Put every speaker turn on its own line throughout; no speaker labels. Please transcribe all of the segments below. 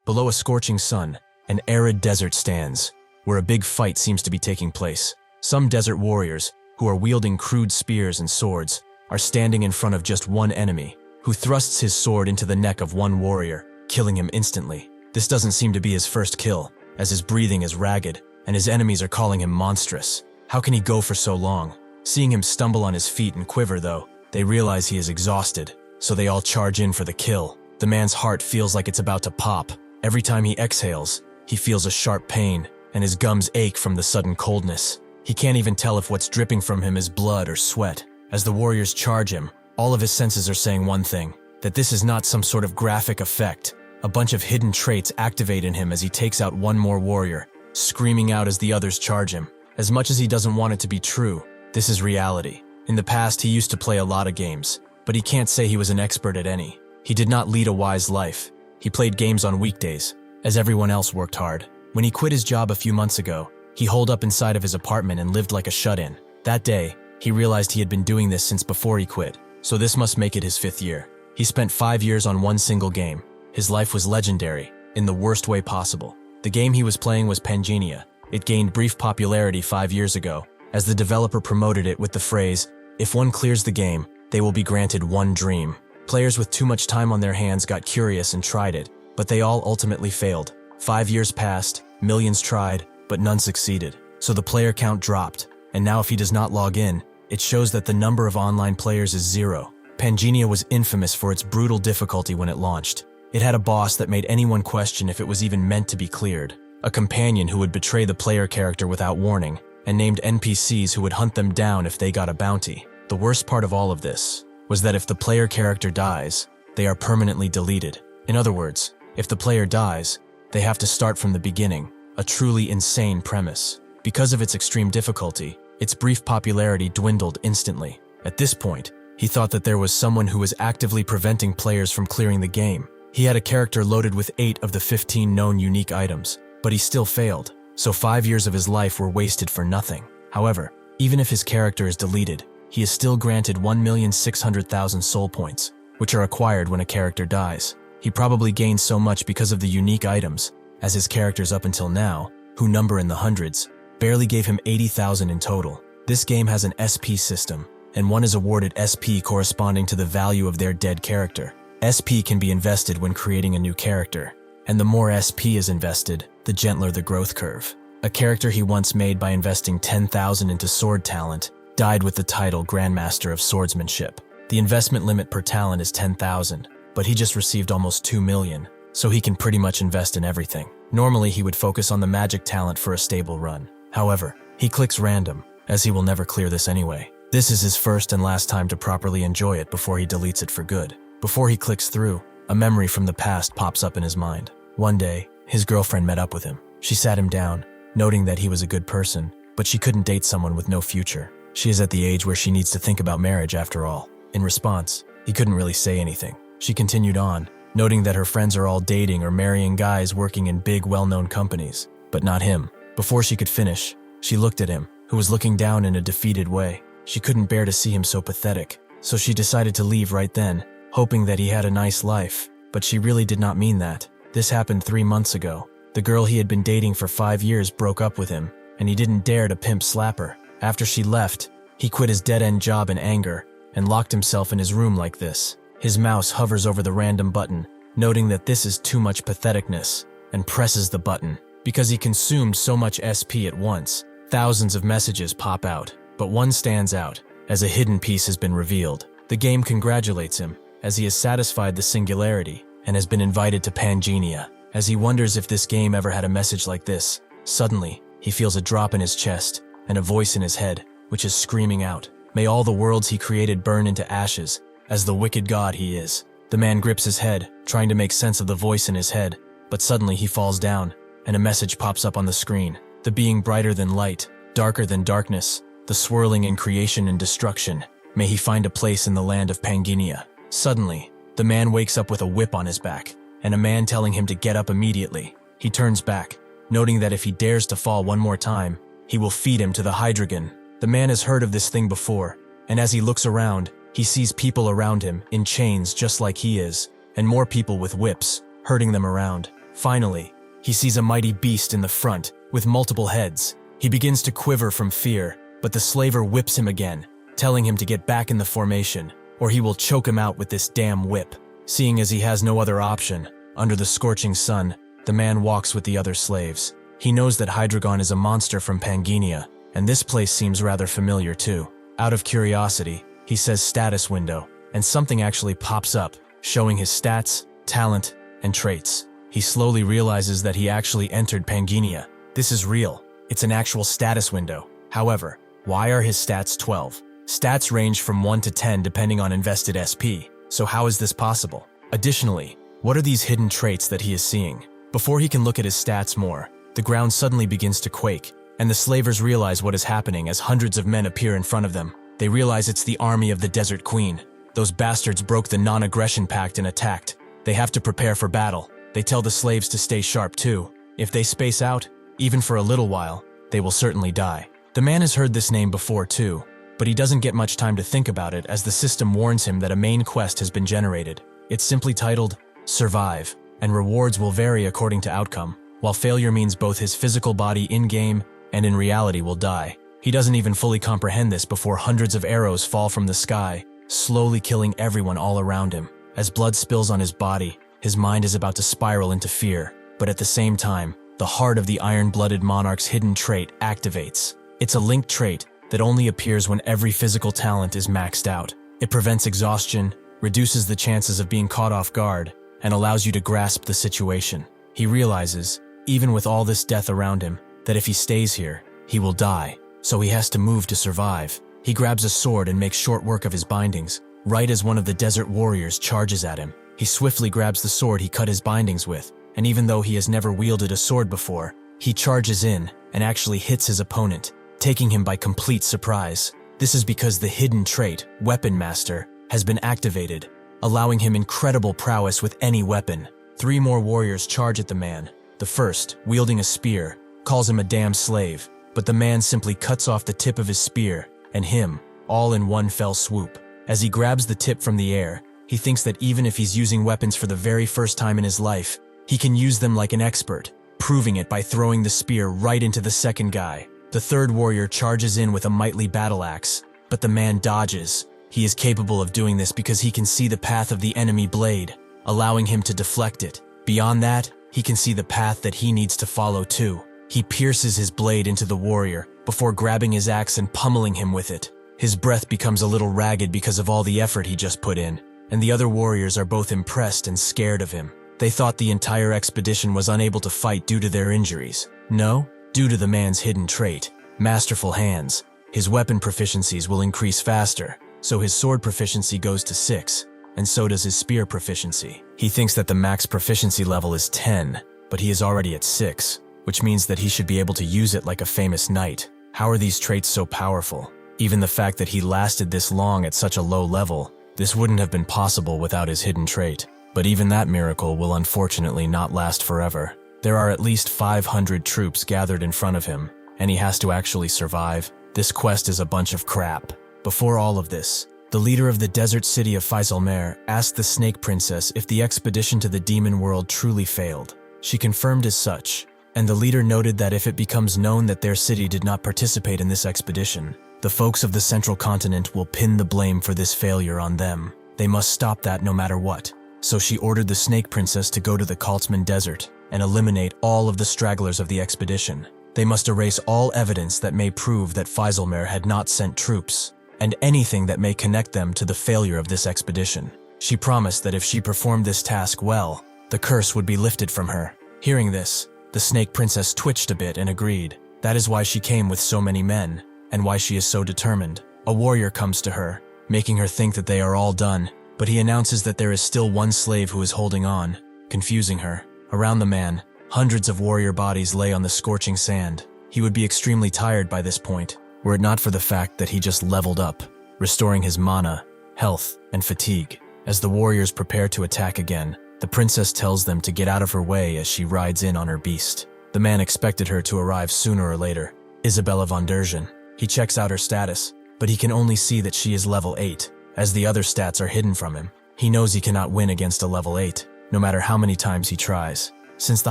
Below a scorching sun, an arid desert stands, where a big fight seems to be taking place. Some desert warriors, who are wielding crude spears and swords, are standing in front of just one enemy, who thrusts his sword into the neck of one warrior, killing him instantly. This doesn't seem to be his first kill, as his breathing is ragged, and his enemies are calling him monstrous. How can he go for so long? Seeing him stumble on his feet and quiver though, they realize he is exhausted, so they all charge in for the kill. The man's heart feels like it's about to pop. Every time he exhales, he feels a sharp pain, and his gums ache from the sudden coldness. He can't even tell if what's dripping from him is blood or sweat. As the warriors charge him, all of his senses are saying one thing, that this is not some sort of graphic effect. A bunch of hidden traits activate in him as he takes out one more warrior, screaming out as the others charge him. As much as he doesn't want it to be true, this is reality. In the past, he used to play a lot of games, but he can't say he was an expert at any. He did not lead a wise life. He played games on weekdays, as everyone else worked hard. When he quit his job a few months ago, he holed up inside of his apartment and lived like a shut-in. That day, he realized he had been doing this since before he quit, so this must make it his 5th year. He spent 5 years on one single game. His life was legendary, in the worst way possible. The game he was playing was Pangenia. It gained brief popularity 5 years ago, as the developer promoted it with the phrase, "If one clears the game, they will be granted one dream." Players with too much time on their hands got curious and tried it, but they all ultimately failed. 5 years passed, millions tried, but none succeeded. So the player count dropped, and now if he does not log in, it shows that the number of online players is 0. Pangenia was infamous for its brutal difficulty when it launched. It had a boss that made anyone question if it was even meant to be cleared, a companion who would betray the player character without warning, and named NPCs who would hunt them down if they got a bounty. The worst part of all of this was that if the player character dies, they are permanently deleted. In other words, if the player dies, they have to start from the beginning, a truly insane premise. Because of its extreme difficulty, its brief popularity dwindled instantly. At this point, he thought that there was someone who was actively preventing players from clearing the game. He had a character loaded with 8 of the 15 known unique items, but he still failed, so 5 years of his life were wasted for nothing. However, even if his character is deleted, he is still granted 1,600,000 soul points, which are acquired when a character dies. He probably gained so much because of the unique items, as his characters up until now, who number in the hundreds, barely gave him 80,000 in total. This game has an SP system, and one is awarded SP corresponding to the value of their dead character. SP can be invested when creating a new character, and the more SP is invested, the gentler the growth curve. A character he once made by investing 10,000 into sword talent died with the title Grandmaster of Swordsmanship. The investment limit per talent is 10,000, but he just received almost 2 million, so he can pretty much invest in everything. Normally he would focus on the magic talent for a stable run. However, he clicks random, as he will never clear this anyway. This is his first and last time to properly enjoy it before he deletes it for good. Before he clicks through, a memory from the past pops up in his mind. One day, his girlfriend met up with him. She sat him down, noting that he was a good person, but she couldn't date someone with no future. She is at the age where she needs to think about marriage after all. In response, he couldn't really say anything. She continued on, noting that her friends are all dating or marrying guys working in big, well-known companies, but not him. Before she could finish, she looked at him, who was looking down in a defeated way. She couldn't bear to see him so pathetic, so she decided to leave right then, hoping that he had a nice life, but she really did not mean that. This happened 3 months ago. The girl he had been dating for 5 years broke up with him, and he didn't dare to pimp slap her. After she left, he quit his dead-end job in anger and locked himself in his room like this. His mouse hovers over the random button, noting that this is too much patheticness, and presses the button. Because he consumed so much SP at once, thousands of messages pop out, but one stands out, as a hidden piece has been revealed. The game congratulates him, as he has satisfied the singularity and has been invited to Pangenia. As he wonders if this game ever had a message like this, suddenly, he feels a drop in his chest and a voice in his head, which is screaming out, "May all the worlds he created burn into ashes, as the wicked god he is." The man grips his head, trying to make sense of the voice in his head, but suddenly he falls down, and a message pops up on the screen. The being brighter than light, darker than darkness, the swirling in creation and destruction, may he find a place in the land of Pangenia. Suddenly, the man wakes up with a whip on his back, and a man telling him to get up immediately. He turns back, noting that if he dares to fall one more time, he will feed him to the Hydreigon. The man has heard of this thing before, and as he looks around, he sees people around him in chains just like he is, and more people with whips, herding them around. Finally, he sees a mighty beast in the front, with multiple heads. He begins to quiver from fear, but the slaver whips him again, telling him to get back in the formation, or he will choke him out with this damn whip. Seeing as he has no other option, under the scorching sun, the man walks with the other slaves. He knows that Hydreigon is a monster from Pangea, and this place seems rather familiar too. Out of curiosity, he says status window, and something actually pops up, showing his stats, talent, and traits. He slowly realizes that he actually entered Pangea. This is real. It's an actual status window. However, why are his stats 12? Stats range from 1 to 10 depending on invested SP, so how is this possible? Additionally, what are these hidden traits that he is seeing? Before he can look at his stats more, the ground suddenly begins to quake, and the slavers realize what is happening as hundreds of men appear in front of them. They realize it's the army of the Desert Queen. Those bastards broke the non-aggression pact and attacked. They have to prepare for battle. They tell the slaves to stay sharp too. If they space out, even for a little while, they will certainly die. The man has heard this name before too, but he doesn't get much time to think about it as the system warns him that a main quest has been generated. It's simply titled, Survive, and rewards will vary according to outcome, while failure means both his physical body in-game and in reality will die. He doesn't even fully comprehend this before hundreds of arrows fall from the sky, slowly killing everyone all around him. As blood spills on his body, his mind is about to spiral into fear, but at the same time, the heart of the iron-blooded monarch's hidden trait activates. It's a linked trait that only appears when every physical talent is maxed out. It prevents exhaustion, reduces the chances of being caught off guard, and allows you to grasp the situation. He realizes, even with all this death around him, that if he stays here, he will die, so he has to move to survive. He grabs a sword and makes short work of his bindings, right as one of the desert warriors charges at him. He swiftly grabs the sword he cut his bindings with, and even though he has never wielded a sword before, he charges in and actually hits his opponent, taking him by complete surprise. This is because the hidden trait, Weapon Master, has been activated, allowing him incredible prowess with any weapon. 3 more warriors charge at the man. The first, wielding a spear, calls him a damn slave, but the man simply cuts off the tip of his spear, and him, all in one fell swoop. As he grabs the tip from the air, he thinks that even if he's using weapons for the very first time in his life, he can use them like an expert, proving it by throwing the spear right into the second guy. The third warrior charges in with a mighty battle axe, but the man dodges. He is capable of doing this because he can see the path of the enemy blade, allowing him to deflect it. Beyond that, he can see the path that he needs to follow too. He pierces his blade into the warrior before grabbing his axe and pummeling him with it. His breath becomes a little ragged because of all the effort he just put in, and the other warriors are both impressed and scared of him. They thought the entire expedition was unable to fight due to their injuries. No, due to the man's hidden trait, Masterful Hands. His weapon proficiencies will increase faster, so his sword proficiency goes to 6, and so does his spear proficiency. He thinks that the max proficiency level is 10, but he is already at 6, which means that he should be able to use it like a famous knight. How are these traits so powerful? Even the fact that he lasted this long at such a low level, this wouldn't have been possible without his hidden trait. But even that miracle will unfortunately not last forever. There are at least 500 troops gathered in front of him, and he has to actually survive. This quest is a bunch of crap. Before all of this, the leader of the desert city of Faisalmer asked the Snake Princess if the expedition to the demon world truly failed. She confirmed as such, and the leader noted that if it becomes known that their city did not participate in this expedition, the folks of the central continent will pin the blame for this failure on them. They must stop that no matter what. So she ordered the Snake Princess to go to the Kaltzman Desert and eliminate all of the stragglers of the expedition. They must erase all evidence that may prove that Faisalmer had not sent troops, and anything that may connect them to the failure of this expedition. She promised that if she performed this task well, the curse would be lifted from her. Hearing this, the Snake Princess twitched a bit and agreed. That is why she came with so many men, and why she is so determined. A warrior comes to her, making her think that they are all done, but he announces that there is still one slave who is holding on, confusing her. Around the man, hundreds of warrior bodies lay on the scorching sand. He would be extremely tired by this point, were it not for the fact that he just leveled up, restoring his mana, health, and fatigue. As the warriors prepare to attack again, the princess tells them to get out of her way as she rides in on her beast. The man expected her to arrive sooner or later, Isabella von Dergen. He checks out her status, but he can only see that she is level 8. As the other stats are hidden from him, he knows he cannot win against a level 8, no matter how many times he tries. Since the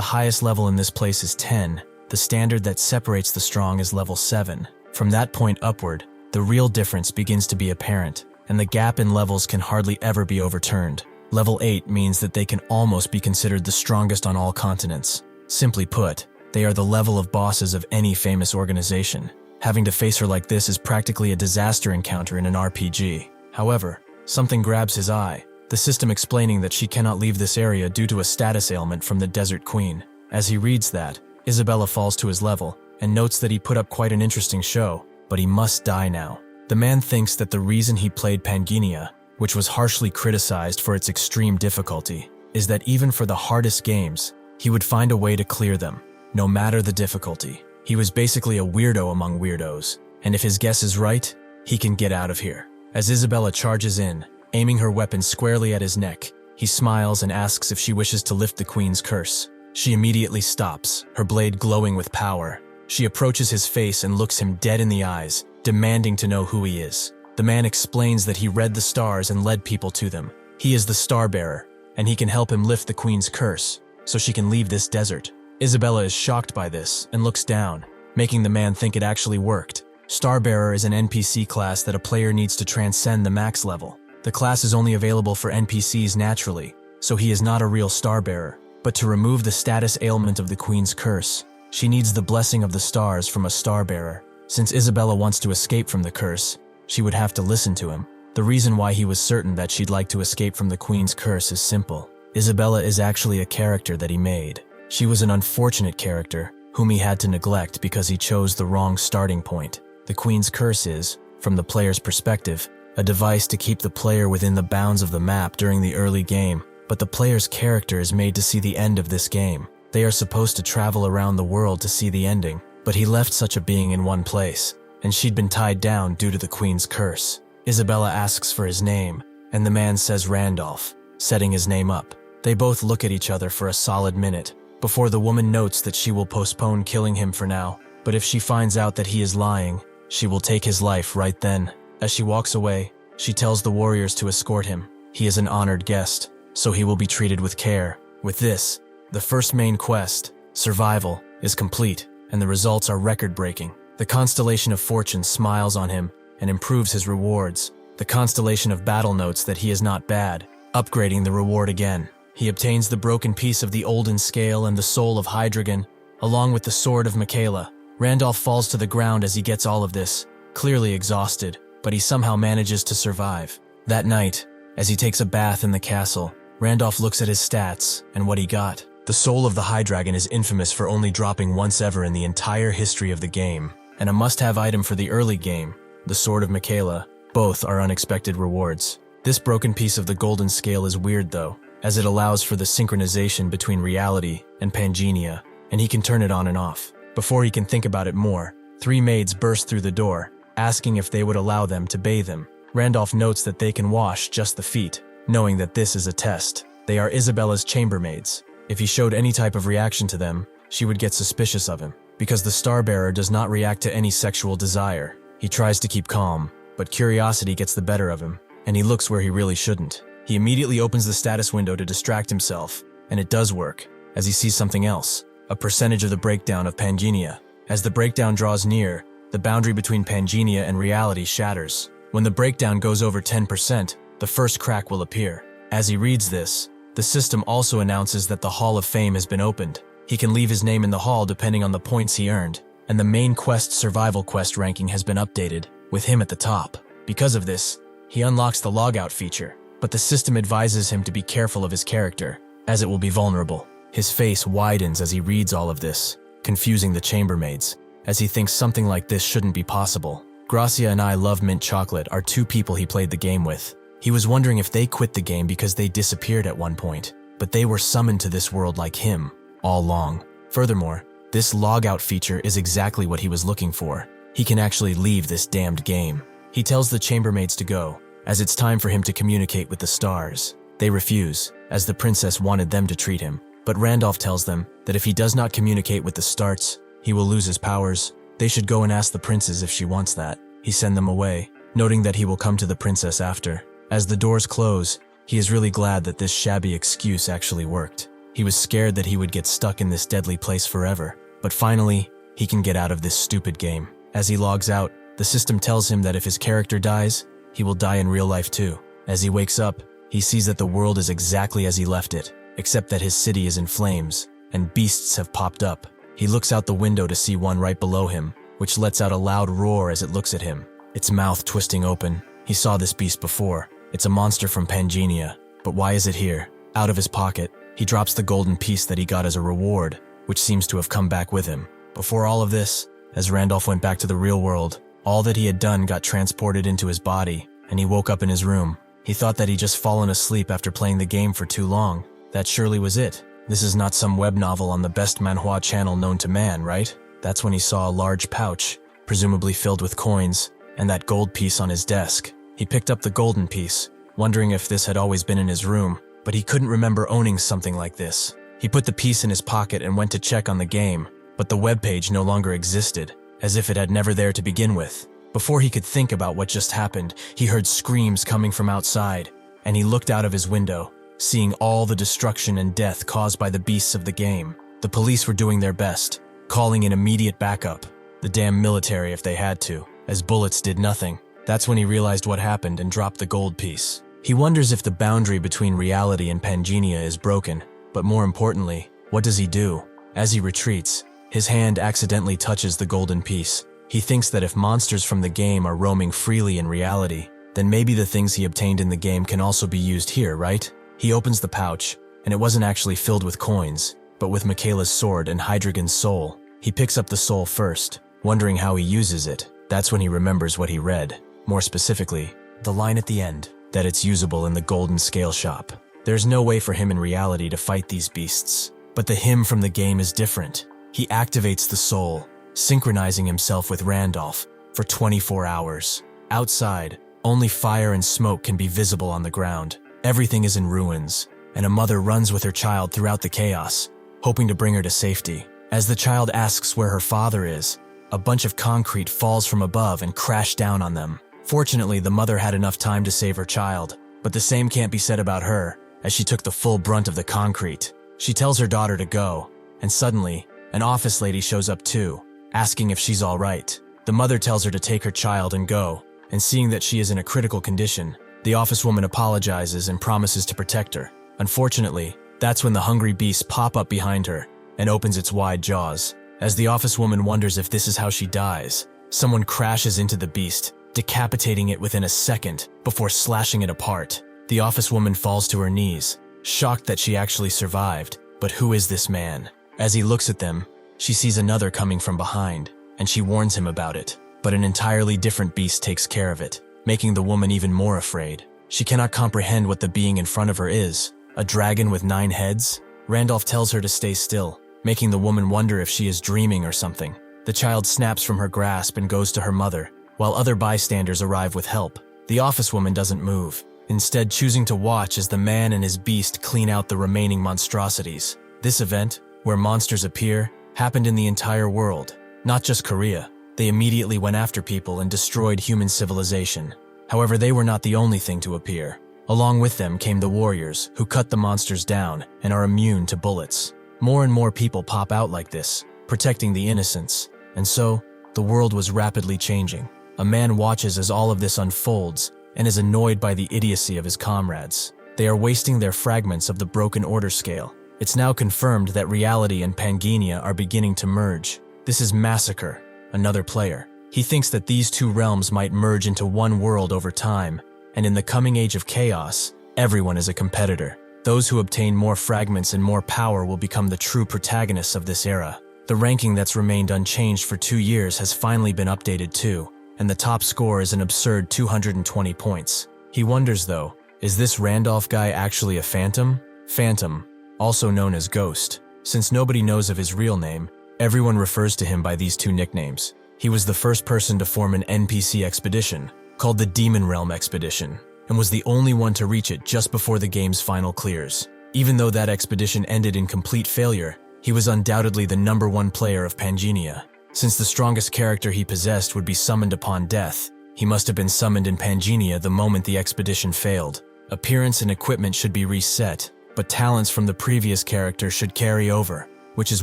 highest level in this place is 10, the standard that separates the strong is level 7. From that point upward, the real difference begins to be apparent, and the gap in levels can hardly ever be overturned. Level 8 means that they can almost be considered the strongest on all continents. Simply put, they are the level of bosses of any famous organization. Having to face her like this is practically a disaster encounter in an RPG. However, something grabs his eye, the system explaining that she cannot leave this area due to a status ailment from the Desert Queen. As he reads that, Isabella falls to his level and notes that he put up quite an interesting show, but he must die now. The man thinks that the reason he played Pangea, which was harshly criticized for its extreme difficulty, is that even for the hardest games, he would find a way to clear them, no matter the difficulty. He was basically a weirdo among weirdos, and if his guess is right, he can get out of here. As Isabella charges in, aiming her weapon squarely at his neck, he smiles and asks if she wishes to lift the Queen's curse. She immediately stops, her blade glowing with power. She approaches his face and looks him dead in the eyes, demanding to know who he is. The man explains that he read the stars and led people to them. He is the Star Bearer, and he can help him lift the Queen's curse, so she can leave this desert. Isabella is shocked by this and looks down, making the man think it actually worked. Star Bearer is an NPC class that a player needs to transcend the max level. The class is only available for NPCs naturally, so he is not a real Star Bearer. But to remove the status ailment of the Queen's curse, she needs the blessing of the stars from a Star Bearer. Since Isabella wants to escape from the curse, she would have to listen to him. The reason why he was certain that she'd like to escape from the Queen's curse is simple. Isabella is actually a character that he made. She was an unfortunate character, whom he had to neglect because he chose the wrong starting point. The Queen's curse is, from the player's perspective, a device to keep the player within the bounds of the map during the early game, but the player's character is made to see the end of this game. They are supposed to travel around the world to see the ending, but he left such a being in one place, and she'd been tied down due to the Queen's curse. Isabella asks for his name, and the man says Randolph, setting his name up. They both look at each other for a solid minute, before the woman notes that she will postpone killing him for now, but if she finds out that he is lying, she will take his life right then. As she walks away, she tells the warriors to escort him. He is an honored guest, so he will be treated with care. With this, the first main quest, Survival, is complete, and the results are record-breaking. The Constellation of Fortune smiles on him and improves his rewards. The Constellation of Battle notes that he is not bad, upgrading the reward again. He obtains the broken piece of the Olden Scale and the Soul of Hydreigon, along with the Sword of Michaela. Randolph falls to the ground as he gets all of this, clearly exhausted, but he somehow manages to survive. That night, as he takes a bath in the castle, Randolph looks at his stats and what he got. The Soul of the Hydreigon is infamous for only dropping once ever in the entire history of the game, and a must-have item for the early game, the Sword of Michaela. Both are unexpected rewards. This broken piece of the Golden Scale is weird though, as it allows for the synchronization between reality and Pangea, and he can turn it on and off. Before he can think about it more, 3 maids burst through the door, asking if they would allow them to bathe him. Randolph notes that they can wash just the feet, knowing that this is a test. They are Isabella's chambermaids. If he showed any type of reaction to them, she would get suspicious of him. Because the Star Bearer does not react to any sexual desire, he tries to keep calm, but curiosity gets the better of him, and he looks where he really shouldn't. He immediately opens the status window to distract himself, and it does work, as he sees something else, a percentage of the breakdown of Pangea. As the breakdown draws near, the boundary between Pangea and reality shatters. When the breakdown goes over 10%, the first crack will appear. As he reads this, the system also announces that the Hall of Fame has been opened. He can leave his name in the hall depending on the points he earned, and the main quest survival quest ranking has been updated, with him at the top. Because of this, he unlocks the logout feature, but the system advises him to be careful of his character, as it will be vulnerable. His face widens as he reads all of this, confusing the chambermaids, as he thinks something like this shouldn't be possible. Gracia and I Love Mint Chocolate are 2 people he played the game with. He was wondering if they quit the game because they disappeared at one point, but they were summoned to this world like him, all along. Furthermore, this logout feature is exactly what he was looking for. He can actually leave this damned game. He tells the chambermaids to go, as it's time for him to communicate with the stars. They refuse, as the princess wanted them to treat him, but Randolph tells them that if he does not communicate with the stars, he will lose his powers. They should go and ask the princess if she wants that. He sends them away, noting that he will come to the princess after. As the doors close, he is really glad that this shabby excuse actually worked. He was scared that he would get stuck in this deadly place forever. But finally, he can get out of this stupid game. As he logs out, the system tells him that if his character dies, he will die in real life too. As he wakes up, he sees that the world is exactly as he left it, except that his city is in flames, and beasts have popped up. He looks out the window to see one right below him, which lets out a loud roar as it looks at him, its mouth twisting open. He saw this beast before. It's a monster from Pangenia. But why is it here? Out of his pocket, he drops the golden piece that he got as a reward, which seems to have come back with him. Before all of this, as Randolph went back to the real world, all that he had done got transported into his body, and he woke up in his room. He thought that he'd just fallen asleep after playing the game for too long. That surely was it. This is not some web novel on the best manhwa channel known to man, right? That's when he saw a large pouch, presumably filled with coins, and that gold piece on his desk. He picked up the golden piece, wondering if this had always been in his room, but he couldn't remember owning something like this. He put the piece in his pocket and went to check on the game, but the webpage no longer existed, as if it had never there to begin with. Before he could think about what just happened, he heard screams coming from outside, and he looked out of his window, seeing all the destruction and death caused by the beasts of the game. The police were doing their best, calling in immediate backup, the damn military if they had to, as bullets did nothing. That's when he realized what happened and dropped the gold piece. He wonders if the boundary between reality and Pangenia is broken, but more importantly, what does he do? As he retreats, his hand accidentally touches the golden piece. He thinks that if monsters from the game are roaming freely in reality, then maybe the things he obtained in the game can also be used here, right? He opens the pouch, and it wasn't actually filled with coins, but with Michaela's sword and Hydreigon's soul. He picks up the soul first, wondering how he uses it. That's when he remembers what he read. More specifically, the line at the end, that it's usable in the golden scale shop. There's no way for him in reality to fight these beasts. But the him from the game is different. He activates the soul, synchronizing himself with Randolph for 24 hours. Outside, only fire and smoke can be visible on the ground. Everything is in ruins, and a mother runs with her child throughout the chaos, hoping to bring her to safety. As the child asks where her father is, a bunch of concrete falls from above and crashes down on them. Fortunately, the mother had enough time to save her child, but the same can't be said about her, as she took the full brunt of the concrete. She tells her daughter to go, and suddenly, an office lady shows up too, asking if she's all right. The mother tells her to take her child and go, and seeing that she is in a critical condition, the office woman apologizes and promises to protect her. Unfortunately, that's when the hungry beast pop up behind her and opens its wide jaws. As the office woman wonders if this is how she dies, someone crashes into the beast, decapitating it within a second before slashing it apart. The office woman falls to her knees, shocked that she actually survived. But who is this man? As he looks at them, she sees another coming from behind, and she warns him about it. But an entirely different beast takes care of it, making the woman even more afraid. She cannot comprehend what the being in front of her is. A dragon with 9 heads? Randolph tells her to stay still, making the woman wonder if she is dreaming or something. The child snaps from her grasp and goes to her mother, while other bystanders arrive with help. The office woman doesn't move, instead choosing to watch as the man and his beast clean out the remaining monstrosities. This event, where monsters appear, happened in the entire world, not just Korea. They immediately went after people and destroyed human civilization. However, they were not the only thing to appear. Along with them came the warriors, who cut the monsters down and are immune to bullets. More and more people pop out like this, protecting the innocents. And so, the world was rapidly changing. A man watches as all of this unfolds and is annoyed by the idiocy of his comrades. They are wasting their fragments of the broken order scale. It's now confirmed that reality and Pangenia are beginning to merge. This is Massacre, another player. He thinks that these two realms might merge into one world over time, and in the coming age of chaos, everyone is a competitor. Those who obtain more fragments and more power will become the true protagonists of this era. The ranking that's remained unchanged for 2 years has finally been updated too, and the top score is an absurd 220 points. He wonders though, is this Randolph guy actually a phantom? Phantom, also known as Ghost. Since nobody knows of his real name, everyone refers to him by these two nicknames. He was the first person to form an NPC expedition, called the Demon Realm Expedition, and was the only one to reach it just before the game's final clears. Even though that expedition ended in complete failure, he was undoubtedly the #1 player of Pangenia. Since the strongest character he possessed would be summoned upon death, he must have been summoned in Pangenia the moment the expedition failed. Appearance and equipment should be reset, but talents from the previous character should carry over, which is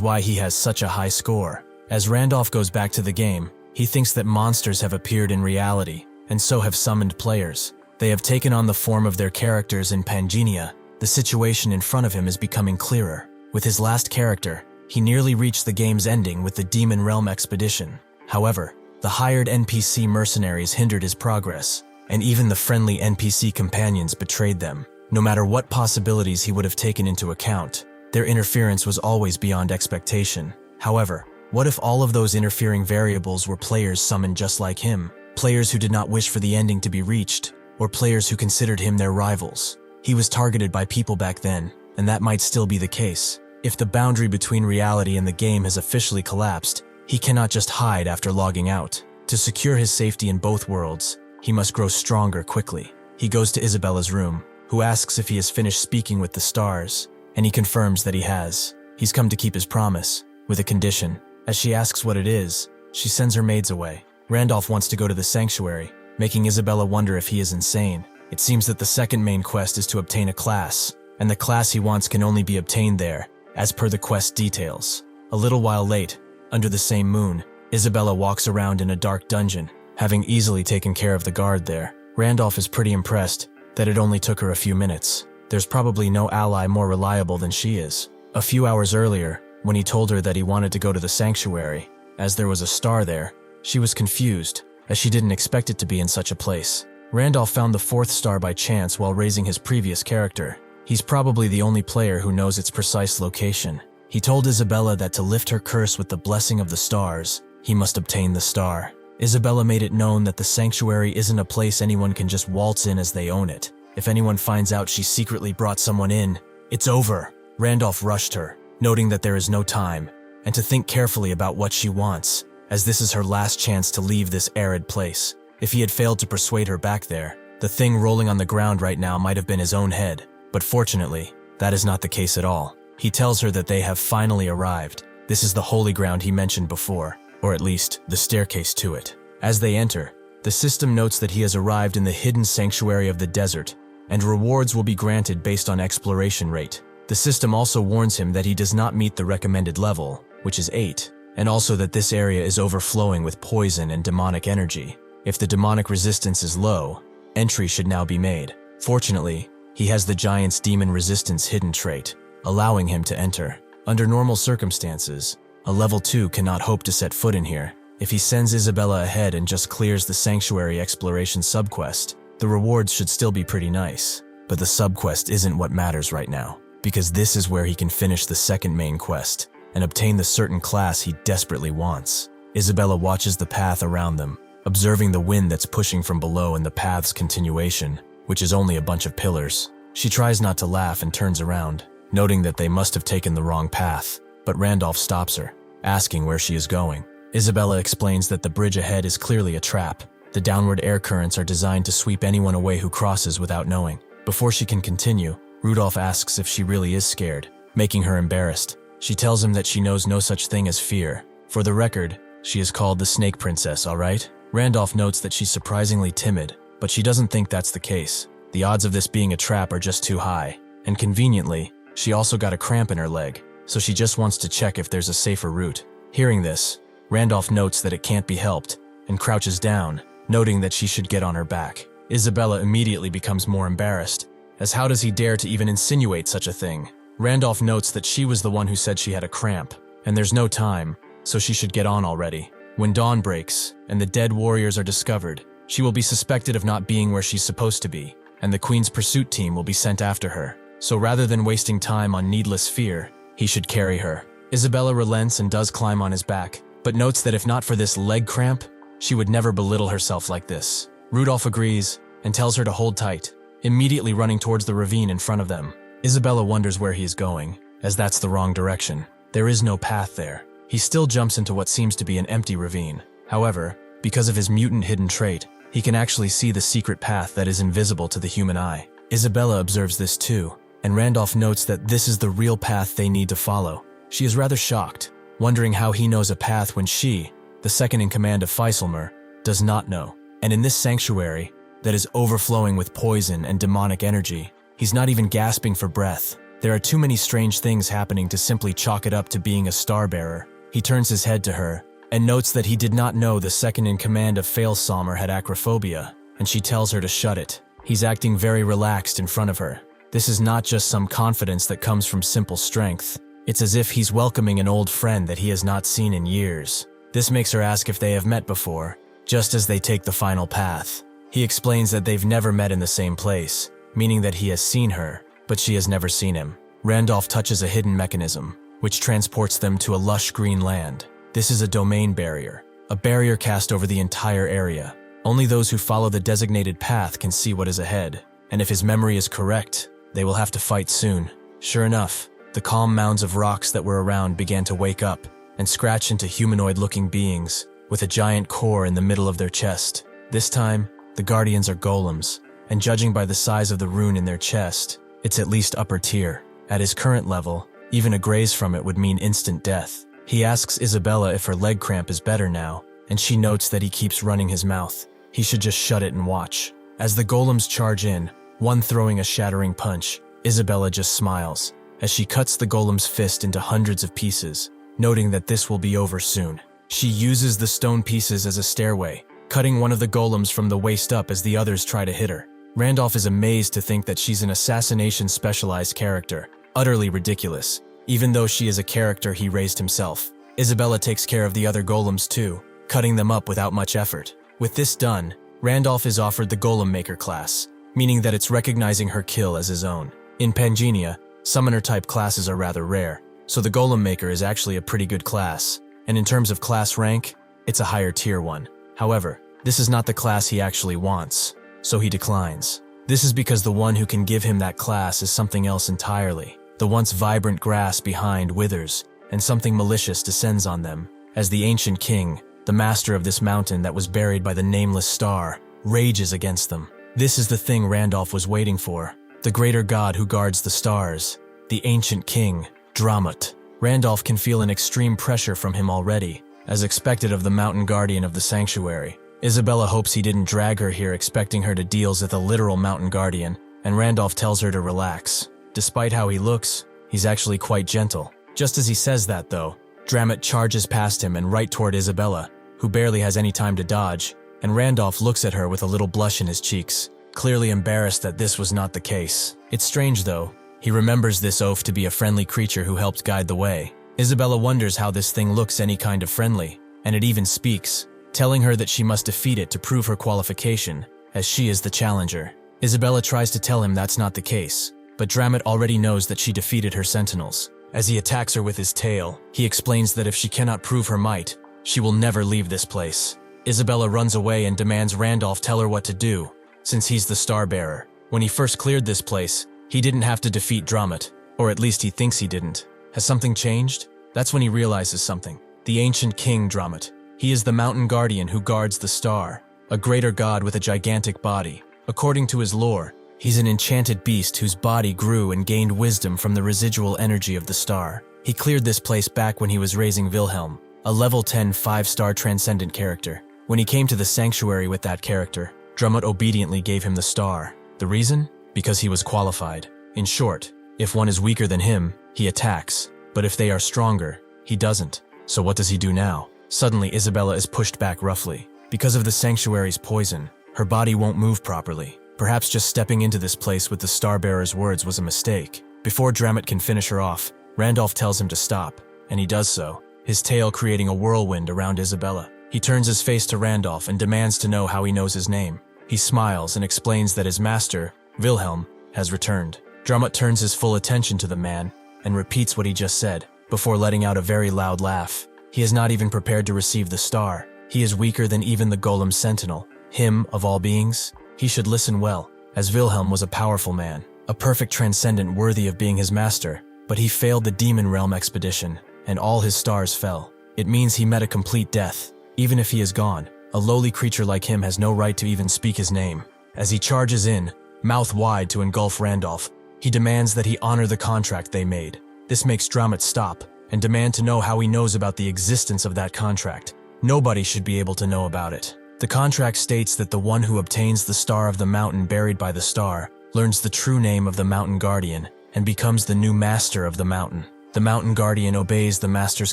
why he has such a high score. As Randolph goes back to the game, he thinks that monsters have appeared in reality, and so have summoned players. They have taken on the form of their characters in Pangea. The situation in front of him is becoming clearer. With his last character, he nearly reached the game's ending with the Demon Realm expedition. However, the hired NPC mercenaries hindered his progress, and even the friendly NPC companions betrayed them. No matter what possibilities he would have taken into account, their interference was always beyond expectation. However, what if all of those interfering variables were players summoned just like him? Players who did not wish for the ending to be reached, or players who considered him their rivals. He was targeted by people back then, and that might still be the case. If the boundary between reality and the game has officially collapsed, he cannot just hide after logging out. To secure his safety in both worlds, he must grow stronger quickly. He goes to Isabella's room, who asks if he has finished speaking with the stars, and he confirms that he has. He's come to keep his promise, with a condition. As she asks what it is, she sends her maids away. Randolph wants to go to the sanctuary, making Isabella wonder if he is insane. It seems that the second main quest is to obtain a class, and the class he wants can only be obtained there, as per the quest details. A little while late, under the same moon, Isabella walks around in a dark dungeon, having easily taken care of the guard there. Randolph is pretty impressed that it only took her a few minutes. There's probably no ally more reliable than she is. A few hours earlier, when he told her that he wanted to go to the sanctuary, as there was a star there, she was confused, as she didn't expect it to be in such a place. Randolph found the fourth star by chance while raising his previous character. He's probably the only player who knows its precise location. He told Isabella that to lift her curse with the blessing of the stars, he must obtain the star. Isabella made it known that the sanctuary isn't a place anyone can just waltz in as they own it. If anyone finds out she secretly brought someone in, it's over. Randolph rushed her, noting that there is no time, and to think carefully about what she wants, as this is her last chance to leave this arid place. If he had failed to persuade her back there, the thing rolling on the ground right now might have been his own head. But fortunately, that is not the case at all. He tells her that they have finally arrived. This is the holy ground he mentioned before, or at least the staircase to it. As they enter, the system notes that he has arrived in the hidden sanctuary of the desert, and rewards will be granted based on exploration rate. The system also warns him that he does not meet the recommended level, which is 8, and also that this area is overflowing with poison and demonic energy. If the demonic resistance is low, entry should now be made. Fortunately, he has the giant's demon resistance hidden trait, allowing him to enter. Under normal circumstances, a level 2 cannot hope to set foot in here. If he sends Isabella ahead and just clears the sanctuary exploration subquest, the rewards should still be pretty nice. But the subquest isn't what matters right now, because this is where he can finish the second main quest and obtain the certain class he desperately wants. Isabella watches the path around them, observing the wind that's pushing from below and the path's continuation, which is only a bunch of pillars. She tries not to laugh and turns around, noting that they must have taken the wrong path, but Randolph stops her, asking where she is going. Isabella explains that the bridge ahead is clearly a trap. The downward air currents are designed to sweep anyone away who crosses without knowing. Before she can continue, Rudolph asks if she really is scared, making her embarrassed. She tells him that she knows no such thing as fear. For the record, she is called the Snake Princess, alright? Randolph notes that she's surprisingly timid, but she doesn't think that's the case. The odds of this being a trap are just too high, and conveniently, she also got a cramp in her leg, so she just wants to check if there's a safer route. Hearing this, Randolph notes that it can't be helped, and crouches down, noting that she should get on her back. Isabella immediately becomes more embarrassed, as how does he dare to even insinuate such a thing? Randolph notes that she was the one who said she had a cramp, and there's no time, so she should get on already. When dawn breaks, and the dead warriors are discovered, she will be suspected of not being where she's supposed to be, and the Queen's pursuit team will be sent after her. So rather than wasting time on needless fear, he should carry her. Isabella relents and does climb on his back, but notes that if not for this leg cramp, she would never belittle herself like this. Rudolph agrees and tells her to hold tight, immediately running towards the ravine in front of them. Isabella wonders where he is going, as that's the wrong direction. There is no path there. He still jumps into what seems to be an empty ravine. However, because of his mutant hidden trait, he can actually see the secret path that is invisible to the human eye. Isabella observes this too, and Randolph notes that this is the real path they need to follow. She is rather shocked, wondering how he knows a path when she, the second in command of Feiselmer, does not know. And in this sanctuary, that is overflowing with poison and demonic energy, he's not even gasping for breath. There are too many strange things happening to simply chalk it up to being a star-bearer. He turns his head to her and notes that he did not know the second-in-command of Failsalmer had acrophobia, and she tells her to shut it. He's acting very relaxed in front of her. This is not just some confidence that comes from simple strength. It's as if he's welcoming an old friend that he has not seen in years. This makes her ask if they have met before, just as they take the final path. He explains that they've never met in the same place, meaning that he has seen her, but she has never seen him. Randolph touches a hidden mechanism, which transports them to a lush green land. This is a domain barrier, a barrier cast over the entire area. Only those who follow the designated path can see what is ahead, and if his memory is correct, they will have to fight soon. Sure enough, the calm mounds of rocks that were around began to wake up and scratch into humanoid-looking beings with a giant core in the middle of their chest. This time, the Guardians are golems, and judging by the size of the rune in their chest, it's at least upper tier. At his current level, even a graze from it would mean instant death. He asks Isabella if her leg cramp is better now, and she notes that he keeps running his mouth. He should just shut it and watch. As the golems charge in, one throwing a shattering punch, Isabella just smiles as she cuts the golem's fist into hundreds of pieces, noting that this will be over soon. She uses the stone pieces as a stairway, cutting one of the golems from the waist up as the others try to hit her. Randolph is amazed to think that she's an assassination-specialized character, utterly ridiculous, even though she is a character he raised himself. Isabella takes care of the other golems too, cutting them up without much effort. With this done, Randolph is offered the Golem Maker class, meaning that it's recognizing her kill as his own. In Pangenia, summoner-type classes are rather rare, so the Golem Maker is actually a pretty good class, and in terms of class rank, it's a higher tier one. However, this is not the class he actually wants, so he declines. This is because the one who can give him that class is something else entirely. The once vibrant grass behind withers, and something malicious descends on them, as the ancient king, the master of this mountain that was buried by the nameless star, rages against them. This is the thing Randolph was waiting for, the greater god who guards the stars, the ancient king, Dramut. Randolph can feel an extreme pressure from him already, as expected of the mountain guardian of the sanctuary. Isabella hopes he didn't drag her here expecting her to deal with a literal mountain guardian, and Randolph tells her to relax. Despite how he looks, he's actually quite gentle. Just as he says that though, Dramut charges past him and right toward Isabella, who barely has any time to dodge, and Randolph looks at her with a little blush in his cheeks, clearly embarrassed that this was not the case. It's strange though, he remembers this oaf to be a friendly creature who helped guide the way. Isabella wonders how this thing looks any kind of friendly, and it even speaks, telling her that she must defeat it to prove her qualification, as she is the challenger. Isabella tries to tell him that's not the case, but Dramut already knows that she defeated her sentinels. As he attacks her with his tail, he explains that if she cannot prove her might, she will never leave this place. Isabella runs away and demands Randolph tell her what to do, since he's the star-bearer. When he first cleared this place, he didn't have to defeat Dramut, or at least he thinks he didn't. Has something changed? That's when he realizes something. The ancient king Dramut. He is the mountain guardian who guards the star, a greater god with a gigantic body. According to his lore, he's an enchanted beast whose body grew and gained wisdom from the residual energy of the star. He cleared this place back when he was raising Wilhelm, a level 10 5-star transcendent character. When he came to the sanctuary with that character, Dramut obediently gave him the star. The reason? Because he was qualified. In short, if one is weaker than him, he attacks, but if they are stronger, he doesn't. So what does he do now? Suddenly Isabella is pushed back roughly. Because of the sanctuary's poison, her body won't move properly. Perhaps just stepping into this place with the star-bearer's words was a mistake. Before Dramut can finish her off, Randolph tells him to stop, and he does so, his tail creating a whirlwind around Isabella. He turns his face to Randolph and demands to know how he knows his name. He smiles and explains that his master, Wilhelm, has returned. Dramut turns his full attention to the man and repeats what he just said, before letting out a very loud laugh. He is not even prepared to receive the star. He is weaker than even the golem sentinel. Him, of all beings, he should listen well, as Wilhelm was a powerful man, a perfect transcendent worthy of being his master, but he failed the demon realm expedition, and all his stars fell. It means he met a complete death. Even if he is gone, a lowly creature like him has no right to even speak his name. As he charges in, mouth wide to engulf Randolph, he demands that he honor the contract they made. This makes Dramut stop and demand to know how he knows about the existence of that contract. Nobody should be able to know about it. The contract states that the one who obtains the star of the mountain buried by the star learns the true name of the mountain guardian and becomes the new master of the mountain. The mountain guardian obeys the master's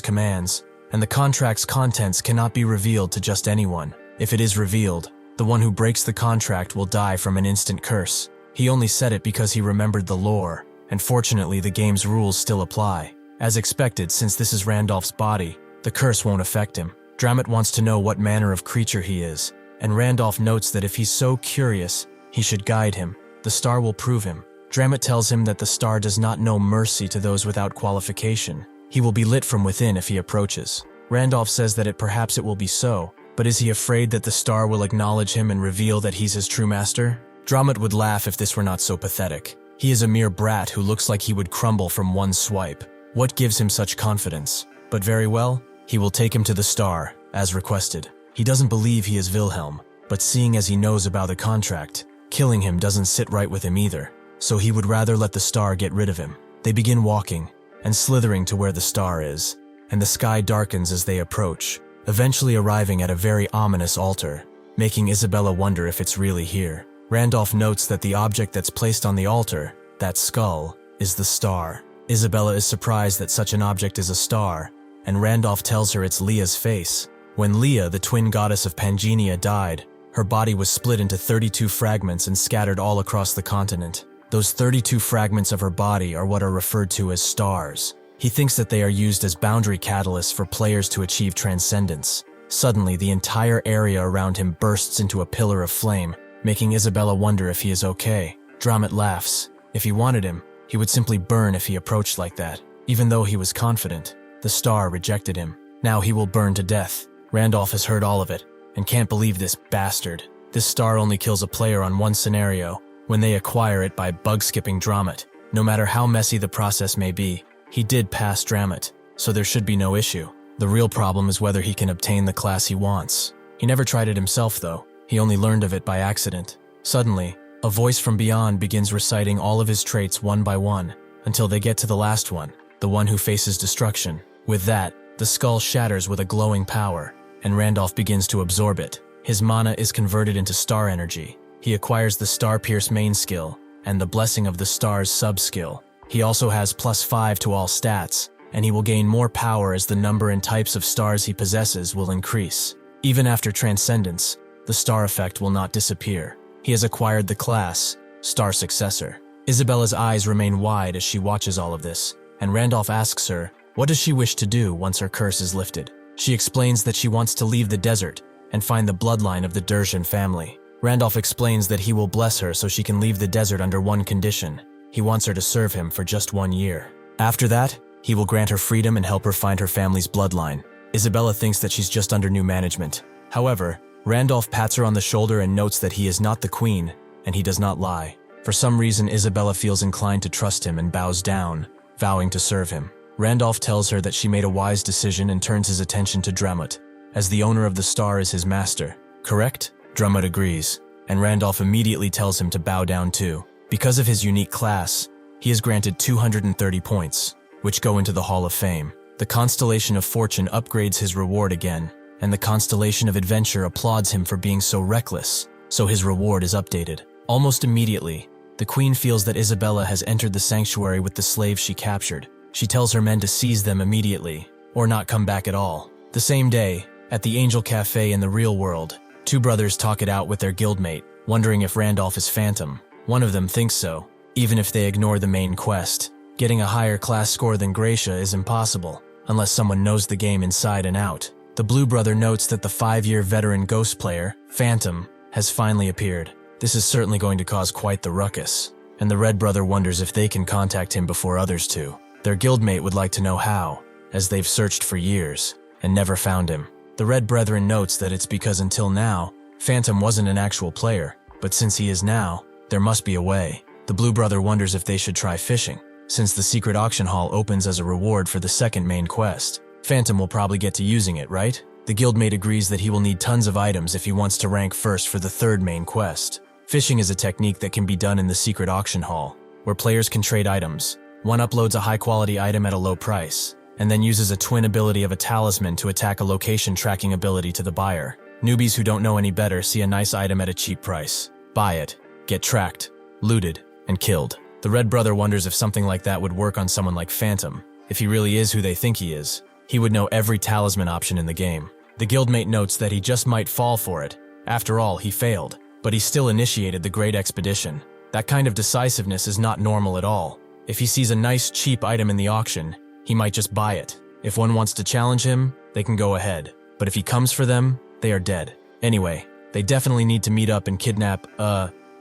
commands, and the contract's contents cannot be revealed to just anyone. If it is revealed, the one who breaks the contract will die from an instant curse. He only said it because he remembered the lore, and fortunately the game's rules still apply. As expected, since this is Randolph's body, the curse won't affect him. Dramit wants to know what manner of creature he is, and Randolph notes that if he's so curious, he should guide him. The star will prove him. Dramit tells him that the star does not know mercy to those without qualification. He will be lit from within if he approaches. Randolph says that perhaps it will be so, but is he afraid that the star will acknowledge him and reveal that he's his true master? Dramit would laugh if this were not so pathetic. He is a mere brat who looks like he would crumble from one swipe. What gives him such confidence? But very well, he will take him to the star, as requested. He doesn't believe he is Wilhelm, but seeing as he knows about the contract, killing him doesn't sit right with him either, so he would rather let the star get rid of him. They begin walking, and slithering to where the star is, and the sky darkens as they approach, eventually arriving at a very ominous altar, making Isabella wonder if it's really here. Randolph notes that the object that's placed on the altar, that skull, is the star. Isabella is surprised that such an object is a star, and Randolph tells her it's Leah's face. When Leah, the twin goddess of Pangenia, died, her body was split into 32 fragments and scattered all across the continent. Those 32 fragments of her body are what are referred to as stars. He thinks that they are used as boundary catalysts for players to achieve transcendence. Suddenly, the entire area around him bursts into a pillar of flame, making Isabella wonder if he is okay. Dramit laughs. If he wanted him, he would simply burn if he approached like that. Even though he was confident, the star rejected him. Now he will burn to death. Randolph has heard all of it, and can't believe this bastard. This star only kills a player on one scenario, when they acquire it by bug-skipping Dramit. No matter how messy the process may be, he did pass Dramit, so there should be no issue. The real problem is whether he can obtain the class he wants. He never tried it himself though, he only learned of it by accident. Suddenly, a voice from beyond begins reciting all of his traits one by one, until they get to the last one, the one who faces destruction. With that, the skull shatters with a glowing power, and Randolph begins to absorb it. His mana is converted into star energy. He acquires the Star Pierce main skill, and the Blessing of the Stars sub-skill. He also has +5 to all stats, and he will gain more power as the number and types of stars he possesses will increase. Even after Transcendence, the star effect will not disappear. He has acquired the class, Star Successor. Isabella's eyes remain wide as she watches all of this, and Randolph asks her, what does she wish to do once her curse is lifted? She explains that she wants to leave the desert and find the bloodline of the Dershan family. Randolph explains that he will bless her so she can leave the desert under one condition. He wants her to serve him for just 1 year. After that, he will grant her freedom and help her find her family's bloodline. Isabella thinks that she's just under new management. However, Randolph pats her on the shoulder and notes that he is not the queen, and he does not lie. For some reason, Isabella feels inclined to trust him and bows down, vowing to serve him. Randolph tells her that she made a wise decision and turns his attention to Dramit, as the owner of the star is his master. Correct? Dramit agrees, and Randolph immediately tells him to bow down too. Because of his unique class, he is granted 230 points, which go into the Hall of Fame. The Constellation of Fortune upgrades his reward again, and the Constellation of Adventure applauds him for being so reckless, so his reward is updated. Almost immediately, the queen feels that Isabella has entered the sanctuary with the slaves she captured. She tells her men to seize them immediately, or not come back at all. The same day, at the Angel Cafe in the real world, two brothers talk it out with their guildmate, wondering if Randolph is Phantom. One of them thinks so, even if they ignore the main quest. Getting a higher class score than Gracia is impossible, unless someone knows the game inside and out. The blue brother notes that the 5-year veteran ghost player, Phantom, has finally appeared. This is certainly going to cause quite the ruckus, and the red brother wonders if they can contact him before others do. Their guildmate would like to know how, as they've searched for years, and never found him. The red brethren notes that it's because until now, Phantom wasn't an actual player, but since he is now, there must be a way. The blue brother wonders if they should try fishing, since the secret auction hall opens as a reward for the second main quest. Phantom will probably get to using it, right? The guildmate agrees that he will need tons of items if he wants to rank first for the third main quest. Fishing is a technique that can be done in the secret auction hall, where players can trade items. One uploads a high-quality item at a low price, and then uses a twin ability of a talisman to attack a location tracking ability to the buyer. Newbies who don't know any better see a nice item at a cheap price, buy it, get tracked, looted, and killed. The Red brother wonders if something like that would work on someone like Phantom. If he really is who they think he is, he would know every talisman option in the game. The guildmate notes that he just might fall for it. After all, he failed, but he still initiated the great expedition. That kind of decisiveness is not normal at all. If he sees a nice, cheap item in the auction, he might just buy it. If one wants to challenge him, they can go ahead. But if he comes for them, they are dead. Anyway, they definitely need to meet up and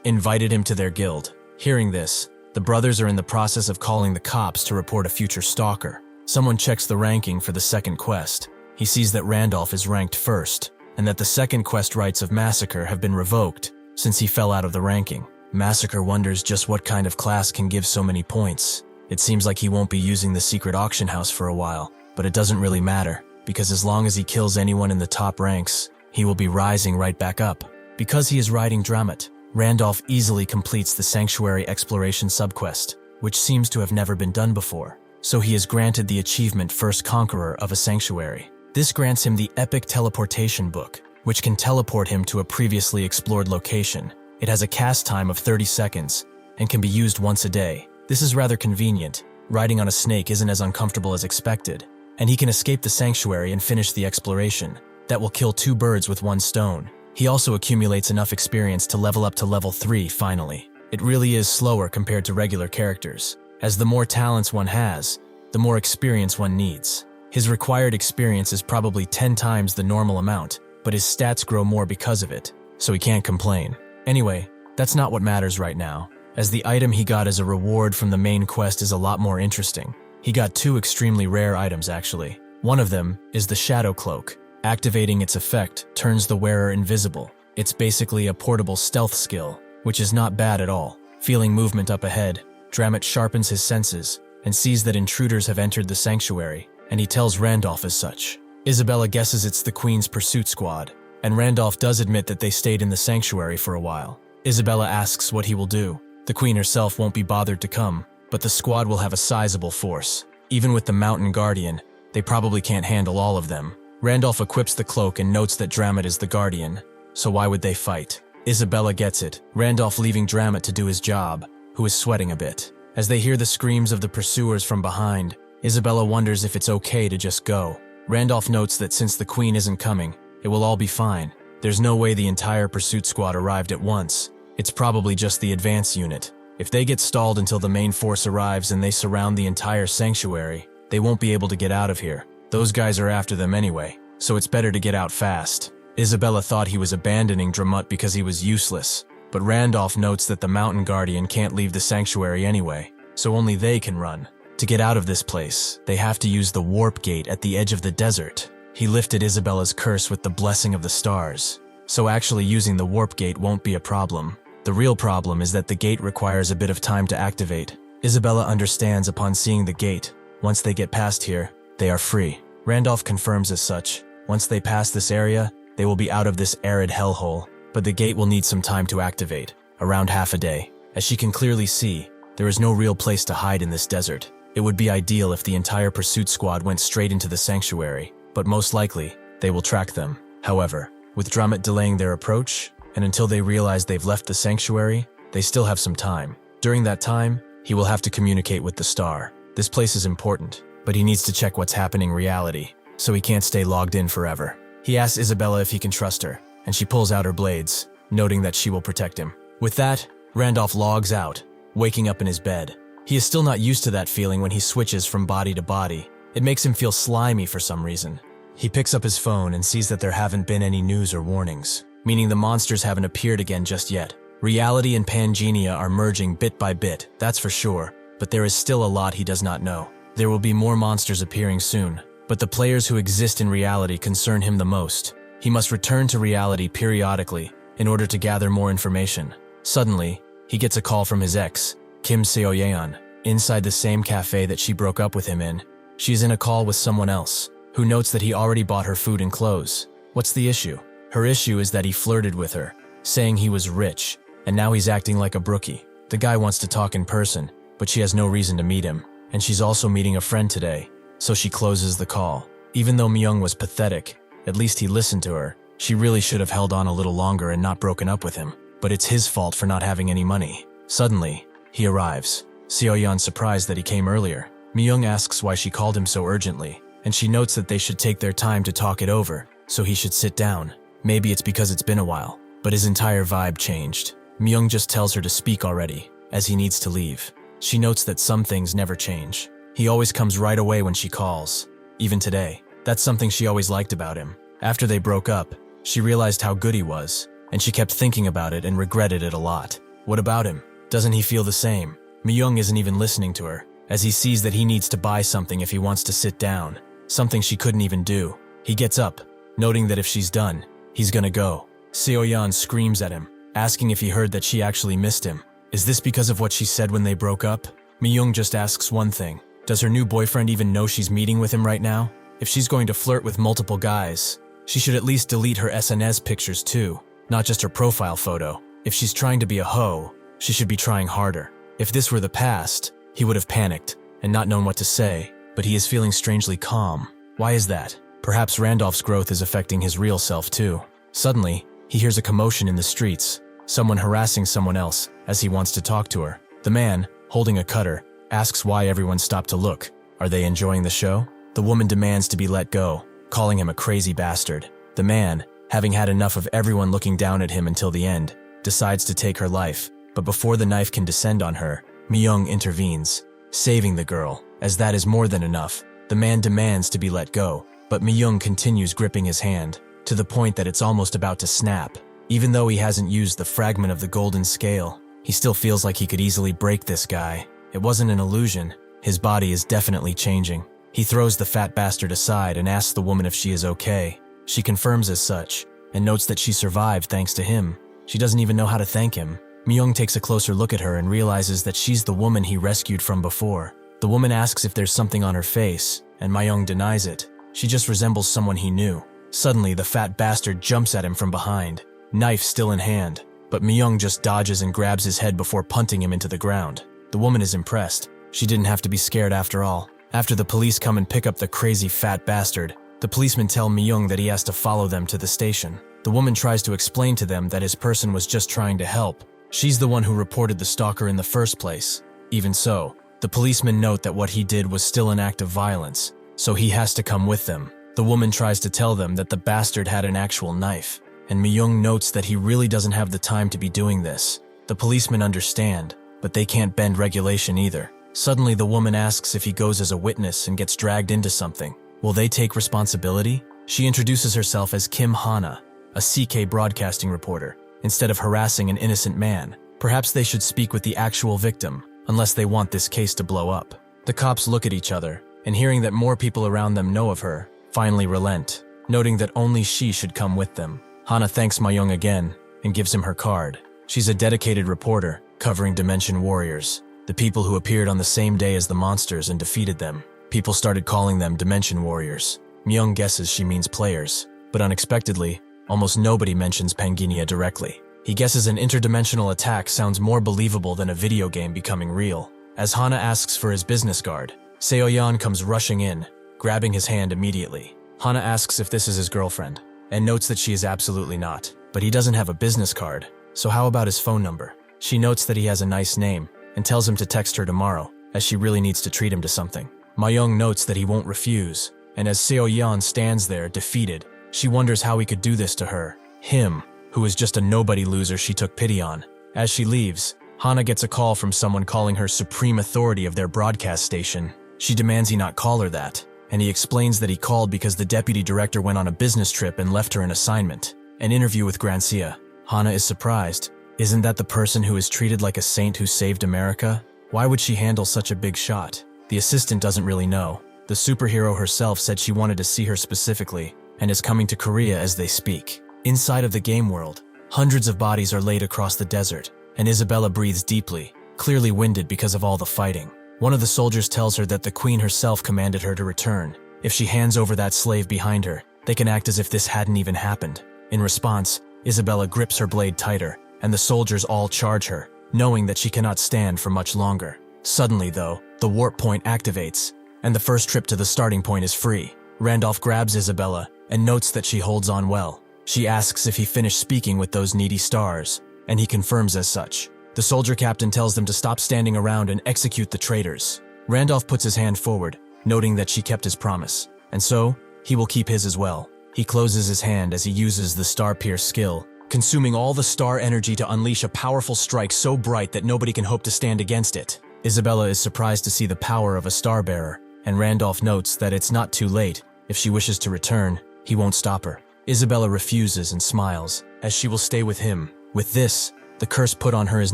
invited him to their guild. Hearing this, the brothers are in the process of calling the cops to report a future stalker. Someone checks the ranking for the second quest. He sees that Randolph is ranked first, and that the second quest rights of Massacre have been revoked since he fell out of the ranking. Massacre wonders just what kind of class can give so many points. It seems like he won't be using the secret auction house for a while, but it doesn't really matter, because as long as he kills anyone in the top ranks, he will be rising right back up. Because he is riding Dramat, Randolph easily completes the Sanctuary Exploration subquest, which seems to have never been done before. So he is granted the achievement First Conqueror of a Sanctuary. This grants him the Epic Teleportation Book, which can teleport him to a previously explored location. It has a cast time of 30 seconds and can be used once a day. This is rather convenient. Riding on a snake isn't as uncomfortable as expected, and he can escape the sanctuary and finish the exploration. That will kill 2 birds with 1 stone. He also accumulates enough experience to level up to level 3 finally. It really is slower compared to regular characters, as the more talents one has, the more experience one needs. His required experience is probably 10 times the normal amount, but his stats grow more because of it, so he can't complain. Anyway, that's not what matters right now, as the item he got as a reward from the main quest is a lot more interesting. He got 2 extremely rare items actually. One of them is the Shadow Cloak. Activating its effect turns the wearer invisible. It's basically a portable stealth skill, which is not bad at all. Feeling movement up ahead, Dramat sharpens his senses and sees that intruders have entered the sanctuary, and he tells Randolph as such. Isabella guesses it's the Queen's pursuit squad, and Randolph does admit that they stayed in the sanctuary for a while. Isabella asks what he will do. The Queen herself won't be bothered to come, but the squad will have a sizable force. Even with the Mountain Guardian, they probably can't handle all of them. Randolph equips the cloak and notes that Dramat is the Guardian, so why would they fight? Isabella gets it, Randolph leaving Dramat to do his job, who is sweating a bit. As they hear the screams of the pursuers from behind, Isabella wonders if it's okay to just go. Randolph notes that since the Queen isn't coming, it will all be fine. There's no way the entire pursuit squad arrived at once. It's probably just the advance unit. If they get stalled until the main force arrives and they surround the entire sanctuary, they won't be able to get out of here. Those guys are after them anyway, so it's better to get out fast. Isabella thought he was abandoning Dramat because he was useless, but Randolph notes that the Mountain Guardian can't leave the sanctuary anyway, so only they can run. To get out of this place, they have to use the warp gate at the edge of the desert. He lifted Isabella's curse with the blessing of the stars, so actually using the warp gate won't be a problem. The real problem is that the gate requires a bit of time to activate. Isabella understands upon seeing the gate. Once they get past here, they are free. Randolph confirms as such. Once they pass this area, they will be out of this arid hellhole, but the gate will need some time to activate, around half a day. As she can clearly see, there is no real place to hide in this desert. It would be ideal if the entire pursuit squad went straight into the sanctuary, but most likely, they will track them. However, with Dramat delaying their approach, and until they realize they've left the sanctuary, they still have some time. During that time, he will have to communicate with the star. This place is important, but he needs to check what's happening in reality, so he can't stay logged in forever. He asks Isabella if he can trust her, and she pulls out her blades, noting that she will protect him. With that, Randolph logs out, waking up in his bed. He is still not used to that feeling when he switches from body to body. It makes him feel slimy for some reason. He picks up his phone and sees that there haven't been any news or warnings, meaning the monsters haven't appeared again just yet. Reality and Pangenia are merging bit by bit, that's for sure, but there is still a lot he does not know. There will be more monsters appearing soon, but the players who exist in reality concern him the most. He must return to reality periodically in order to gather more information. Suddenly, he gets a call from his ex, Kim Seo-yeon, inside the same cafe that she broke up with him in. She's in a call with someone else, who notes that he already bought her food and clothes. What's the issue? Her issue is that he flirted with her, saying he was rich, and now he's acting like a brookie. The guy wants to talk in person, but she has no reason to meet him, and she's also meeting a friend today, so she closes the call. Even though Myung was pathetic, at least he listened to her. She really should have held on a little longer and not broken up with him, but it's his fault for not having any money. Suddenly, he arrives. Seo-yeon's surprised that he came earlier. Myung asks why she called him so urgently, and she notes that they should take their time to talk it over, so he should sit down. Maybe it's because it's been a while, but his entire vibe changed. Myung just tells her to speak already, as he needs to leave. She notes that some things never change. He always comes right away when she calls. Even today, that's something she always liked about him. After they broke up, she realized how good he was, and she kept thinking about it and regretted it a lot. What about him? Doesn't he feel the same? Myung isn't even listening to her, as he sees that he needs to buy something if he wants to sit down, something she couldn't even do. He gets up, noting that if she's done, he's gonna go. Seo-yeon screams at him, asking if he heard that she actually missed him. Is this because of what she said when they broke up? Myung just asks one thing. Does her new boyfriend even know she's meeting with him right now? If she's going to flirt with multiple guys, she should at least delete her SNS pictures too, not just her profile photo. If she's trying to be a hoe, she should be trying harder. If this were the past, he would have panicked and not known what to say, but he is feeling strangely calm. Why is that? Perhaps Randolph's growth is affecting his real self too. Suddenly, he hears a commotion in the streets, someone harassing someone else as he wants to talk to her. The man, holding a cutter, asks why everyone stopped to look. Are they enjoying the show? The woman demands to be let go, calling him a crazy bastard. The man, having had enough of everyone looking down at him until the end, decides to take her life, but before the knife can descend on her, Myung intervenes, saving the girl, as that is more than enough. The man demands to be let go, but Myung continues gripping his hand, to the point that it's almost about to snap. Even though he hasn't used the fragment of the golden scale, he still feels like he could easily break this guy. It wasn't an illusion. His body is definitely changing. He throws the fat bastard aside and asks the woman if she is okay. She confirms as such, and notes that she survived thanks to him. She doesn't even know how to thank him. Myung takes a closer look at her and realizes that she's the woman he rescued from before. The woman asks if there's something on her face, and Myung denies it. She just resembles someone he knew. Suddenly, the fat bastard jumps at him from behind, knife still in hand, but Myung just dodges and grabs his head before punting him into the ground. The woman is impressed. She didn't have to be scared after all. After the police come and pick up the crazy fat bastard, the policemen tell Myung that he has to follow them to the station. The woman tries to explain to them that his person was just trying to help. She's the one who reported the stalker in the first place. Even so, the policemen note that what he did was still an act of violence, so he has to come with them. The woman tries to tell them that the bastard had an actual knife, and Myung notes that he really doesn't have the time to be doing this. The policemen understand, but they can't bend regulation either. Suddenly, the woman asks if he goes as a witness and gets dragged into something. Will they take responsibility? She introduces herself as Kim Hana, a CK broadcasting reporter, instead of harassing an innocent man. Perhaps they should speak with the actual victim, unless they want this case to blow up. The cops look at each other, and hearing that more people around them know of her, finally relent, noting that only she should come with them. Hana thanks Myung again, and gives him her card. She's a dedicated reporter, covering Dimension Warriors, the people who appeared on the same day as the monsters and defeated them. People started calling them Dimension Warriors. Myung guesses she means players, but unexpectedly, almost nobody mentions Panginia directly. He guesses an interdimensional attack sounds more believable than a video game becoming real. As Hana asks for his business card, Seo-yeon comes rushing in, grabbing his hand immediately. Hana asks if this is his girlfriend, and notes that she is absolutely not. But he doesn't have a business card, so how about his phone number? She notes that he has a nice name, and tells him to text her tomorrow, as she really needs to treat him to something. Myung notes that he won't refuse, and as Seo-yeon stands there, defeated, she wonders how he could do this to her. Him, who is just a nobody loser she took pity on. As she leaves, Hana gets a call from someone calling her supreme authority of their broadcast station. She demands he not call her that, and he explains that he called because the deputy director went on a business trip and left her an assignment, an interview with Grancia. Hana is surprised. Isn't that the person who is treated like a saint who saved America? Why would she handle such a big shot? The assistant doesn't really know. The superhero herself said she wanted to see her specifically, and is coming to Korea as they speak. Inside of the game world, hundreds of bodies are laid across the desert, and Isabella breathes deeply, clearly winded because of all the fighting. One of the soldiers tells her that the queen herself commanded her to return. If she hands over that slave behind her, they can act as if this hadn't even happened. In response, Isabella grips her blade tighter, and the soldiers all charge her, knowing that she cannot stand for much longer. Suddenly, though, the warp point activates, and the first trip to the starting point is free. Randolph grabs Isabella and notes that she holds on well. She asks if he finished speaking with those needy stars, and he confirms as such. The The soldier captain tells them to stop standing around and execute the traitors. Randolph puts his hand forward, noting that she kept his promise, and so, he will keep his as well. He closes his hand as he uses the Star Pierce skill, consuming all the star energy to unleash a powerful strike so bright that nobody can hope to stand against it. Isabella is surprised to see the power of a star bearer, and Randolph notes that it's not too late. If she wishes to return, he won't stop her. Isabella refuses and smiles, as she will stay with him. With this, the curse put on her is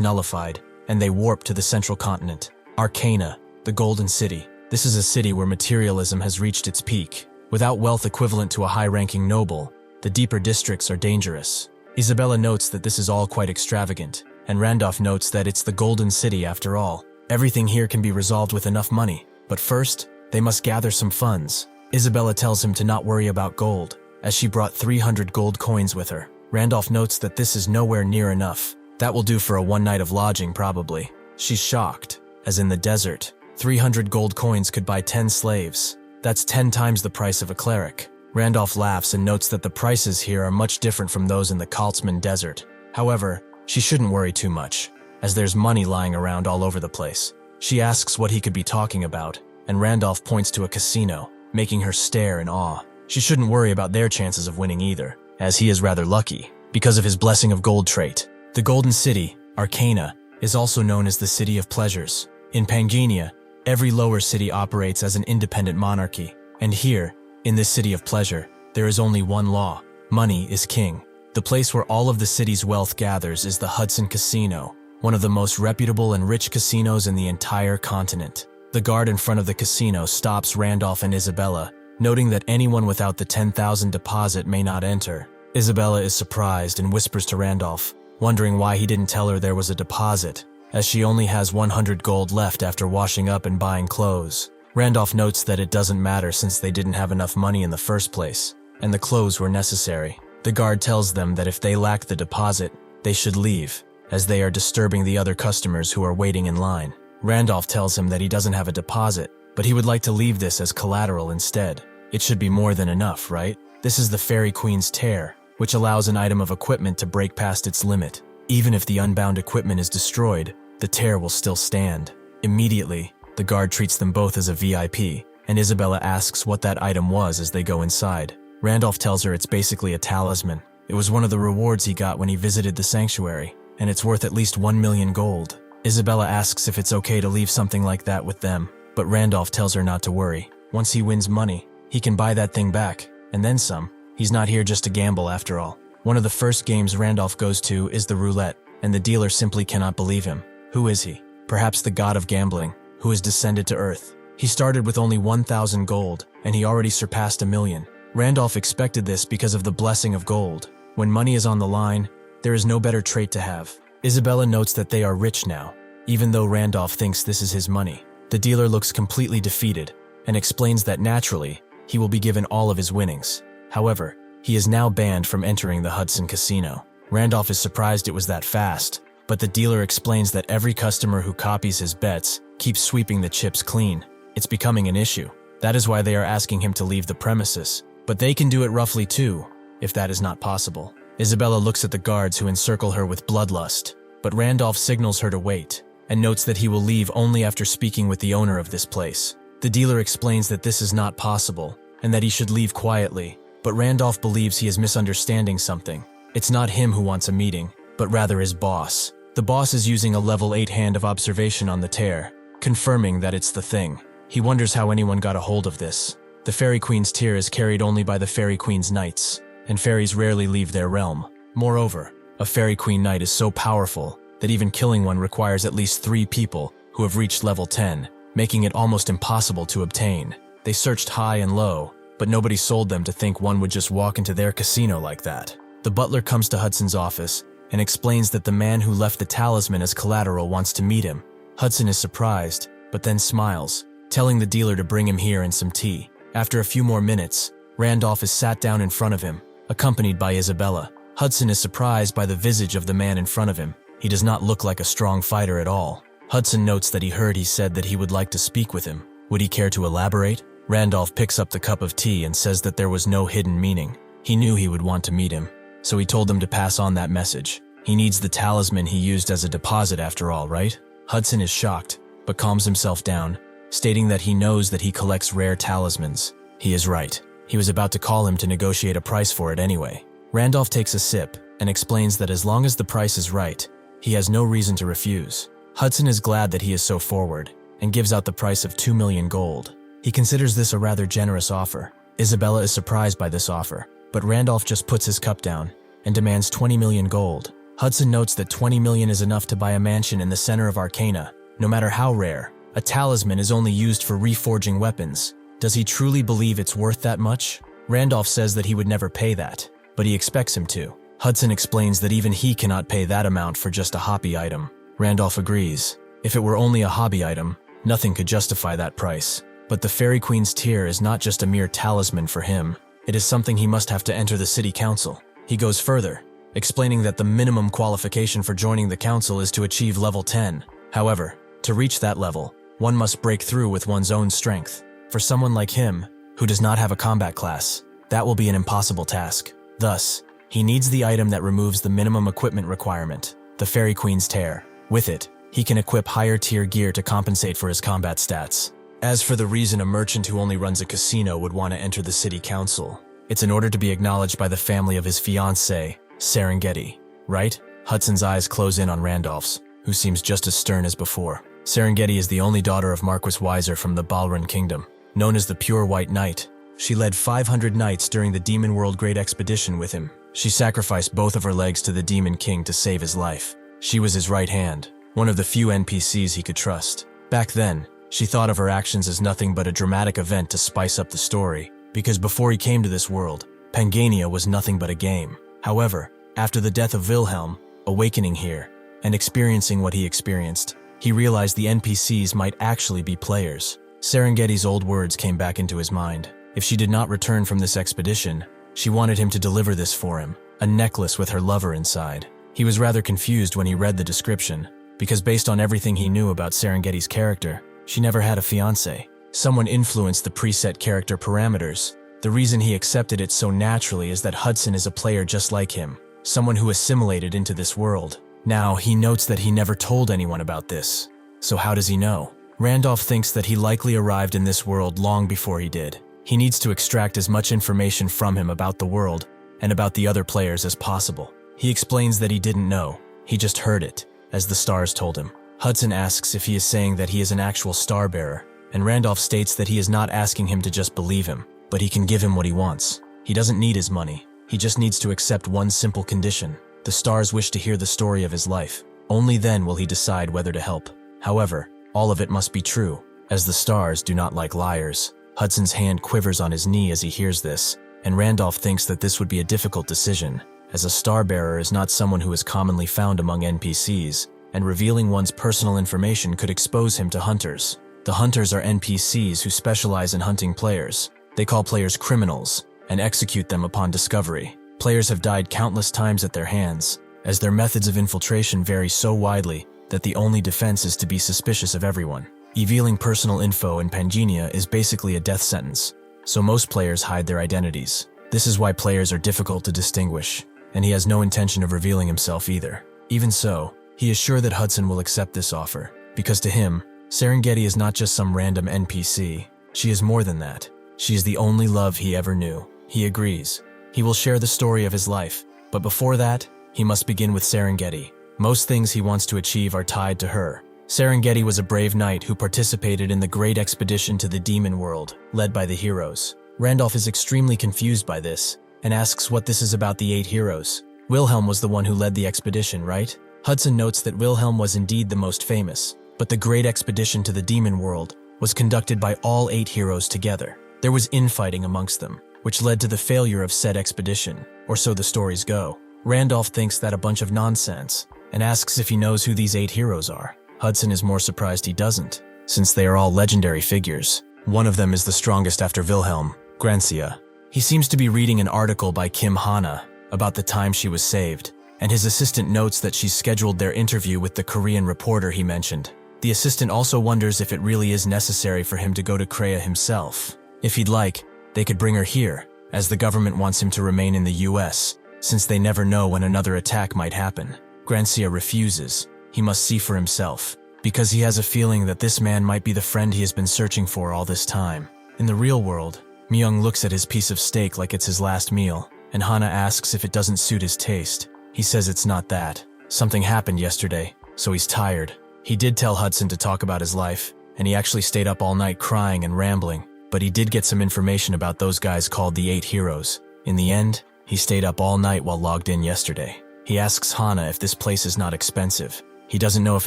nullified, and they warp to the central continent. Arcana, the Golden City. This is a city where materialism has reached its peak. Without wealth equivalent to a high-ranking noble, the deeper districts are dangerous. Isabella notes that this is all quite extravagant, and Randolph notes that it's the Golden City after all. Everything here can be resolved with enough money, but first, they must gather some funds. Isabella tells him to not worry about gold, as she brought 300 gold coins with her. Randolph notes that this is nowhere near enough. That will do for a one night of lodging, probably. She's shocked, as in the desert, 300 gold coins could buy 10 slaves. That's 10 times the price of a cleric. Randolph laughs and notes that the prices here are much different from those in the Kaltzman Desert. However, she shouldn't worry too much, as there's money lying around all over the place. She asks what he could be talking about, and Randolph points to a casino, making her stare in awe. She shouldn't worry about their chances of winning either, as he is rather lucky, because of his blessing of gold trait. The Golden City, Arcana, is also known as the City of Pleasures. In Pangenia, every lower city operates as an independent monarchy, and here, in this City of Pleasure, there is only one law: money is king. The place where all of the city's wealth gathers is the Hudson Casino, one of the most reputable and rich casinos in the entire continent. The guard in front of the casino stops Randolph and Isabella, noting that anyone without the 10,000 deposit may not enter. Isabella is surprised and whispers to Randolph, wondering why he didn't tell her there was a deposit, as she only has 100 gold left after washing up and buying clothes. Randolph notes that it doesn't matter since they didn't have enough money in the first place, and the clothes were necessary. The guard tells them that if they lack the deposit, they should leave, as they are disturbing the other customers who are waiting in line. Randolph tells him that he doesn't have a deposit, but he would like to leave this as collateral instead. It should be more than enough, right? This is the Fairy Queen's tear, which allows an item of equipment to break past its limit. Even if the unbound equipment is destroyed, the tear will still stand. Immediately, the guard treats them both as a VIP, and Isabella asks what that item was as they go inside. Randolph tells her it's basically a talisman. It was one of the rewards he got when he visited the sanctuary, and it's worth at least 1 million gold. Isabella asks if it's okay to leave something like that with them, but Randolph tells her not to worry. Once he wins money, he can buy that thing back, and then some. He's not here just to gamble after all. One of the first games Randolph goes to is the roulette, and the dealer simply cannot believe him. Who is he? Perhaps the god of gambling, who has descended to Earth. He started with only 1,000 gold, and he already surpassed 1 million. Randolph expected this because of the blessing of gold. When money is on the line, there is no better trait to have. Isabella notes that they are rich now, even though Randolph thinks this is his money. The dealer looks completely defeated, and explains that naturally, he will be given all of his winnings. However, he is now banned from entering the Hudson Casino. Randolph is surprised it was that fast, but the dealer explains that every customer who copies his bets keeps sweeping the chips clean. It's becoming an issue. That is why they are asking him to leave the premises. But they can do it roughly too, if that is not possible. Isabella looks at the guards who encircle her with bloodlust, but Randolph signals her to wait, and notes that he will leave only after speaking with the owner of this place. The dealer explains that this is not possible, and that he should leave quietly, but Randolph believes he is misunderstanding something. It's not him who wants a meeting, but rather his boss. The boss is using a level 8 hand of observation on the tear, confirming that it's the thing. He wonders how anyone got a hold of this. The Fairy Queen's tear is carried only by the Fairy Queen's knights, and fairies rarely leave their realm. Moreover, a Fairy Queen knight is so powerful that even killing one requires at least 3 people who have reached level 10, making it almost impossible to obtain. They searched high and low, but nobody sold them to think one would just walk into their casino like that. The butler comes to Hudson's office and explains that the man who left the talisman as collateral wants to meet him. Hudson is surprised, but then smiles, telling the dealer to bring him here and some tea. After a few more minutes, Randolph is sat down in front of him, accompanied by Isabella. Hudson is surprised by the visage of the man in front of him. He does not look like a strong fighter at all. Hudson notes that he said that he would like to speak with him. Would he care to elaborate? Randolph picks up the cup of tea and says that there was no hidden meaning. He knew he would want to meet him, so he told them to pass on that message. He needs the talisman he used as a deposit after all, right? Hudson is shocked, but calms himself down, stating that he knows that he collects rare talismans. He is right. He was about to call him to negotiate a price for it anyway. Randolph takes a sip and explains that as long as the price is right, he has no reason to refuse. Hudson is glad that he is so forward and gives out the price of 2 million gold. He considers this a rather generous offer. Isabella is surprised by this offer, but Randolph just puts his cup down and demands 20 million gold. Hudson notes that 20 million is enough to buy a mansion in the center of Arcana, no matter how rare. A talisman is only used for reforging weapons. Does he truly believe it's worth that much? Randolph says that he would never pay that, but he expects him to. Hudson explains that even he cannot pay that amount for just a hobby item. Randolph agrees. If it were only a hobby item, nothing could justify that price. But the Fairy Queen's tear is not just a mere talisman for him. It is something he must have to enter the city council. He goes further, explaining that the minimum qualification for joining the council is to achieve level 10. However, to reach that level, one must break through with one's own strength. For someone like him, who does not have a combat class, that will be an impossible task. Thus, he needs the item that removes the minimum equipment requirement, the Fairy Queen's tear. With it, he can equip higher tier gear to compensate for his combat stats. As for the reason a merchant who only runs a casino would want to enter the city council, it's in order to be acknowledged by the family of his fiancée, Serengeti, right? Hudson's eyes close in on Randolph's, who seems just as stern as before. Serengeti is the only daughter of Marquis Weiser from the Balran Kingdom. Known as the Pure White Knight, she led 500 knights during the Demon World Great Expedition with him. She sacrificed both of her legs to the Demon King to save his life. She was his right hand, one of the few NPCs he could trust. Back then, she thought of her actions as nothing but a dramatic event to spice up the story, because before he came to this world, Pangania was nothing but a game. However, after the death of Wilhelm, awakening here, and experiencing what he experienced, he realized the NPCs might actually be players. Serengeti's old words came back into his mind. If she did not return from this expedition, she wanted him to deliver this for him, a necklace with her lover inside. He was rather confused when he read the description, because based on everything he knew about Serengeti's character, she never had a fiancé. Someone influenced the preset character parameters. The reason he accepted it so naturally is that Hudson is a player just like him, someone who assimilated into this world. Now, he notes that he never told anyone about this. So how does he know? Randolph thinks that he likely arrived in this world long before he did. He needs to extract as much information from him about the world and about the other players as possible. He explains that he didn't know, he just heard it, as the stars told him. Hudson asks if he is saying that he is an actual star bearer, and Randolph states that he is not asking him to just believe him, but he can give him what he wants. He doesn't need his money, he just needs to accept one simple condition. The stars wish to hear the story of his life. Only then will he decide whether to help. However, all of it must be true, as the stars do not like liars. Hudson's hand quivers on his knee as he hears this, and Randolph thinks that this would be a difficult decision, as a star bearer is not someone who is commonly found among NPCs, and revealing one's personal information could expose him to hunters. The hunters are NPCs who specialize in hunting players. They call players criminals and execute them upon discovery. Players have died countless times at their hands, as their methods of infiltration vary so widely that the only defense is to be suspicious of everyone. Revealing personal info in Pangania is basically a death sentence, so most players hide their identities. This is why players are difficult to distinguish, and he has no intention of revealing himself either. Even so, he is sure that Hudson will accept this offer, because to him, Serengeti is not just some random NPC. She is more than that. She is the only love he ever knew. He agrees. He will share the story of his life, but before that, he must begin with Serengeti. Most things he wants to achieve are tied to her. Serengeti was a brave knight who participated in the great expedition to the demon world, led by the heroes. Randolph is extremely confused by this, and asks what this is about the 8 heroes. Wilhelm was the one who led the expedition, right? Hudson notes that Wilhelm was indeed the most famous, but the great expedition to the demon world was conducted by all 8 heroes together. There was infighting amongst them, which led to the failure of said expedition, or so the stories go. Randolph thinks that a bunch of nonsense, and asks if he knows who these 8 heroes are. Hudson is more surprised he doesn't, since they are all legendary figures. One of them is the strongest after Wilhelm, Grancia. He seems to be reading an article by Kim Hana about the time she was saved, and his assistant notes that she's scheduled their interview with the Korean reporter he mentioned. The assistant also wonders if it really is necessary for him to go to Korea himself. If he'd like, they could bring her here, as the government wants him to remain in the US, since they never know when another attack might happen. Grancia refuses. He must see for himself, because he has a feeling that this man might be the friend he has been searching for all this time. In the real world, Myung looks at his piece of steak like it's his last meal, and Hana asks if it doesn't suit his taste. He says it's not that. Something happened yesterday, so he's tired. He did tell Hudson to talk about his life, and he actually stayed up all night crying and rambling, but he did get some information about those guys called the 8 Heroes. In the end, he stayed up all night while logged in yesterday. He asks Hana if this place is not expensive. He doesn't know if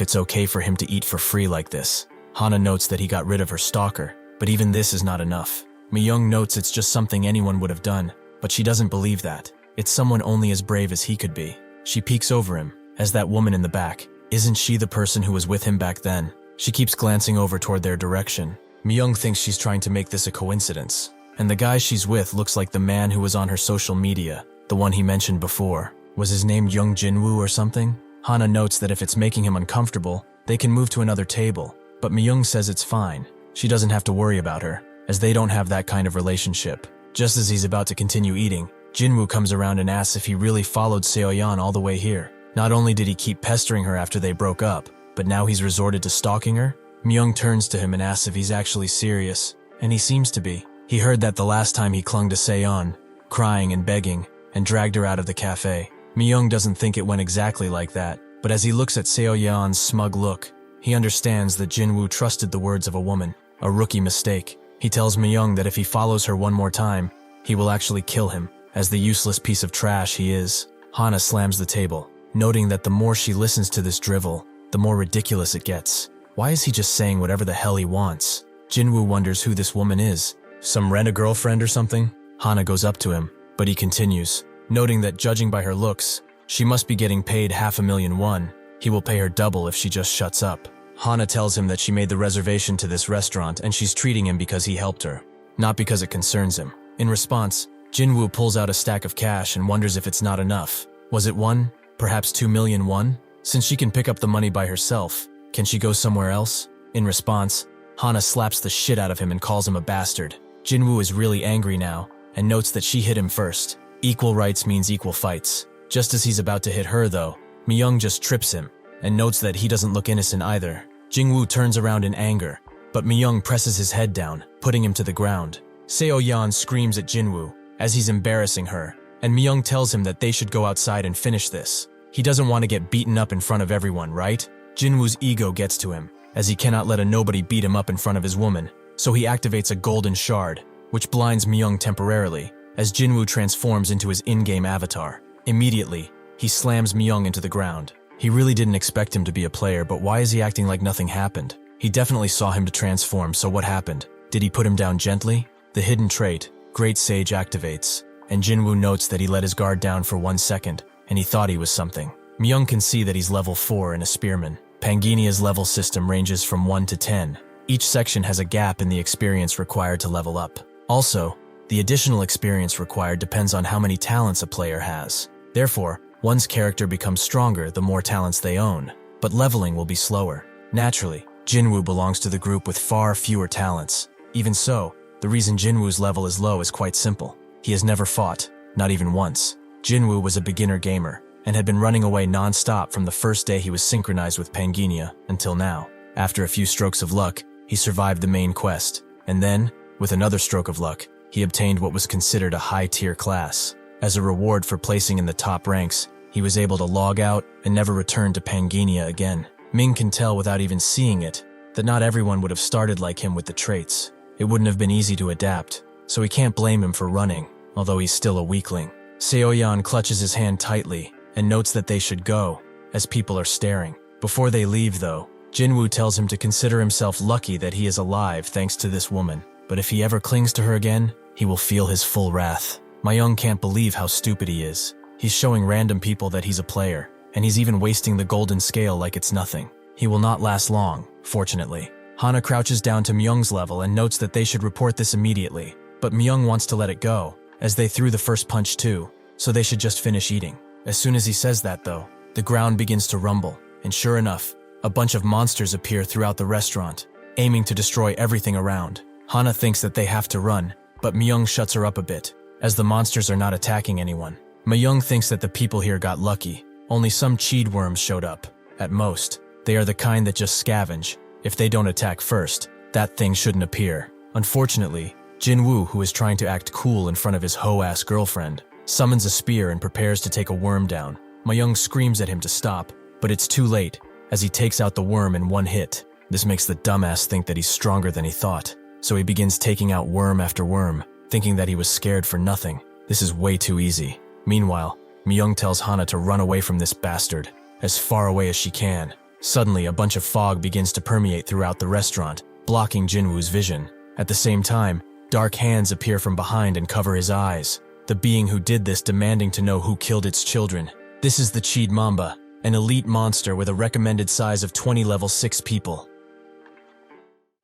it's okay for him to eat for free like this. Hana notes that he got rid of her stalker, but even this is not enough. Myung notes it's just something anyone would have done, but she doesn't believe that. It's someone only as brave as he could be. She peeks over him, as that woman in the back. Isn't she the person who was with him back then? She keeps glancing over toward their direction. Myung thinks she's trying to make this a coincidence, and the guy she's with looks like the man who was on her social media, the one he mentioned before. Was his name Young Jinwoo or something? Hana notes that if it's making him uncomfortable, they can move to another table, but Myung says it's fine. She doesn't have to worry about her, as they don't have that kind of relationship. Just as he's about to continue eating, Jinwoo comes around and asks if he really followed Seoyeon all the way here. Not only did he keep pestering her after they broke up, but now he's resorted to stalking her? Myung turns to him and asks if he's actually serious, and he seems to be. He heard that the last time he clung to Seoyeon, crying and begging, and dragged her out of the cafe. Myung doesn't think it went exactly like that, but as he looks at Seoyeon's smug look, he understands that Jinwoo trusted the words of a woman, a rookie mistake. He tells Myung that if he follows her one more time, he will actually kill him, as the useless piece of trash he is. Hana slams the table, noting that the more she listens to this drivel, the more ridiculous it gets. Why is he just saying whatever the hell he wants? Jinwoo wonders who this woman is. Some rent-a-girlfriend or something? Hana goes up to him, but he continues, noting that judging by her looks, she must be getting paid 500,000 won. He will pay her double if she just shuts up. Hana tells him that she made the reservation to this restaurant and she's treating him because he helped her, not because it concerns him. In response, Jinwoo pulls out a stack of cash and wonders if it's not enough. Was it 1, perhaps 2 million won? Since she can pick up the money by herself, can she go somewhere else? In response, Hana slaps the shit out of him and calls him a bastard. Jinwoo is really angry now and notes that she hit him first. Equal rights means equal fights. Just as he's about to hit her though, Myung just trips him and notes that he doesn't look innocent either. Jinwoo turns around in anger, but Myung presses his head down, putting him to the ground. Seoyeon screams at Jinwoo as he's embarrassing her, and Myung tells him that they should go outside and finish this. He doesn't want to get beaten up in front of everyone, right? Jinwoo's ego gets to him, as he cannot let a nobody beat him up in front of his woman, so he activates a golden shard, which blinds Myung temporarily, as Jinwoo transforms into his in-game avatar. Immediately, he slams Myung into the ground. He really didn't expect him to be a player, but why is he acting like nothing happened? He definitely saw him to transform, so what happened? Did he put him down gently? The hidden trait, Great Sage, activates, and Jinwoo notes that he let his guard down for 1 second, and he thought he was something. Myung can see that he's level 4 and a spearman. Panginia's level system ranges from 1 to 10. Each section has a gap in the experience required to level up. Also, the additional experience required depends on how many talents a player has. Therefore, one's character becomes stronger the more talents they own, but leveling will be slower. Naturally, Jinwoo belongs to the group with far fewer talents. Even so, the reason Jinwoo's level is low is quite simple. He has never fought, not even once. Jinwoo was a beginner gamer, and had been running away non-stop from the first day he was synchronized with Panginia until now. After a few strokes of luck, he survived the main quest, and then, with another stroke of luck, he obtained what was considered a high-tier class. As a reward for placing in the top ranks, he was able to log out and never return to Panginia again. Ming can tell without even seeing it that not everyone would have started like him with the traits. It wouldn't have been easy to adapt, so he can't blame him for running, although he's still a weakling. Seoyeon clutches his hand tightly and notes that they should go, as people are staring. Before they leave though, Jinwoo tells him to consider himself lucky that he is alive thanks to this woman, but if he ever clings to her again, he will feel his full wrath. Myung can't believe how stupid he is. He's showing random people that he's a player, and he's even wasting the golden scale like it's nothing. He will not last long, fortunately. Hana crouches down to Myung's level and notes that they should report this immediately, but Myung wants to let it go, as they threw the first punch too, so they should just finish eating. As soon as he says that though, the ground begins to rumble, and sure enough, a bunch of monsters appear throughout the restaurant, aiming to destroy everything around. Hana thinks that they have to run, but Myung shuts her up a bit, as the monsters are not attacking anyone. Myung thinks that the people here got lucky, Only some cheed worms showed up. At most, they are the kind that just scavenge. If they don't attack first, that thing shouldn't appear. Unfortunately, Jinwoo, who is trying to act cool in front of his hoe-ass girlfriend, summons a spear and prepares to take a worm down. Myung screams at him to stop, but it's too late, as he takes out the worm in one hit. This makes the dumbass think that he's stronger than he thought, so he begins taking out worm after worm, thinking that he was scared for nothing. This is way too easy. Meanwhile, Myung tells Hana to run away from this bastard, as far away as she can. Suddenly, a bunch of fog begins to permeate throughout the restaurant, blocking Jinwoo's vision. At the same time, dark hands appear from behind and cover his eyes, the being who did this demanding to know who killed its children. This is the Cheed Mamba, an elite monster with a recommended size of 20 level 6 people.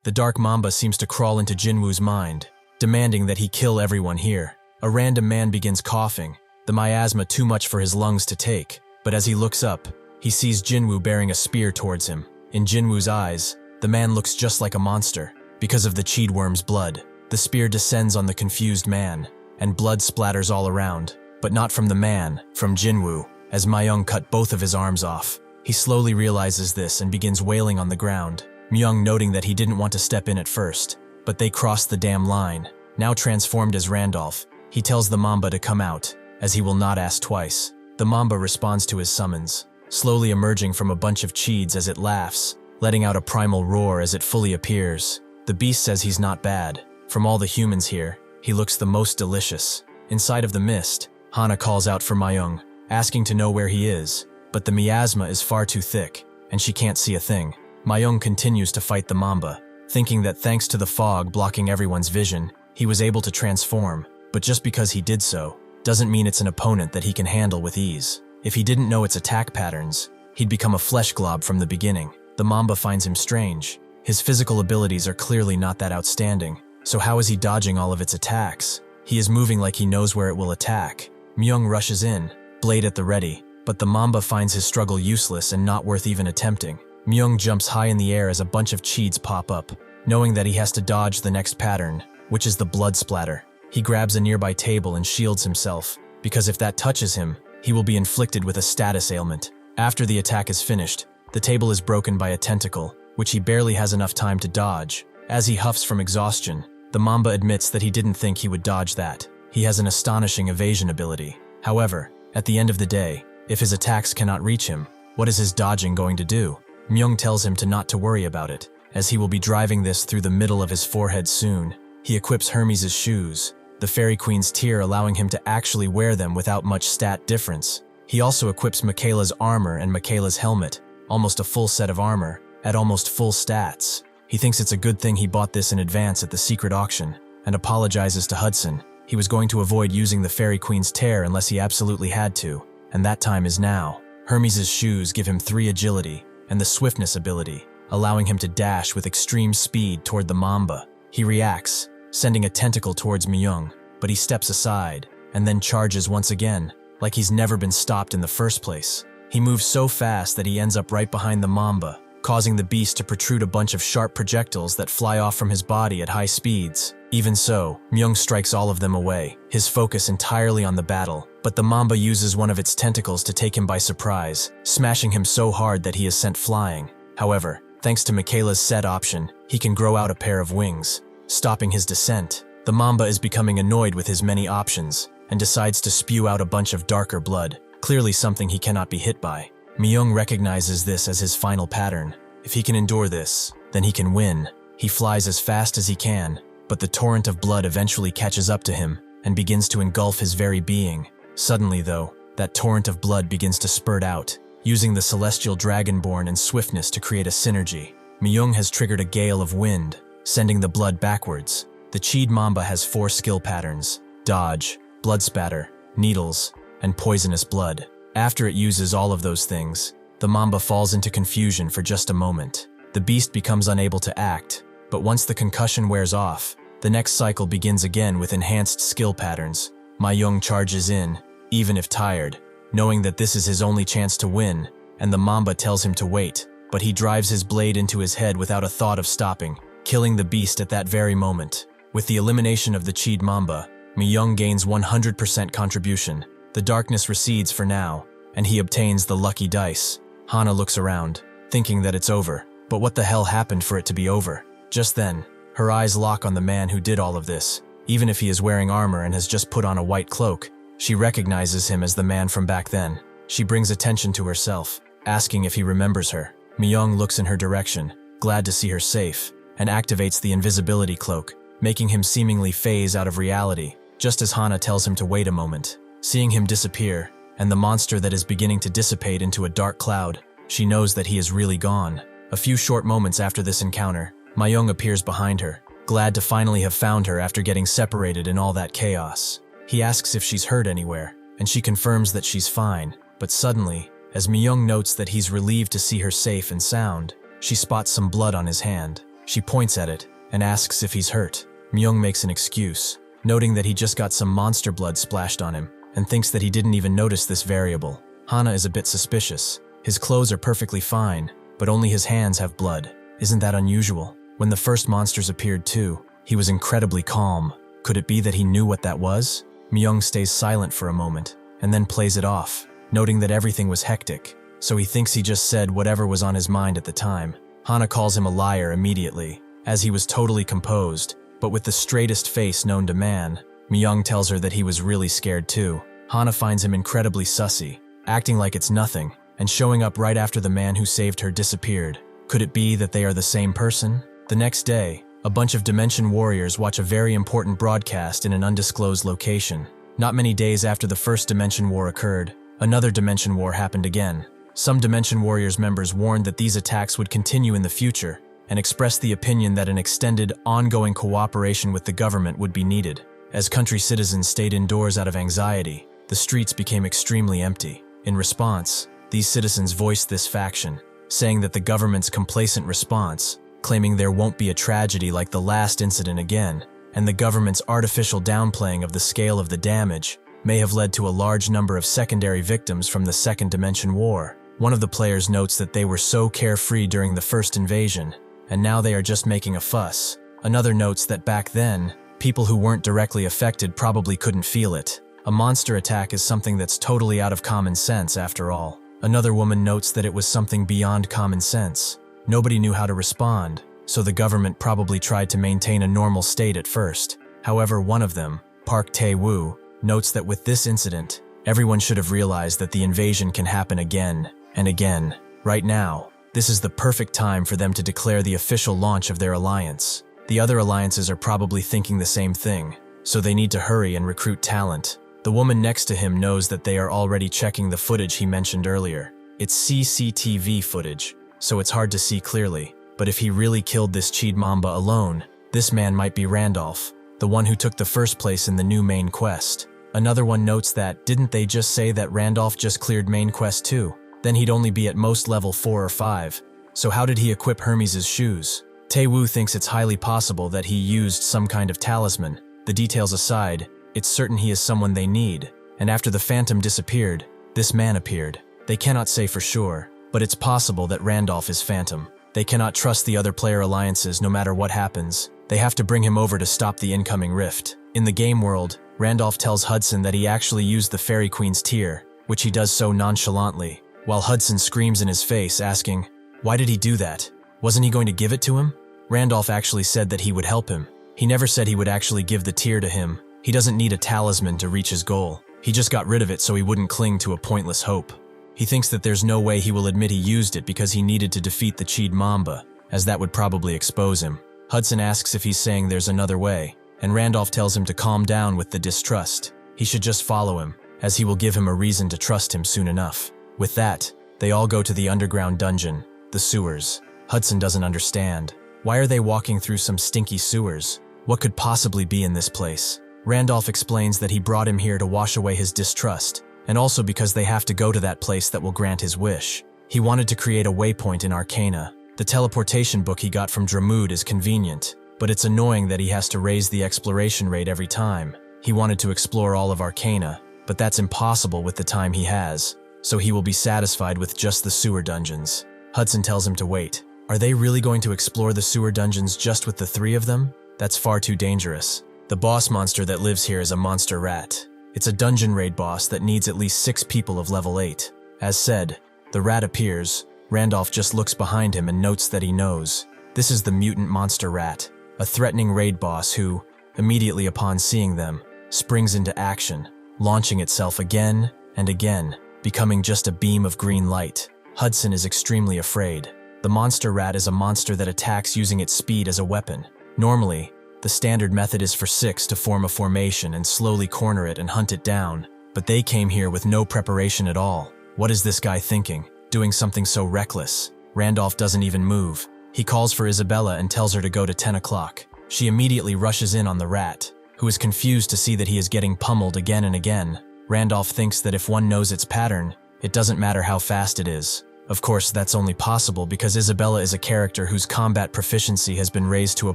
The dark mamba seems to crawl into Jinwoo's mind, demanding that he kill everyone here. A random man begins coughing, the miasma too much for his lungs to take, but as he looks up, he sees Jinwoo bearing a spear towards him. In Jinwoo's eyes, the man looks just like a monster. Because of the cheed worm's blood, the spear descends on the confused man, and blood splatters all around, but not from the man, from Jinwoo. As Myung cut both of his arms off, he slowly realizes this and begins wailing on the ground. Myung noting that he didn't want to step in at first, but they crossed the damn line. Now transformed as Randolph, he tells the mamba to come out, as he will not ask twice. The mamba responds to his summons, slowly emerging from a bunch of cheeds as it laughs, letting out a primal roar as it fully appears. The beast says he's not bad. From all the humans here, he looks the most delicious. Inside of the mist, Hana calls out for Myung, asking to know where he is, but the miasma is far too thick, and she can't see a thing. Myung continues to fight the mamba, thinking that thanks to the fog blocking everyone's vision, he was able to transform, but just because he did so, doesn't mean it's an opponent that he can handle with ease. If he didn't know its attack patterns, he'd become a flesh glob from the beginning. The mamba finds him strange. His physical abilities are clearly not that outstanding, so how is he dodging all of its attacks? He is moving like he knows where it will attack. Myung rushes in, blade at the ready, but the mamba finds his struggle useless and not worth even attempting. Myung jumps high in the air as a bunch of cheeds pop up, knowing that he has to dodge the next pattern, which is the blood splatter. He grabs a nearby table and shields himself, because if that touches him, he will be inflicted with a status ailment. After the attack is finished, the table is broken by a tentacle, which he barely has enough time to dodge. As he huffs from exhaustion, the mamba admits that he didn't think he would dodge that. He has an astonishing evasion ability. However, at the end of the day, if his attacks cannot reach him, what is his dodging going to do? Myung tells him to not to worry about it, as he will be driving this through the middle of his forehead soon. He equips Hermes' shoes, the Fairy Queen's tier allowing him to actually wear them without much stat difference. He also equips Michaela's armor and Michaela's helmet, almost a full set of armor, at almost full stats. He thinks it's a good thing he bought this in advance at the secret auction, and apologizes to Hudson. He was going to avoid using the Fairy Queen's tear unless he absolutely had to, and that time is now. Hermes' shoes give him 3 agility, and the swiftness ability, allowing him to dash with extreme speed toward the mamba. He reacts, sending a tentacle towards Myung, but he steps aside, and then charges once again, like he's never been stopped in the first place. He moves so fast that he ends up right behind the mamba, causing the beast to protrude a bunch of sharp projectiles that fly off from his body at high speeds. Even so, Myung strikes all of them away, his focus entirely on the battle, but the mamba uses one of its tentacles to take him by surprise, smashing him so hard that he is sent flying. However, thanks to Michaela's set option, he can grow out a pair of wings, stopping his descent. The mamba is becoming annoyed with his many options, and decides to spew out a bunch of darker blood, clearly something he cannot be hit by. Myung recognizes this as his final pattern. If he can endure this, then he can win. He flies as fast as he can, but the torrent of blood eventually catches up to him and begins to engulf his very being. Suddenly, though, that torrent of blood begins to spurt out, using the celestial dragonborn and swiftness to create a synergy. Myung has triggered a gale of wind, sending the blood backwards. The Cheed Mamba has 4 skill patterns: dodge, blood spatter, needles, and poisonous blood. After it uses all of those things, the Mamba falls into confusion for just a moment. The beast becomes unable to act, but once the concussion wears off, the next cycle begins again with enhanced skill patterns. Myung charges in, even if tired, knowing that this is his only chance to win, and the Mamba tells him to wait, but he drives his blade into his head without a thought of stopping, killing the beast at that very moment. With the elimination of the Cheed Mamba, Myung gains 100% contribution. The darkness recedes for now, and he obtains the lucky dice. Hana looks around, thinking that it's over. But what the hell happened for it to be over? Just then, her eyes lock on the man who did all of this. Even if he is wearing armor and has just put on a white cloak, she recognizes him as the man from back then. She brings attention to herself, asking if he remembers her. Myung looks in her direction, glad to see her safe, and activates the invisibility cloak, making him seemingly phase out of reality, just as Hana tells him to wait a moment. Seeing him disappear, and the monster that is beginning to dissipate into a dark cloud, she knows that he is really gone. A few short moments after this encounter, Myung appears behind her, glad to finally have found her after getting separated in all that chaos. He asks if she's hurt anywhere, and she confirms that she's fine. But suddenly, as Myung notes that he's relieved to see her safe and sound, she spots some blood on his hand. She points at it and asks if he's hurt. Myung makes an excuse, noting that he just got some monster blood splashed on him, and thinks that he didn't even notice this variable. Hana is a bit suspicious. His clothes are perfectly fine, but only his hands have blood. Isn't that unusual? When the first monsters appeared too, he was incredibly calm. Could it be that he knew what that was? Myung stays silent for a moment, and then plays it off, noting that everything was hectic, so he thinks he just said whatever was on his mind at the time. Hana calls him a liar immediately, as he was totally composed, but with the straightest face known to man. Myung tells her that he was really scared too. Hana finds him incredibly sussy, acting like it's nothing, and showing up right after the man who saved her disappeared. Could it be that they are the same person? The next day, a bunch of Dimension Warriors watch a very important broadcast in an undisclosed location. Not many days after the first Dimension War occurred, another Dimension War happened again. Some Dimension Warriors members warned that these attacks would continue in the future, and expressed the opinion that an extended, ongoing cooperation with the government would be needed. As country citizens stayed indoors out of anxiety, the streets became extremely empty. In response, these citizens voiced this faction, saying that the government's complacent response, claiming there won't be a tragedy like the last incident again, and the government's artificial downplaying of the scale of the damage, may have led to a large number of secondary victims from the Second Dimension War. One of the players notes that they were so carefree during the first invasion, and now they are just making a fuss. Another notes that back then, people who weren't directly affected probably couldn't feel it. A monster attack is something that's totally out of common sense after all. Another woman notes that it was something beyond common sense. Nobody knew how to respond, so the government probably tried to maintain a normal state at first. However, one of them, Park Tae-woo, notes that with this incident, everyone should have realized that the invasion can happen again and again. Right now, this is the perfect time for them to declare the official launch of their alliance. The other alliances are probably thinking the same thing, so they need to hurry and recruit talent. The woman next to him knows that they are already checking the footage he mentioned earlier. It's CCTV footage, so it's hard to see clearly. But if he really killed this Cheed Mamba alone, this man might be Randolph, the one who took the first place in the new main quest. Another one notes that, didn't they just say that Randolph just cleared main quest 2? Then he'd only be at most level 4 or 5. So how did he equip Hermes' shoes? Tae-woo thinks it's highly possible that he used some kind of talisman. The details aside, it's certain he is someone they need. And after the Phantom disappeared, this man appeared. They cannot say for sure, but it's possible that Randolph is Phantom. They cannot trust the other player alliances no matter what happens. They have to bring him over to stop the incoming rift. In the game world, Randolph tells Hudson that he actually used the Fairy Queen's tear, which he does so nonchalantly, while Hudson screams in his face asking, why did he do that? Wasn't he going to give it to him? Randolph actually said that he would help him. He never said he would actually give the tear to him. He doesn't need a talisman to reach his goal. He just got rid of it so he wouldn't cling to a pointless hope. He thinks that there's no way he will admit he used it because he needed to defeat the Cheed Mamba, as that would probably expose him. Hudson asks if he's saying there's another way, and Randolph tells him to calm down with the distrust. He should just follow him, as he will give him a reason to trust him soon enough. With that, they all go to the underground dungeon, the sewers. Hudson doesn't understand. Why are they walking through some stinky sewers? What could possibly be in this place? Randolph explains that he brought him here to wash away his distrust, and also because they have to go to that place that will grant his wish. He wanted to create a waypoint in Arcana. The teleportation book he got from Dramood is convenient, but it's annoying that he has to raise the exploration rate every time. He wanted to explore all of Arcana, but that's impossible with the time he has, so he will be satisfied with just the sewer dungeons. Hudson tells him to wait. Are they really going to explore the sewer dungeons just with the 3 of them? That's far too dangerous. The boss monster that lives here is a monster rat. It's a dungeon raid boss that needs at least 6 people of level 8. As said, the rat appears. Randolph just looks behind him and notes that he knows. This is the mutant monster rat, a threatening raid boss who, immediately upon seeing them, springs into action, launching itself again and again, becoming just a beam of green light. Hudson is extremely afraid. The monster rat is a monster that attacks using its speed as a weapon. Normally, the standard method is for 6 to form a formation and slowly corner it and hunt it down, but they came here with no preparation at all. What is this guy thinking? Doing something so reckless? Randolph doesn't even move. He calls for Isabella and tells her to go to 10 o'clock. She immediately rushes in on the rat, who is confused to see that he is getting pummeled again and again. Randolph thinks that if one knows its pattern, it doesn't matter how fast it is. Of course, that's only possible because Isabella is a character whose combat proficiency has been raised to a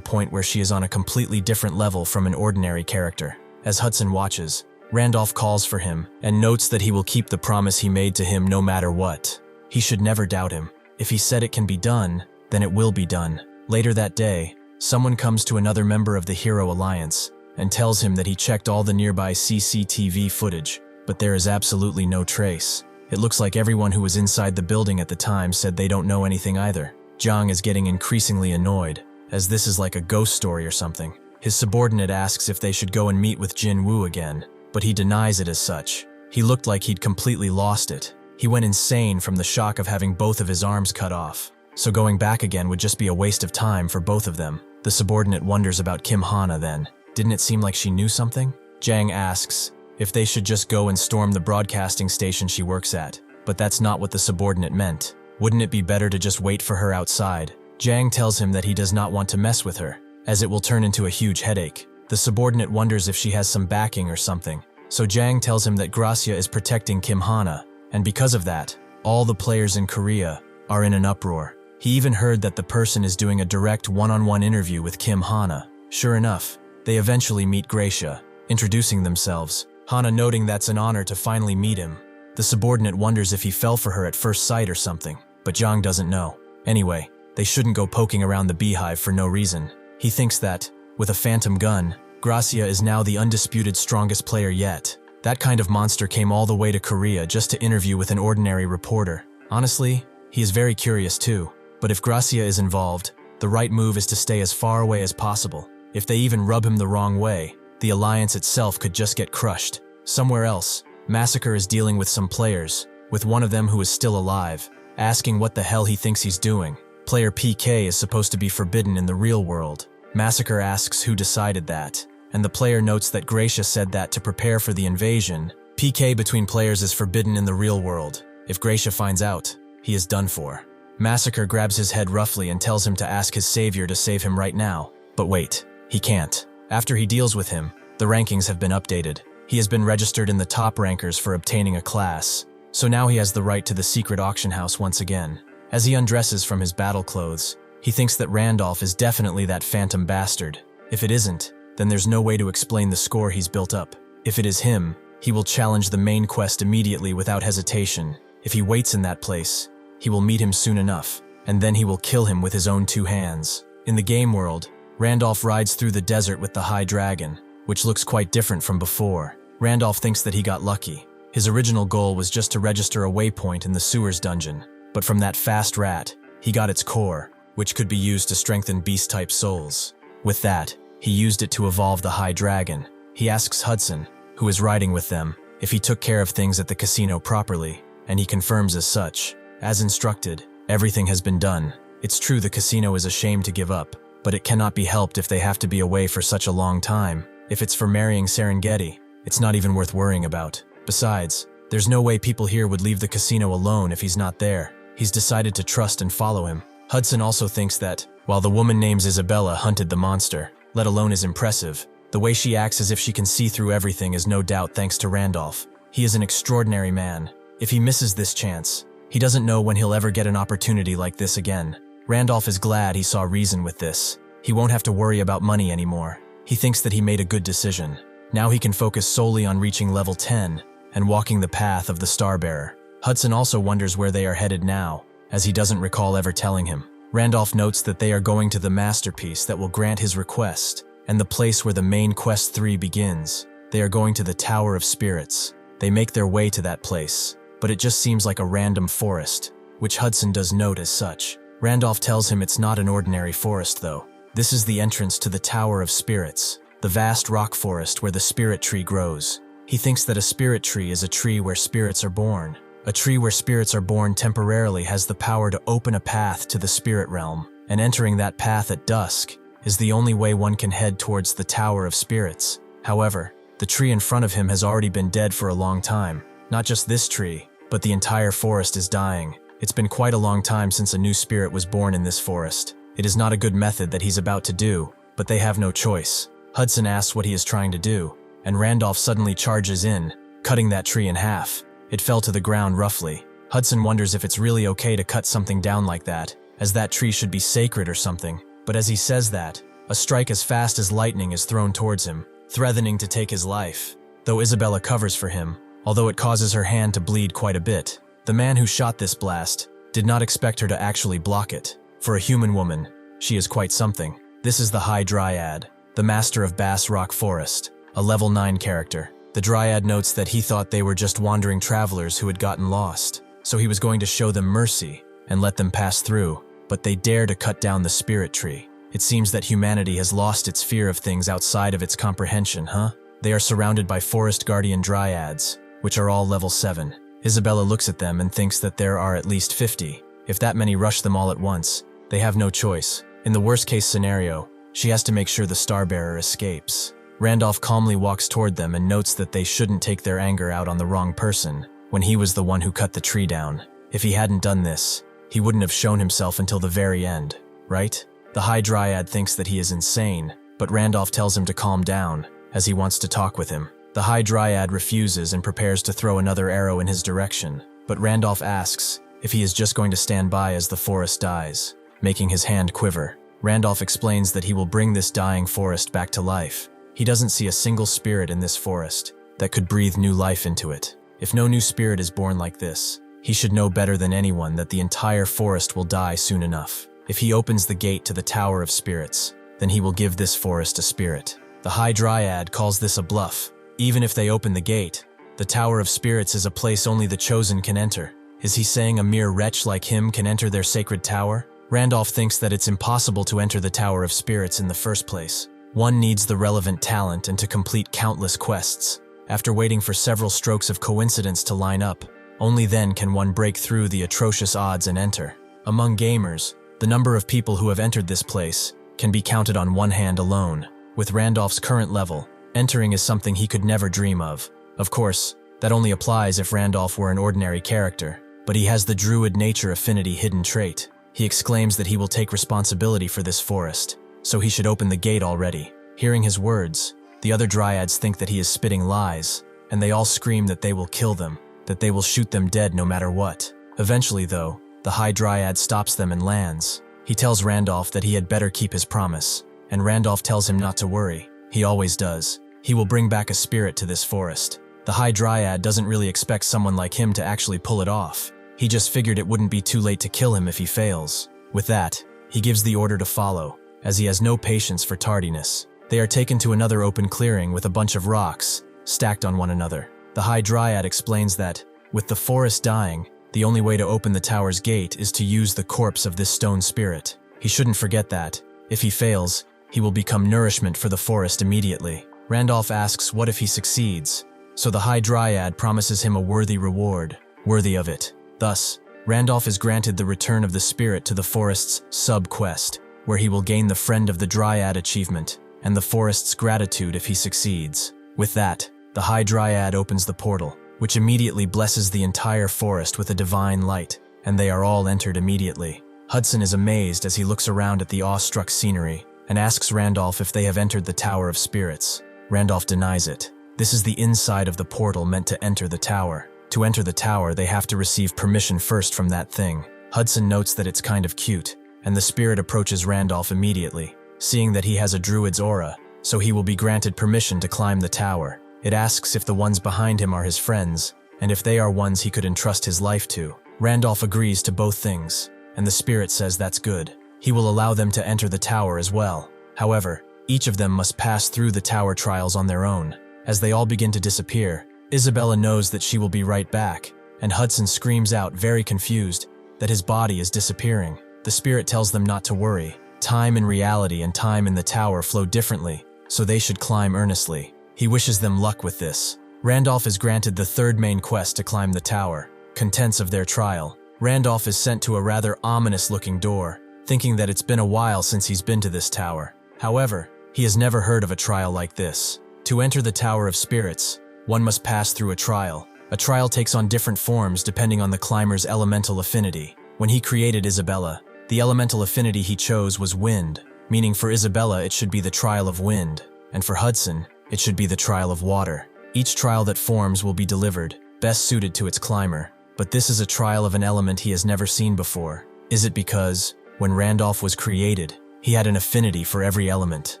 point where she is on a completely different level from an ordinary character. As Hudson watches, Randolph calls for him and notes that he will keep the promise he made to him no matter what. He should never doubt him. If he said it can be done, then it will be done. Later that day, someone comes to another member of the Hero Alliance and tells him that he checked all the nearby CCTV footage, but there is absolutely no trace. It looks like everyone who was inside the building at the time said they don't know anything either. Jiang is getting increasingly annoyed, as this is like a ghost story or something. His subordinate asks if they should go and meet with Jin Woo again, but he denies it as such. He looked like he'd completely lost it. He went insane from the shock of having both of his arms cut off. So going back again would just be a waste of time for both of them. The subordinate wonders about Kim Hana then. Didn't it seem like she knew something? Jiang asks if they should just go and storm the broadcasting station she works at, but that's not what the subordinate meant. Wouldn't it be better to just wait for her outside? Jiang tells him that he does not want to mess with her, as it will turn into a huge headache. The subordinate wonders if she has some backing or something, so Jiang tells him that Gracia is protecting Kim Hana, and because of that, all the players in Korea are in an uproar. He even heard that the person is doing a direct one-on-one interview with Kim Hana. Sure enough, they eventually meet Gracia, introducing themselves, Hana noting that's an honor to finally meet him. The subordinate wonders if he fell for her at first sight or something, but Jiang doesn't know. Anyway, they shouldn't go poking around the beehive for no reason. He thinks that, with a phantom gun, Gracia is now the undisputed strongest player yet. That kind of monster came all the way to Korea just to interview with an ordinary reporter. Honestly, he is very curious too. But if Gracia is involved, the right move is to stay as far away as possible. If they even rub him the wrong way, the alliance itself could just get crushed. Somewhere else, Massacre is dealing with some players, with one of them who is still alive, asking what the hell he thinks he's doing. Player PK is supposed to be forbidden in the real world. Massacre asks who decided that, and the player notes that Gracia said that to prepare for the invasion. PK between players is forbidden in the real world. If Gracia finds out, he is done for. Massacre grabs his head roughly and tells him to ask his savior to save him right now. But wait, he can't. After he deals with him, the rankings have been updated. He has been registered in the top rankers for obtaining a class, so now he has the right to the secret auction house once again. As he undresses from his battle clothes, he thinks that Randolph is definitely that phantom bastard. If it isn't, then there's no way to explain the score he's built up. If it is him, he will challenge the main quest immediately without hesitation. If he waits in that place, he will meet him soon enough, and then he will kill him with his own 2 hands. In the game world, Randolph rides through the desert with the High Dragon, which looks quite different from before. Randolph thinks that he got lucky. His original goal was just to register a waypoint in the sewers dungeon, but from that fast rat, he got its core, which could be used to strengthen beast-type souls. With that, he used it to evolve the High Dragon. He asks Hudson, who is riding with them, if he took care of things at the casino properly, and he confirms as such. As instructed, everything has been done. It's true the casino is ashamed to give up, but it cannot be helped if they have to be away for such a long time. If it's for marrying Serengeti, it's not even worth worrying about. Besides, there's no way people here would leave the casino alone if he's not there. He's decided to trust and follow him. Hudson also thinks that, while the woman named Isabella hunted the monster, let alone is impressive, the way she acts as if she can see through everything is no doubt thanks to Randolph. He is an extraordinary man. If he misses this chance, he doesn't know when he'll ever get an opportunity like this again. Randolph is glad he saw reason with this. He won't have to worry about money anymore. He thinks that he made a good decision. Now he can focus solely on reaching level 10 and walking the path of the Starbearer. Hudson also wonders where they are headed now, as he doesn't recall ever telling him. Randolph notes that they are going to the masterpiece that will grant his request, and the place where the main quest 3 begins. They are going to the Tower of Spirits. They make their way to that place. but it just seems like a random forest, which Hudson does note as such. Randolph tells him it's not an ordinary forest though. This is the entrance to the Tower of Spirits, the vast rock forest where the spirit tree grows. He thinks that a spirit tree is a tree where spirits are born. A tree where spirits are born temporarily has the power to open a path to the spirit realm, and entering that path at dusk is the only way one can head towards the Tower of Spirits. However, the tree in front of him has already been dead for a long time. Not just this tree, but the entire forest is dying. It's been quite a long time since a new spirit was born in this forest. It is not a good method that he's about to do, but they have no choice. Hudson asks what he is trying to do, and Randolph suddenly charges in, cutting that tree in half. It fell to the ground roughly. Hudson wonders if it's really okay to cut something down like that, as that tree should be sacred or something. But as he says that, a strike as fast as lightning is thrown towards him, threatening to take his life. Though Isabella covers for him, although it causes her hand to bleed quite a bit. The man who shot this blast did not expect her to actually block it. For a human woman, she is quite something. This is the High Dryad, the master of Bass Rock Forest, a level 9 character. The Dryad notes that he thought they were just wandering travelers who had gotten lost, so he was going to show them mercy and let them pass through, but they dare to cut down the spirit tree. It seems that humanity has lost its fear of things outside of its comprehension, huh? They are surrounded by forest guardian Dryads, which are all level 7. Isabella looks at them and thinks that there are at least 50. If that many rush them all at once, they have no choice. In the worst case scenario, she has to make sure the Starbearer escapes. Randolph calmly walks toward them and notes that they shouldn't take their anger out on the wrong person, when he was the one who cut the tree down. If he hadn't done this, he wouldn't have shown himself until the very end, right? The High Dryad thinks that he is insane, but Randolph tells him to calm down, as he wants to talk with him. The High Dryad refuses and prepares to throw another arrow in his direction, but Randolph asks if he is just going to stand by as the forest dies, making his hand quiver. Randolph explains that he will bring this dying forest back to life. He doesn't see a single spirit in this forest that could breathe new life into it. If no new spirit is born like this, he should know better than anyone that the entire forest will die soon enough. If he opens the gate to the Tower of Spirits, then he will give this forest a spirit. The High Dryad calls this a bluff. Even if they open the gate, the Tower of Spirits is a place only the chosen can enter. Is he saying a mere wretch like him can enter their sacred tower? Randolph thinks that it's impossible to enter the Tower of Spirits in the first place. One needs the relevant talent and to complete countless quests. After waiting for several strokes of coincidence to line up, only then can one break through the atrocious odds and enter. Among gamers, the number of people who have entered this place can be counted on one hand alone. With Randolph's current level, entering is something he could never dream of. Of course, that only applies if Randolph were an ordinary character, but he has the druid nature affinity hidden trait. He exclaims that he will take responsibility for this forest, so he should open the gate already. Hearing his words, the other Dryads think that he is spitting lies, and they all scream that they will kill them, that they will shoot them dead no matter what. Eventually, though, the High Dryad stops them and lands. He tells Randolph that he had better keep his promise, and Randolph tells him not to worry. He always does. He will bring back a spirit to this forest. The High Dryad doesn't really expect someone like him to actually pull it off. He just figured it wouldn't be too late to kill him if he fails. With that, he gives the order to follow, as he has no patience for tardiness. They are taken to another open clearing with a bunch of rocks, stacked on one another. The High Dryad explains that, with the forest dying, the only way to open the tower's gate is to use the corpse of this stone spirit. He shouldn't forget that. If he fails, he will become nourishment for the forest immediately. Randolph asks what if he succeeds, so the High Dryad promises him a worthy reward, worthy of it. Thus, Randolph is granted the return of the spirit to the forest's sub-quest, where he will gain the Friend of the Dryad achievement, and the forest's gratitude if he succeeds. With that, the High Dryad opens the portal, which immediately blesses the entire forest with a divine light, and they are all entered immediately. Hudson is amazed as he looks around at the awestruck scenery, and asks Randolph if they have entered the Tower of Spirits. Randolph denies it. This is the inside of the portal meant to enter the tower. To enter the tower, they have to receive permission first from that thing. Hudson notes that it's kind of cute, and the spirit approaches Randolph immediately, seeing that he has a druid's aura, so he will be granted permission to climb the tower. It asks if the ones behind him are his friends, and if they are ones he could entrust his life to. Randolph agrees to both things, and the spirit says that's good. He will allow them to enter the tower as well. However, each of them must pass through the tower trials on their own. As they all begin to disappear, Isabella knows that she will be right back, and Hudson screams out, very confused, that his body is disappearing. The spirit tells them not to worry. Time in reality and time in the tower flow differently, so they should climb earnestly. He wishes them luck with this. Randolph is granted the third main quest to climb the tower. Contents of their trial. Randolph is sent to a rather ominous-looking door, thinking that it's been a while since he's been to this tower. However, he has never heard of a trial like this. To enter the Tower of Spirits, one must pass through a trial. A trial takes on different forms depending on the climber's elemental affinity. When he created Isabella, the elemental affinity he chose was wind, meaning for Isabella it should be the trial of wind, and for Hudson, it should be the trial of water. Each trial that forms will be delivered, best suited to its climber. But this is a trial of an element he has never seen before. Is it because, when Randolph was created, he had an affinity for every element?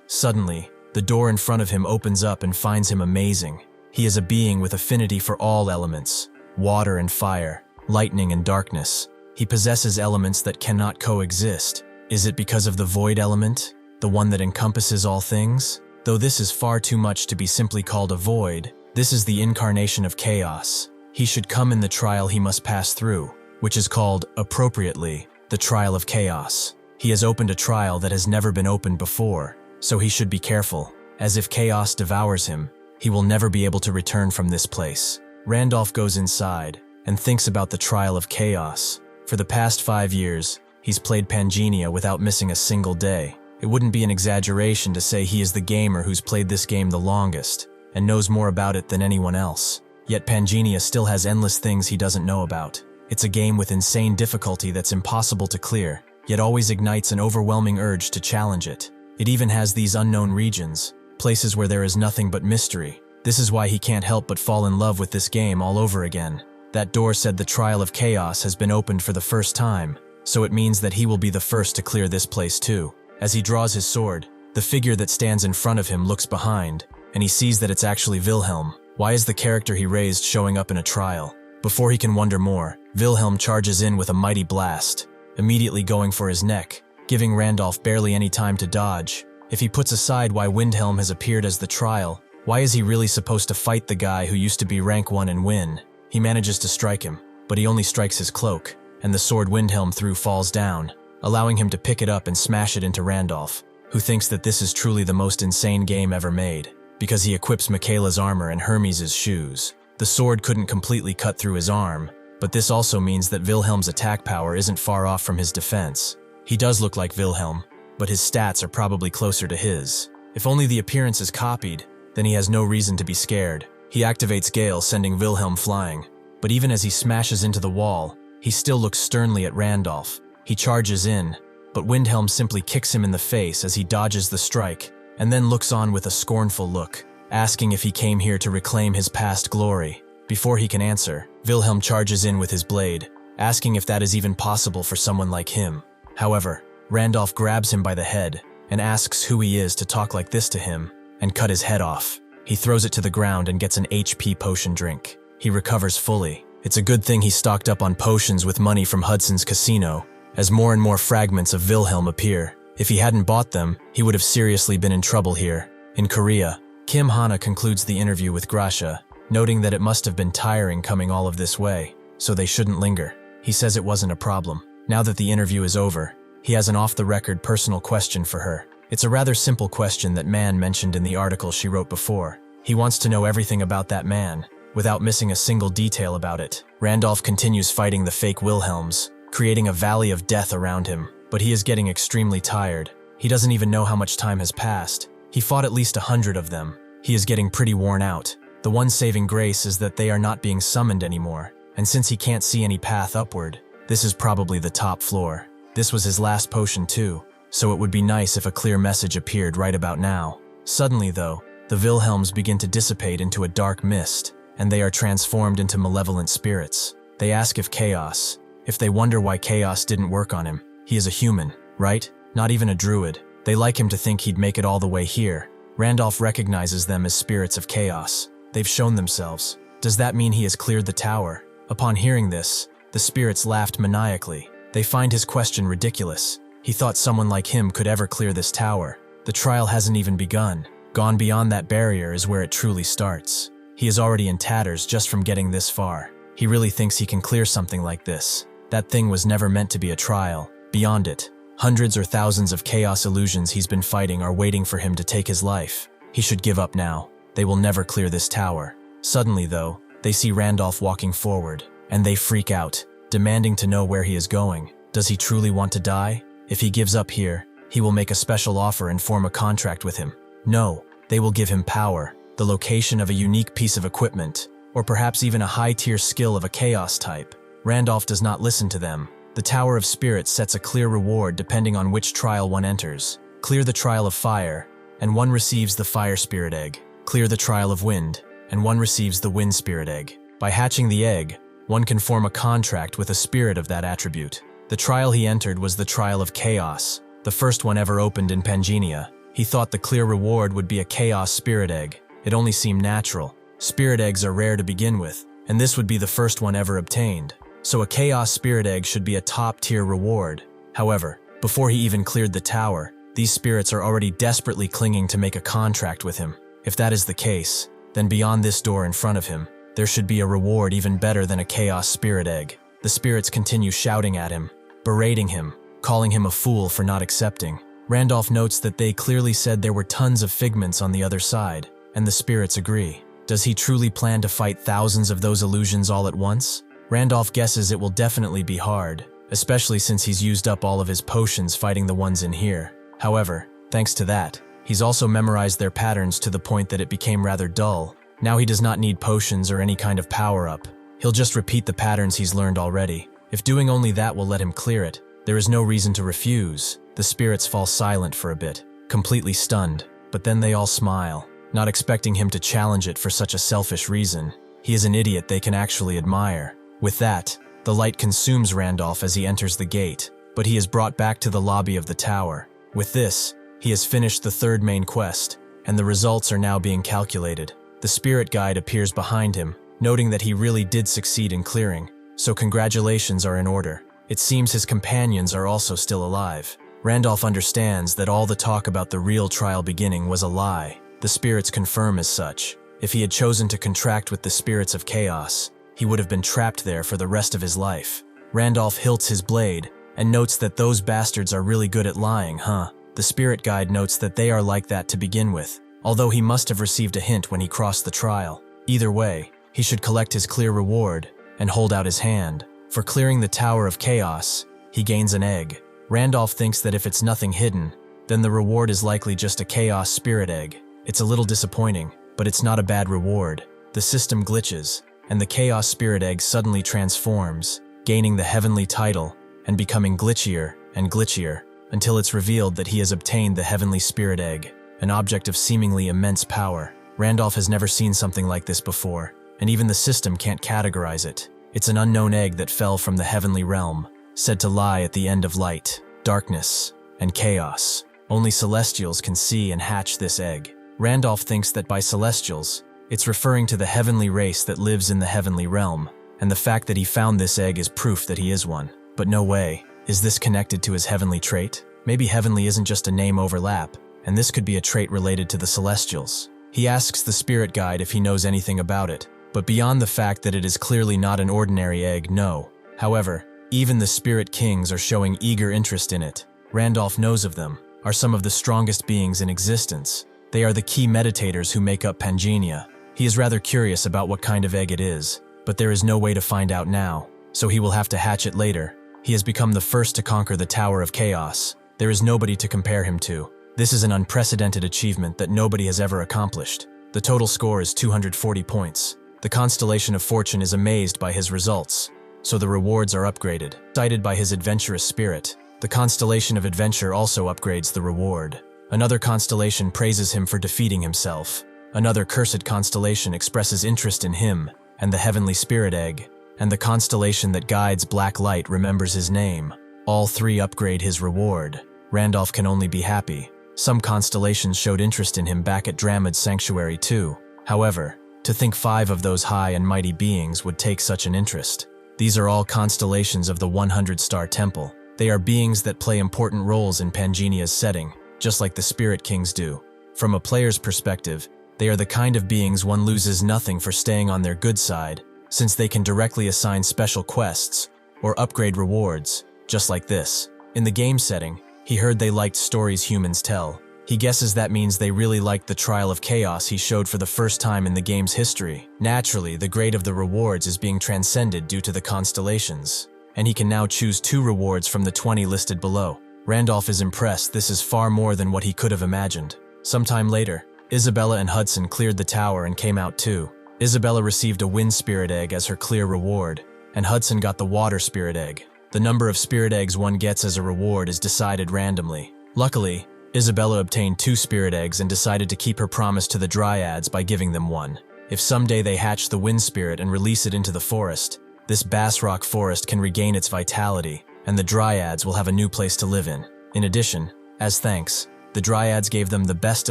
Suddenly, the door in front of him opens up and finds him amazing. He is a being with affinity for all elements, water and fire, lightning and darkness. He possesses elements that cannot coexist. Is it because of the void element, the one that encompasses all things? Though this is far too much to be simply called a void, this is the incarnation of chaos. He should come in the trial he must pass through, which is called, appropriately, the trial of chaos. He has opened a trial that has never been opened before, so he should be careful. As if chaos devours him, he will never be able to return from this place. Randolph goes inside and thinks about the trial of chaos. For the past 5 years, he's played Pangenia without missing a single day. It wouldn't be an exaggeration to say he is the gamer who's played this game the longest and knows more about it than anyone else. Yet Pangenia still has endless things he doesn't know about. It's a game with insane difficulty that's impossible to clear, yet always ignites an overwhelming urge to challenge it. It even has these unknown regions, places where there is nothing but mystery. This is why he can't help but fall in love with this game all over again. That door said the trial of chaos has been opened for the first time, so it means that he will be the first to clear this place too. As he draws his sword, the figure that stands in front of him looks behind, and he sees that it's actually Wilhelm. Why is the character he raised showing up in a trial? Before he can wonder more, Wilhelm charges in with a mighty blast, immediately going for his neck, giving Randolph barely any time to dodge. If he puts aside why Windhelm has appeared as the trial, why is he really supposed to fight the guy who used to be rank 1 and win? He manages to strike him, but he only strikes his cloak, and the sword Windhelm threw falls down, allowing him to pick it up and smash it into Randolph, who thinks that this is truly the most insane game ever made, because he equips Michaela's armor and Hermes' shoes. The sword couldn't completely cut through his arm, but this also means that Wilhelm's attack power isn't far off from his defense. He does look like Wilhelm, but his stats are probably closer to his. If only the appearance is copied, then he has no reason to be scared. He activates Gale, sending Wilhelm flying, but even as he smashes into the wall, he still looks sternly at Randolph. He charges in, but Windhelm simply kicks him in the face as he dodges the strike, and then looks on with a scornful look, asking if he came here to reclaim his past glory. Before he can answer, Wilhelm charges in with his blade, asking if that is even possible for someone like him. However, Randolph grabs him by the head and asks who he is to talk like this to him, and cut his head off. He throws it to the ground and gets an HP potion drink. He recovers fully. It's a good thing he stocked up on potions with money from Hudson's casino, as more and more fragments of Wilhelm appear. If he hadn't bought them, he would have seriously been in trouble here. In Korea, Kim Hana concludes the interview with Gracia, noting that it must have been tiring coming all of this way, so they shouldn't linger. He says it wasn't a problem. Now that the interview is over, he has an off-the-record personal question for her. It's a rather simple question that Man mentioned in the article she wrote before. He wants to know everything about that man, without missing a single detail about it. Randolph continues fighting the fake Wilhelms, creating a valley of death around him, but he is getting extremely tired. He doesn't even know how much time has passed. He fought at least 100 of them. He is getting pretty worn out. The one saving grace is that they are not being summoned anymore, and since he can't see any path upward, this is probably the top floor. This was his last potion too, so it would be nice if a clear message appeared right about now. Suddenly though, the Wilhelms begin to dissipate into a dark mist, and they are transformed into malevolent spirits. They ask if they wonder why chaos didn't work on him. He is a human, right? Not even a druid. They like him to think he'd make it all the way here. Randolph recognizes them as spirits of chaos. They've shown themselves. Does that mean he has cleared the tower? Upon hearing this, the spirits laughed maniacally. They find his question ridiculous. He thought someone like him could ever clear this tower. The trial hasn't even begun. Gone beyond that barrier is where it truly starts. He is already in tatters just from getting this far. He really thinks he can clear something like this. That thing was never meant to be a trial. Beyond it, hundreds or thousands of chaos illusions he's been fighting are waiting for him to take his life. He should give up now. They will never clear this tower. Suddenly, though, they see Randolph walking forward, and they freak out, demanding to know where he is going. Does he truly want to die? If he gives up here, he will make a special offer and form a contract with him. No, they will give him power, the location of a unique piece of equipment, or perhaps even a high-tier skill of a chaos type. Randolph does not listen to them. The Tower of Spirits sets a clear reward depending on which trial one enters. Clear the trial of fire, and one receives the fire spirit egg. Clear the trial of wind, and one receives the wind spirit egg. By hatching the egg, one can form a contract with a spirit of that attribute. The trial he entered was the trial of chaos, the first one ever opened in Pangea. He thought the clear reward would be a chaos spirit egg. It only seemed natural. Spirit eggs are rare to begin with, and this would be the first one ever obtained. So a chaos spirit egg should be a top-tier reward. However, before he even cleared the tower, these spirits are already desperately clinging to make a contract with him. If that is the case, then beyond this door in front of him, there should be a reward even better than a chaos spirit egg. The spirits continue shouting at him, berating him, calling him a fool for not accepting. Randolph notes that they clearly said there were tons of figments on the other side, and the spirits agree. Does he truly plan to fight thousands of those illusions all at once? Randolph guesses it will definitely be hard, especially since he's used up all of his potions fighting the ones in here. However, thanks to that, he's also memorized their patterns to the point that it became rather dull. Now he does not need potions or any kind of power-up. He'll just repeat the patterns he's learned already. If doing only that will let him clear it, there is no reason to refuse. The spirits fall silent for a bit, completely stunned, but then they all smile, not expecting him to challenge it for such a selfish reason. He is an idiot they can actually admire. With that, the light consumes Randolph as he enters the gate, but he is brought back to the lobby of the tower. With this, he has finished the third main quest, and the results are now being calculated. The spirit guide appears behind him, noting that he really did succeed in clearing, so congratulations are in order. It seems his companions are also still alive. Randolph understands that all the talk about the real trial beginning was a lie. The spirits confirm as such. If he had chosen to contract with the spirits of chaos, he would have been trapped there for the rest of his life. Randolph hilts his blade and notes that those bastards are really good at lying, huh? The spirit guide notes that they are like that to begin with, although he must have received a hint when he crossed the trial. Either way, he should collect his clear reward and hold out his hand. For clearing the Tower of Chaos, he gains an egg. Randolph thinks that if it's nothing hidden, then the reward is likely just a chaos spirit egg. It's a little disappointing, but it's not a bad reward. The system glitches, and the chaos spirit egg suddenly transforms, gaining the heavenly title and becoming glitchier and glitchier, until it's revealed that he has obtained the heavenly spirit egg, an object of seemingly immense power. Randolph has never seen something like this before, and even the system can't categorize it. It's an unknown egg that fell from the heavenly realm, said to lie at the end of light, darkness, and chaos. Only celestials can see and hatch this egg. Randolph thinks that by celestials, it's referring to the heavenly race that lives in the heavenly realm, and the fact that he found this egg is proof that he is one. But no way. Is this connected to his heavenly trait? Maybe heavenly isn't just a name overlap, and this could be a trait related to the celestials. He asks the spirit guide if he knows anything about it, but beyond the fact that it is clearly not an ordinary egg, no. However, even the spirit kings are showing eager interest in it. Randolph knows of them, are some of the strongest beings in existence. They are the key meditators who make up Pangea. He is rather curious about what kind of egg it is, but there is no way to find out now, so he will have to hatch it later. He has become the first to conquer the Tower of Chaos. There is nobody to compare him to. This is an unprecedented achievement that nobody has ever accomplished. The total score is 240 points. The constellation of fortune is amazed by his results, so the rewards are upgraded. Excited by his adventurous spirit, the constellation of adventure also upgrades the reward. Another constellation praises him for defeating himself. Another cursed constellation expresses interest in him and the heavenly spirit egg, and the constellation that guides black light remembers his name. All three upgrade his reward. Randolph can only be happy. Some constellations showed interest in him back at Dramid's sanctuary too. However, to think 5 of those high and mighty beings would take such an interest. These are all constellations of the 100-star temple. They are beings that play important roles in Pangea's setting, just like the Spirit Kings do. From a player's perspective, they are the kind of beings one loses nothing for staying on their good side, since they can directly assign special quests or upgrade rewards, just like this. In the game setting, he heard they liked stories humans tell. He guesses that means they really liked the Trial of Chaos he showed for the first time in the game's history. Naturally, the grade of the rewards is being transcended due to the constellations, and he can now choose 2 rewards from the 20 listed below. Randolph is impressed. This is far more than what he could have imagined. Sometime later, Isabella and Hudson cleared the tower and came out too. Isabella received a wind spirit egg as her clear reward, and Hudson got the water spirit egg. The number of spirit eggs one gets as a reward is decided randomly. Luckily, Isabella obtained 2 spirit eggs and decided to keep her promise to the dryads by giving them 1. If someday they hatch the wind spirit and release it into the forest, this bass rock forest can regain its vitality, and the dryads will have a new place to live in. In addition, as thanks, the dryads gave them the best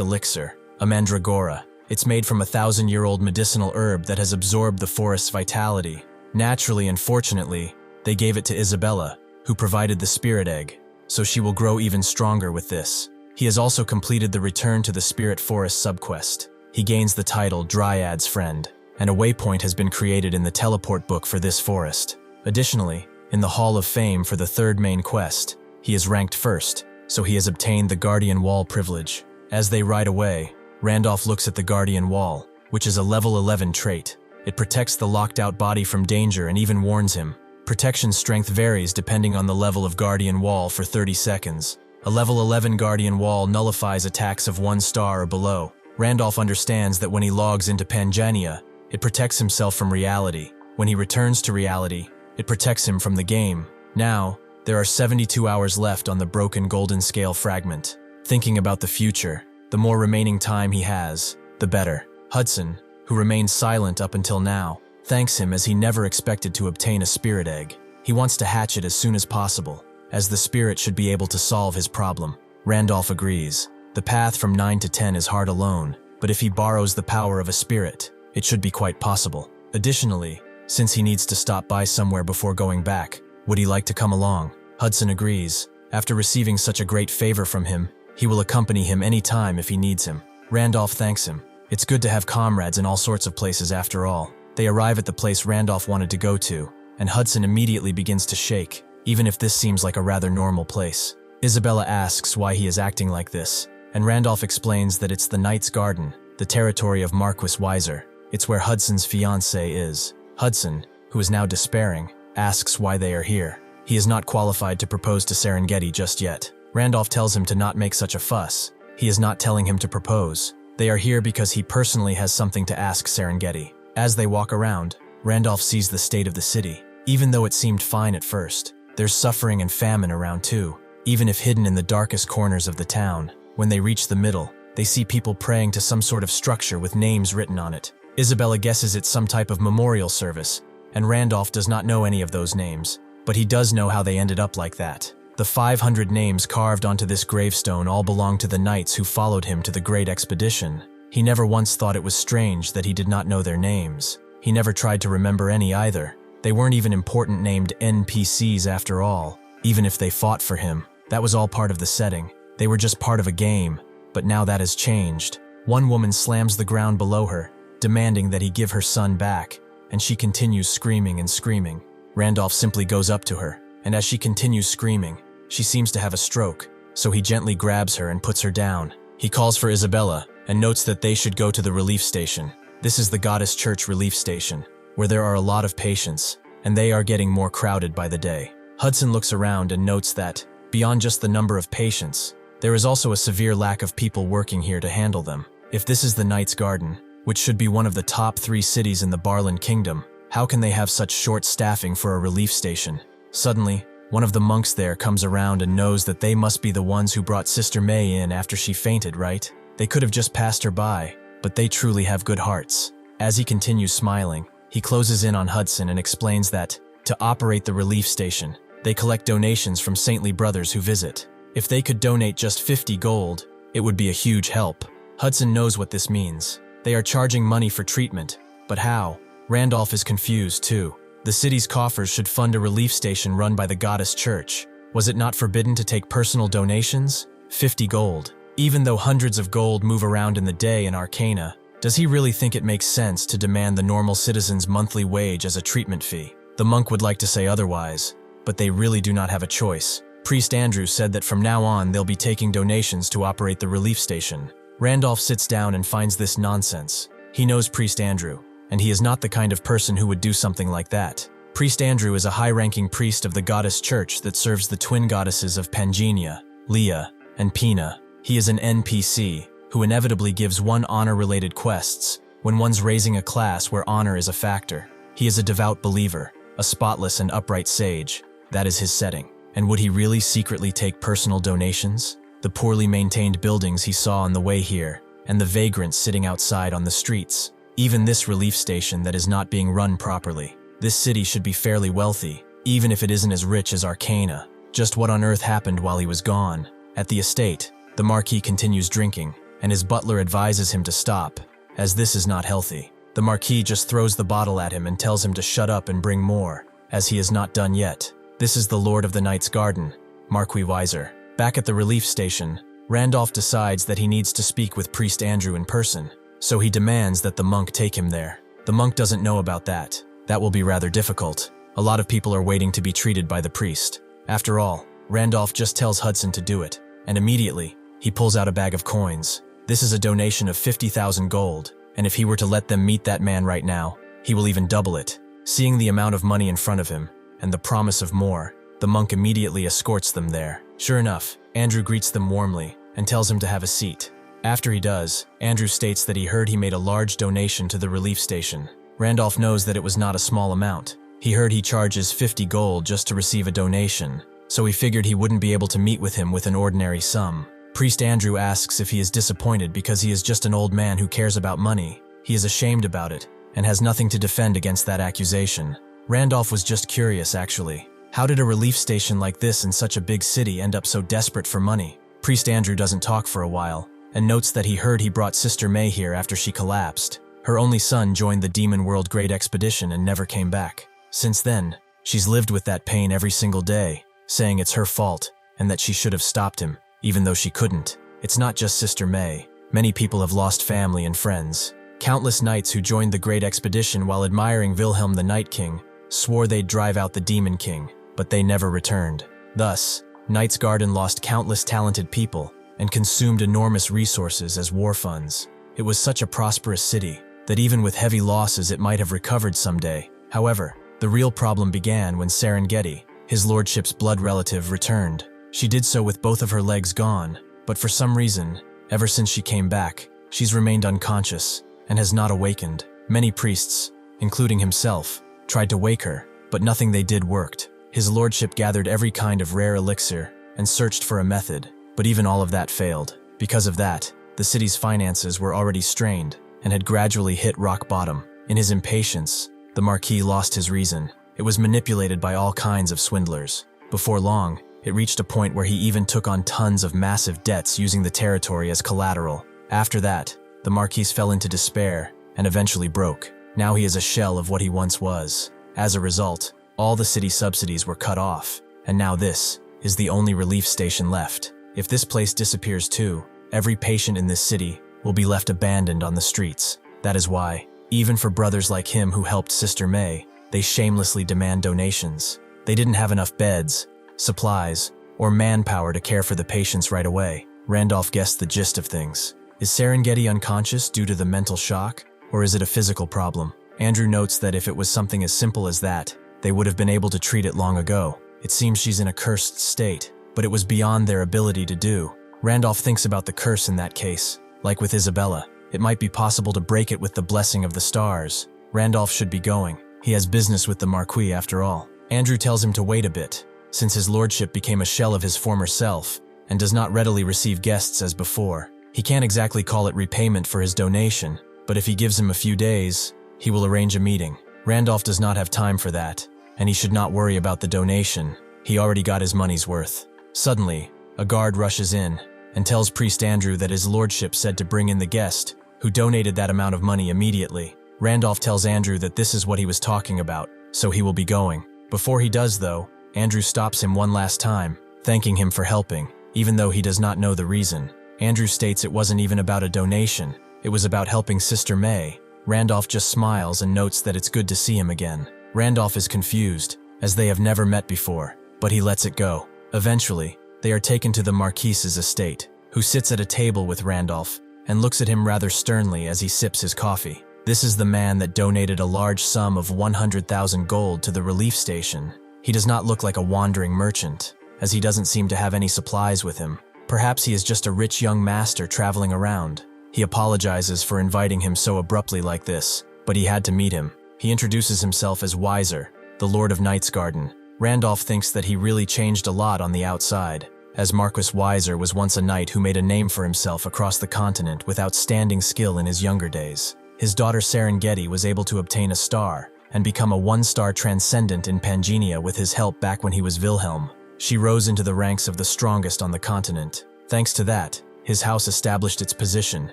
elixir, a mandragora. It's made from a 1,000-year-old medicinal herb that has absorbed the forest's vitality. Naturally and fortunately, they gave it to Isabella, who provided the spirit egg, so she will grow even stronger with this. He has also completed the Return to the Spirit Forest subquest. He gains the title Dryad's Friend, and a waypoint has been created in the teleport book for this forest. Additionally, in the Hall of Fame for the 3rd main quest, he is ranked 1st, so he has obtained the Guardian Wall privilege. As they ride away, Randolph looks at the Guardian Wall, which is a level 11 trait. It protects the locked-out body from danger and even warns him. Protection strength varies depending on the level of Guardian Wall for 30 seconds. A level 11 Guardian Wall nullifies attacks of 1 star or below. Randolph understands that when he logs into Pangania, it protects himself from reality. When he returns to reality, it protects him from the game. Now, there are 72 hours left on the broken golden scale fragment. Thinking about the future, the more remaining time he has, the better. Hudson, who remained silent up until now, thanks him as he never expected to obtain a spirit egg. He wants to hatch it as soon as possible, as the spirit should be able to solve his problem. Randolph agrees. The path from 9 to 10 is hard alone, but if he borrows the power of a spirit, it should be quite possible. Additionally, since he needs to stop by somewhere before going back, would he like to come along? Hudson agrees. After receiving such a great favor from him, he will accompany him any time if he needs him. Randolph thanks him. It's good to have comrades in all sorts of places after all. They arrive at the place Randolph wanted to go to, and Hudson immediately begins to shake, even if this seems like a rather normal place. Isabella asks why he is acting like this, and Randolph explains that it's the Knight's Garden, the territory of Marquis Weiser. It's where Hudson's fiancée is. Hudson, who is now despairing, asks why they are here. He is not qualified to propose to Serengeti just yet. Randolph tells him to not make such a fuss. He is not telling him to propose. They are here because he personally has something to ask Serengeti. As they walk around, Randolph sees the state of the city. Even though it seemed fine at first, there's suffering and famine around too, even if hidden in the darkest corners of the town. When they reach the middle, they see people praying to some sort of structure with names written on it. Isabella guesses it's some type of memorial service, and Randolph does not know any of those names, but he does know how they ended up like that. The 500 names carved onto this gravestone all belong to the knights who followed him to the Great Expedition. He never once thought it was strange that he did not know their names. He never tried to remember any either. They weren't even important named NPCs after all, even if they fought for him. That was all part of the setting. They were just part of a game, but now that has changed. One woman slams the ground below her, demanding that he give her son back, and she continues screaming and screaming. Randolph simply goes up to her, and as she continues screaming, she seems to have a stroke, so he gently grabs her and puts her down. He calls for Isabella and notes that they should go to the relief station. This is the Goddess Church relief station, where there are a lot of patients, and they are getting more crowded by the day. Hudson looks around and notes that, beyond just the number of patients, there is also a severe lack of people working here to handle them. If this is the Knight's Garden, which should be one of the top 3 cities in the Barland Kingdom, how can they have such short staffing for a relief station? Suddenly, one of the monks there comes around and knows that they must be the ones who brought Sister May in after she fainted, right? They could have just passed her by, but they truly have good hearts. As he continues smiling, he closes in on Hudson and explains that, to operate the relief station, they collect donations from saintly brothers who visit. If they could donate just 50 gold, it would be a huge help. Hudson knows what this means. They are charging money for treatment, but how? Randolph is confused too. The city's coffers should fund a relief station run by the Goddess Church. Was it not forbidden to take personal donations? 50 gold. Even though hundreds of gold move around in the day in Arcana, Does he really think it makes sense to demand the normal citizen's monthly wage as a treatment fee? The monk would like to say otherwise, but they really do not have a choice. Priest Andrew said that from now on they'll be taking donations to operate the relief station. Randolph sits down and finds this nonsense. He knows Priest Andrew, and he is not the kind of person who would do something like that. Priest Andrew is a high-ranking priest of the goddess church that serves the twin goddesses of Pangenia, Leah, and Pina. He is an NPC who inevitably gives one honor-related quests when one's raising a class where honor is a factor. He is a devout believer, a spotless and upright sage. That is his setting. And would he really secretly take personal donations? The poorly maintained buildings he saw on the way here, and the vagrants sitting outside on the streets. Even this relief station that is not being run properly. This city should be fairly wealthy, even if it isn't as rich as Arcana. Just what on earth happened while he was gone? At the estate, the Marquis continues drinking, and his butler advises him to stop, as this is not healthy. The Marquis just throws the bottle at him and tells him to shut up and bring more, as he is not done yet. This is the Lord of the Night's Garden, Marquis Weiser. Back at the relief station, Randolph decides that he needs to speak with Priest Andrew in person, so he demands that the monk take him there. The monk doesn't know about that. That will be rather difficult. A lot of people are waiting to be treated by the priest. After all, Randolph just tells Hudson to do it, and immediately, he pulls out a bag of coins. This is a donation of 50,000 gold, and if he were to let them meet that man right now, he will even double it. Seeing the amount of money in front of him, and the promise of more, the monk immediately escorts them there. Sure enough, Andrew greets them warmly and tells him to have a seat. After he does, Andrew states that he heard he made a large donation to the relief station. Randolph knows that it was not a small amount. He heard he charges 50 gold just to receive a donation, so he figured he wouldn't be able to meet with him with an ordinary sum. Priest Andrew asks if he is disappointed because he is just an old man who cares about money. He is ashamed about it and has nothing to defend against that accusation. Randolph was just curious, actually. How did a relief station like this in such a big city end up so desperate for money? Priest Andrew doesn't talk for a while, and notes that he heard he brought Sister May here after she collapsed. Her only son joined the Demon World Great Expedition and never came back. Since then, she's lived with that pain every single day, saying it's her fault, and that she should have stopped him, even though she couldn't. It's not just Sister May. Many people have lost family and friends. Countless knights who joined the Great Expedition while admiring Wilhelm the Night King swore they'd drive out the Demon King, but they never returned. Thus, Knight's Garden lost countless talented people and consumed enormous resources as war funds. It was such a prosperous city that even with heavy losses it might have recovered someday. However, the real problem began when Serengeti, his lordship's blood relative, returned. She did so with both of her legs gone, but for some reason, ever since she came back, she's remained unconscious and has not awakened. Many priests, including himself, tried to wake her, but nothing they did worked. His lordship gathered every kind of rare elixir and searched for a method, but even all of that failed. Because of that, the city's finances were already strained and had gradually hit rock bottom. In his impatience, the Marquis lost his reason. It was manipulated by all kinds of swindlers. Before long, it reached a point where he even took on tons of massive debts using the territory as collateral. After that, the Marquis fell into despair and eventually broke. Now he is a shell of what he once was. As a result, all the city subsidies were cut off, and now this is the only relief station left. If this place disappears too, every patient in this city will be left abandoned on the streets. That is why, even for brothers like him who helped Sister May, they shamelessly demand donations. They didn't have enough beds, supplies, or manpower to care for the patients right away. Randolph guessed the gist of things. Is Serengeti unconscious due to the mental shock, or is it a physical problem? Andrew notes that if it was something as simple as that, they would have been able to treat it long ago. It seems she's in a cursed state, but it was beyond their ability to do. Randolph thinks about the curse in that case. Like with Isabella, it might be possible to break it with the blessing of the stars. Randolph should be going. He has business with the Marquis after all. Andrew tells him to wait a bit, since his lordship became a shell of his former self and does not readily receive guests as before. He can't exactly call it repayment for his donation, but if he gives him a few days, he will arrange a meeting. Randolph does not have time for that, and he should not worry about the donation. He already got his money's worth. Suddenly, a guard rushes in and tells Priest Andrew that his lordship said to bring in the guest, who donated that amount of money immediately. Randolph tells Andrew that this is what he was talking about, so he will be going. Before he does, though, Andrew stops him one last time, thanking him for helping, even though he does not know the reason. Andrew states it wasn't even about a donation. It was about helping Sister May. Randolph just smiles and notes that it's good to see him again. Randolph is confused, as they have never met before, but he lets it go. Eventually, they are taken to the Marquise's estate, who sits at a table with Randolph and looks at him rather sternly as he sips his coffee. This is the man that donated a large sum of 100,000 gold to the relief station. He does not look like a wandering merchant, as he doesn't seem to have any supplies with him. Perhaps he is just a rich young master traveling around. He apologizes for inviting him so abruptly like this, but he had to meet him. He introduces himself as Weiser, the Lord of Night's Garden. Randolph thinks that he really changed a lot on the outside, as Marquis Weiser was once a knight who made a name for himself across the continent with outstanding skill in his younger days. His daughter Serengeti was able to obtain a star and become a one-star transcendent in Pangenia with his help back when he was Wilhelm. She rose into the ranks of the strongest on the continent. Thanks to that, his house established its position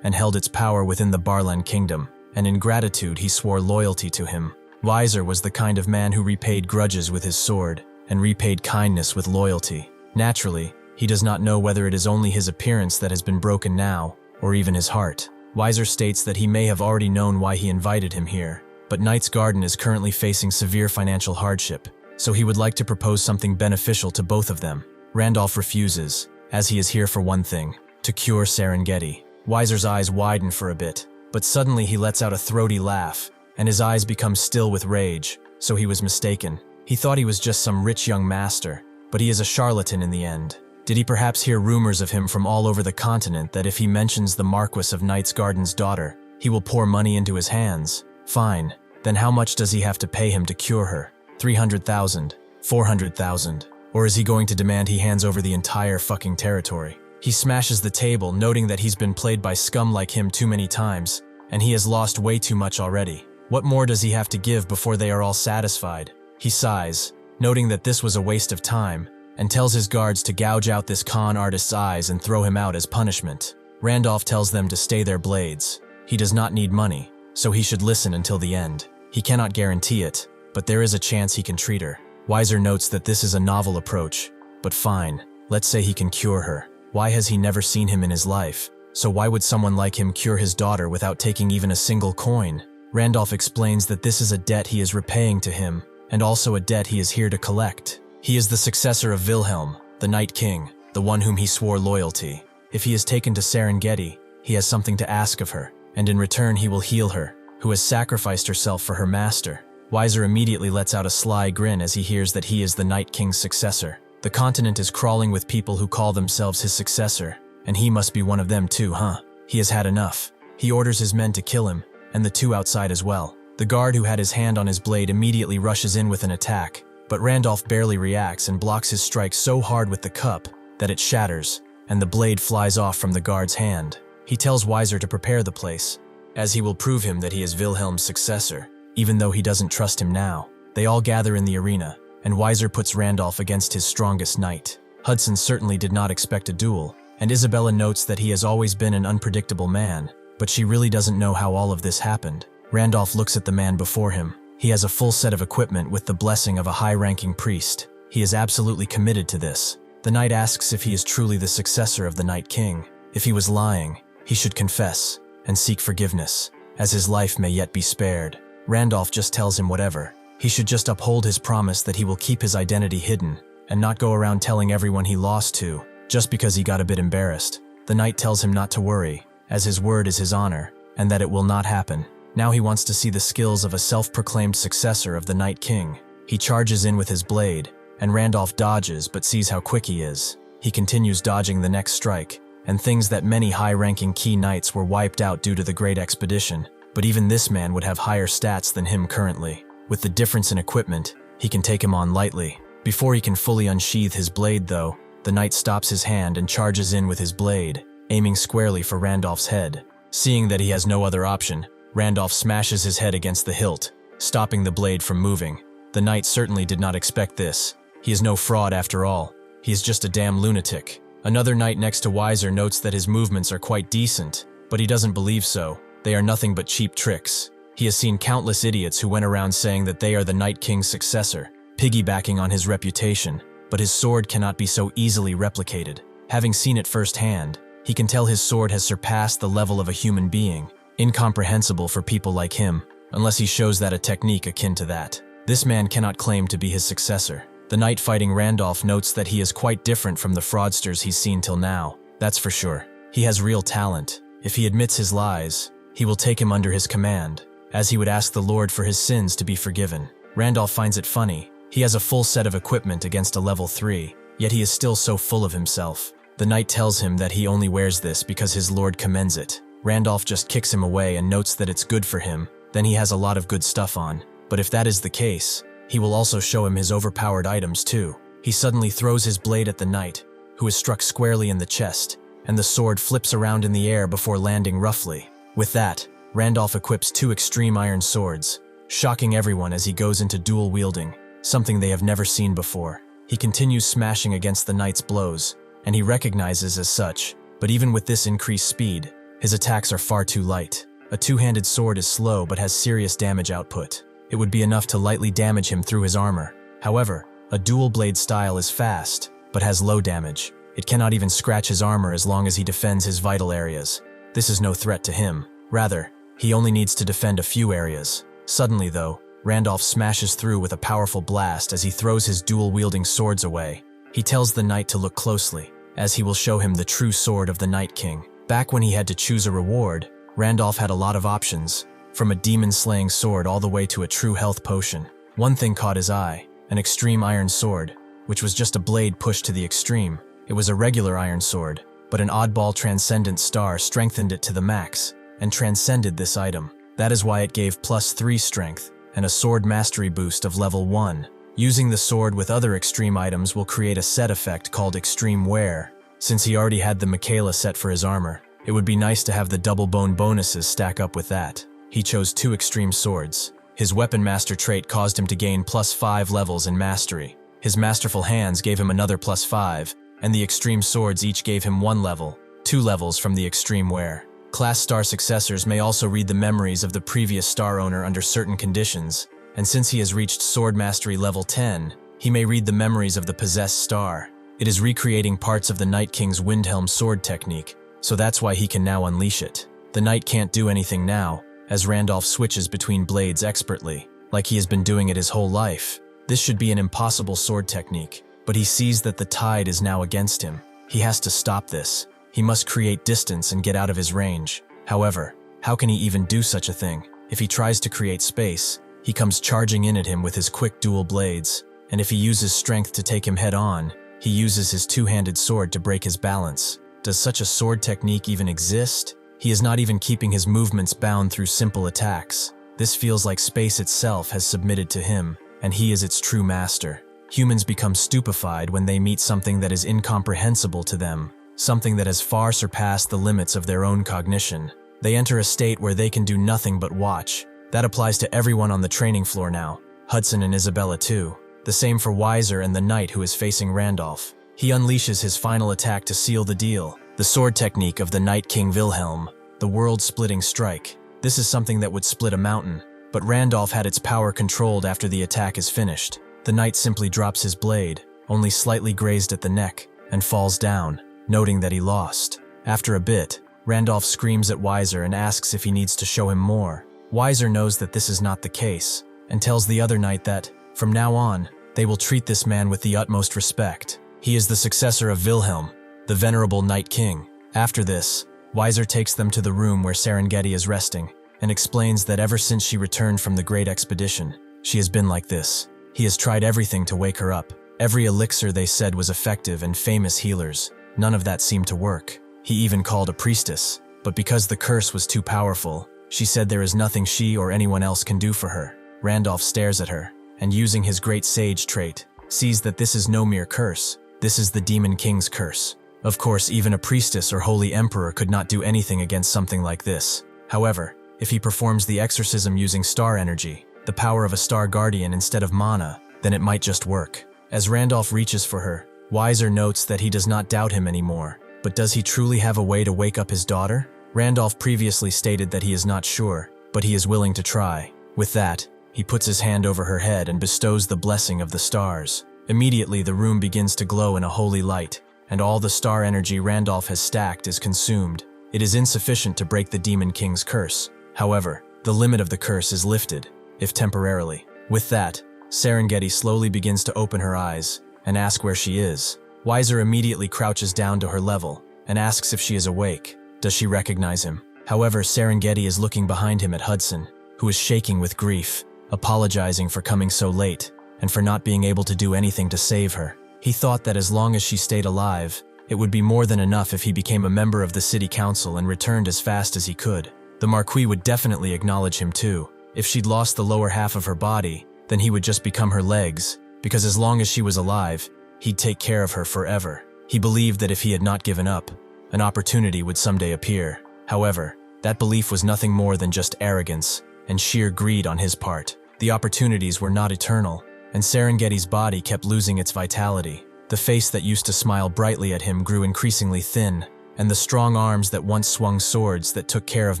and held its power within the Barlan kingdom, and in gratitude he swore loyalty to him. Weiser was the kind of man who repaid grudges with his sword and repaid kindness with loyalty. Naturally, he does not know whether it is only his appearance that has been broken now, or even his heart. Weiser states that he may have already known why he invited him here, but Knight's Garden is currently facing severe financial hardship, so he would like to propose something beneficial to both of them. Randolph refuses, as he is here for one thing, to cure Serengeti. Weiser's eyes widen for a bit, but suddenly he lets out a throaty laugh, and his eyes become still with rage, so he was mistaken. He thought he was just some rich young master, but he is a charlatan in the end. Did he perhaps hear rumors of him from all over the continent that if he mentions the Marquis of Knight's Garden's daughter, he will pour money into his hands? Fine, then how much does he have to pay him to cure her? 300,000? 400,000? Or is he going to demand he hands over the entire fucking territory? He smashes the table, noting that he's been played by scum like him too many times, and he has lost way too much already. What more does he have to give before they are all satisfied? He sighs, noting that this was a waste of time, and tells his guards to gouge out this con artist's eyes and throw him out as punishment. Randolph tells them to stay their blades. He does not need money, so he should listen until the end. He cannot guarantee it, but there is a chance he can treat her. Weiser notes that this is a novel approach, but fine, let's say he can cure her. Why has he never seen him in his life? So why would someone like him cure his daughter without taking even a single coin? Randolph explains that this is a debt he is repaying to him, and also a debt he is here to collect. He is the successor of Wilhelm, the Night King, the one whom he swore loyalty. If he is taken to Serengeti, he has something to ask of her, and in return he will heal her, who has sacrificed herself for her master. Weiser immediately lets out a sly grin as he hears that he is the Night King's successor. The continent is crawling with people who call themselves his successor, and he must be one of them too, huh? He has had enough. He orders his men to kill him, and the two outside as well. The guard who had his hand on his blade immediately rushes in with an attack, but Randolph barely reacts and blocks his strike so hard with the cup that it shatters, and the blade flies off from the guard's hand. He tells Weiser to prepare the place, as he will prove him that he is Wilhelm's successor, even though he doesn't trust him now. They all gather in the arena, and Weiser puts Randolph against his strongest knight. Hudson certainly did not expect a duel, and Isabella notes that he has always been an unpredictable man, but she really doesn't know how all of this happened. Randolph looks at the man before him. He has a full set of equipment with the blessing of a high-ranking priest. He is absolutely committed to this. The knight asks if he is truly the successor of the Night King. If he was lying, he should confess and seek forgiveness, as his life may yet be spared. Randolph just tells him whatever. He should just uphold his promise that he will keep his identity hidden and not go around telling everyone he lost to, just because he got a bit embarrassed. The knight tells him not to worry, as his word is his honor, and that it will not happen. Now he wants to see the skills of a self-proclaimed successor of the Night King. He charges in with his blade, and Randolph dodges but sees how quick he is. He continues dodging the next strike, and things that many high-ranking key knights were wiped out due to the Great Expedition, but even this man would have higher stats than him currently. With the difference in equipment, he can take him on lightly. Before he can fully unsheath his blade though, the knight stops his hand and charges in with his blade, aiming squarely for Randolph's head. Seeing that he has no other option, Randolph smashes his head against the hilt, stopping the blade from moving. The knight certainly did not expect this. He is no fraud after all. He is just a damn lunatic. Another knight next to Weiser notes that his movements are quite decent, but he doesn't believe so. They are nothing but cheap tricks. He has seen countless idiots who went around saying that they are the Night King's successor, piggybacking on his reputation, but his sword cannot be so easily replicated. Having seen it firsthand, He can tell his sword has surpassed the level of a human being, incomprehensible for people like him, unless he shows that a technique akin to that. This man cannot claim to be his successor. The knight fighting Randolph notes that he is quite different from the fraudsters he's seen till now, that's for sure. He has real talent. If he admits his lies, he will take him under his command, as he would ask the Lord for his sins to be forgiven. Randolph finds it funny. He has a full set of equipment against a level 3, yet he is still so full of himself. The knight tells him that he only wears this because his lord commends it. Randolph just kicks him away and notes that it's good for him, then he has a lot of good stuff on. But if that is the case, he will also show him his overpowered items too. He suddenly throws his blade at the knight, who is struck squarely in the chest, and the sword flips around in the air before landing roughly. With that, Randolph equips 2 extreme iron swords, shocking everyone as he goes into dual wielding, something they have never seen before. He continues smashing against the knight's blows, and he recognizes as such, but even with this increased speed, his attacks are far too light. A two-handed sword is slow but has serious damage output. It would be enough to lightly damage him through his armor. However, a dual blade style is fast, but has low damage. It cannot even scratch his armor as long as he defends his vital areas. This is no threat to him. Rather, he only needs to defend a few areas. Suddenly though, Randolph smashes through with a powerful blast as he throws his dual-wielding swords away. He tells the knight to look closely, as he will show him the true sword of the Night King. Back when he had to choose a reward, Randolph had a lot of options, from a demon-slaying sword all the way to a true health potion. One thing caught his eye, an extreme iron sword, which was just a blade pushed to the extreme. It was a regular iron sword, but an oddball transcendent star strengthened it to the max, and transcended this item. That is why it gave +3 strength, and a sword mastery boost of level 1. Using the sword with other extreme items will create a set effect called Extreme Wear. Since he already had the Michaela set for his armor, it would be nice to have the double bone bonuses stack up with that. He chose 2 extreme swords. His weapon master trait caused him to gain +5 levels in mastery. His masterful hands gave him another +5, and the extreme swords each gave him 1 level, 2 levels from the Extreme Wear. Class star successors may also read the memories of the previous star owner under certain conditions, and since he has reached sword mastery level 10, he may read the memories of the possessed star. It is recreating parts of the Night King's Windhelm sword technique, so that's why he can now unleash it. The knight can't do anything now, as Randolph switches between blades expertly, like he has been doing it his whole life. This should be an impossible sword technique, but he sees that the tide is now against him. He has to stop this. He must create distance and get out of his range. However, how can he even do such a thing? If he tries to create space, he comes charging in at him with his quick dual blades, and if he uses strength to take him head on, he uses his two-handed sword to break his balance. Does such a sword technique even exist? He is not even keeping his movements bound through simple attacks. This feels like space itself has submitted to him, and he is its true master. Humans become stupefied when they meet something that is incomprehensible to them, something that has far surpassed the limits of their own cognition. They enter a state where they can do nothing but watch. That applies to everyone on the training floor now, Hudson and Isabella too. The same for Weiser and the knight who is facing Randolph. He unleashes his final attack to seal the deal, the sword technique of the Night King Wilhelm, the world-splitting strike. This is something that would split a mountain, but Randolph had its power controlled after the attack is finished. The knight simply drops his blade, only slightly grazed at the neck, and falls down, noting that he lost. After a bit, Randolph screams at Weiser and asks if he needs to show him more. Weiser knows that this is not the case, and tells the other knight that, from now on, they will treat this man with the utmost respect. He is the successor of Wilhelm, the venerable Night King. After this, Weiser takes them to the room where Serengeti is resting, and explains that ever since she returned from the Great Expedition, she has been like this. He has tried everything to wake her up. Every elixir they said was effective and famous healers. None of that seemed to work. He even called a priestess, but because the curse was too powerful, she said there is nothing she or anyone else can do for her. Randolph stares at her, and using his great sage trait, sees that this is no mere curse. This is the Demon King's curse. Of course, even a priestess or holy emperor could not do anything against something like this. However, if he performs the exorcism using star energy, the power of a star guardian instead of mana, then it might just work. As Randolph reaches for her, Weiser notes that he does not doubt him anymore. But does he truly have a way to wake up his daughter? Randolph previously stated that he is not sure, but he is willing to try. With that, he puts his hand over her head and bestows the blessing of the stars. Immediately, the room begins to glow in a holy light, and all the star energy Randolph has stacked is consumed. It is insufficient to break the Demon King's curse. However, the limit of the curse is lifted, if temporarily. With that, Serengeti slowly begins to open her eyes and ask where she is. Weiser immediately crouches down to her level and asks if she is awake. Does she recognize him? However, Serengeti is looking behind him at Hudson, who is shaking with grief, apologizing for coming so late and for not being able to do anything to save her. He thought that as long as she stayed alive, it would be more than enough if he became a member of the city council and returned as fast as he could. The Marquis would definitely acknowledge him too. If she'd lost the lower half of her body, then he would just become her legs, because as long as she was alive, he'd take care of her forever. He believed that if he had not given up, an opportunity would someday appear. However, that belief was nothing more than just arrogance and sheer greed on his part. The opportunities were not eternal, and Serengeti's body kept losing its vitality. The face that used to smile brightly at him grew increasingly thin, and the strong arms that once swung swords that took care of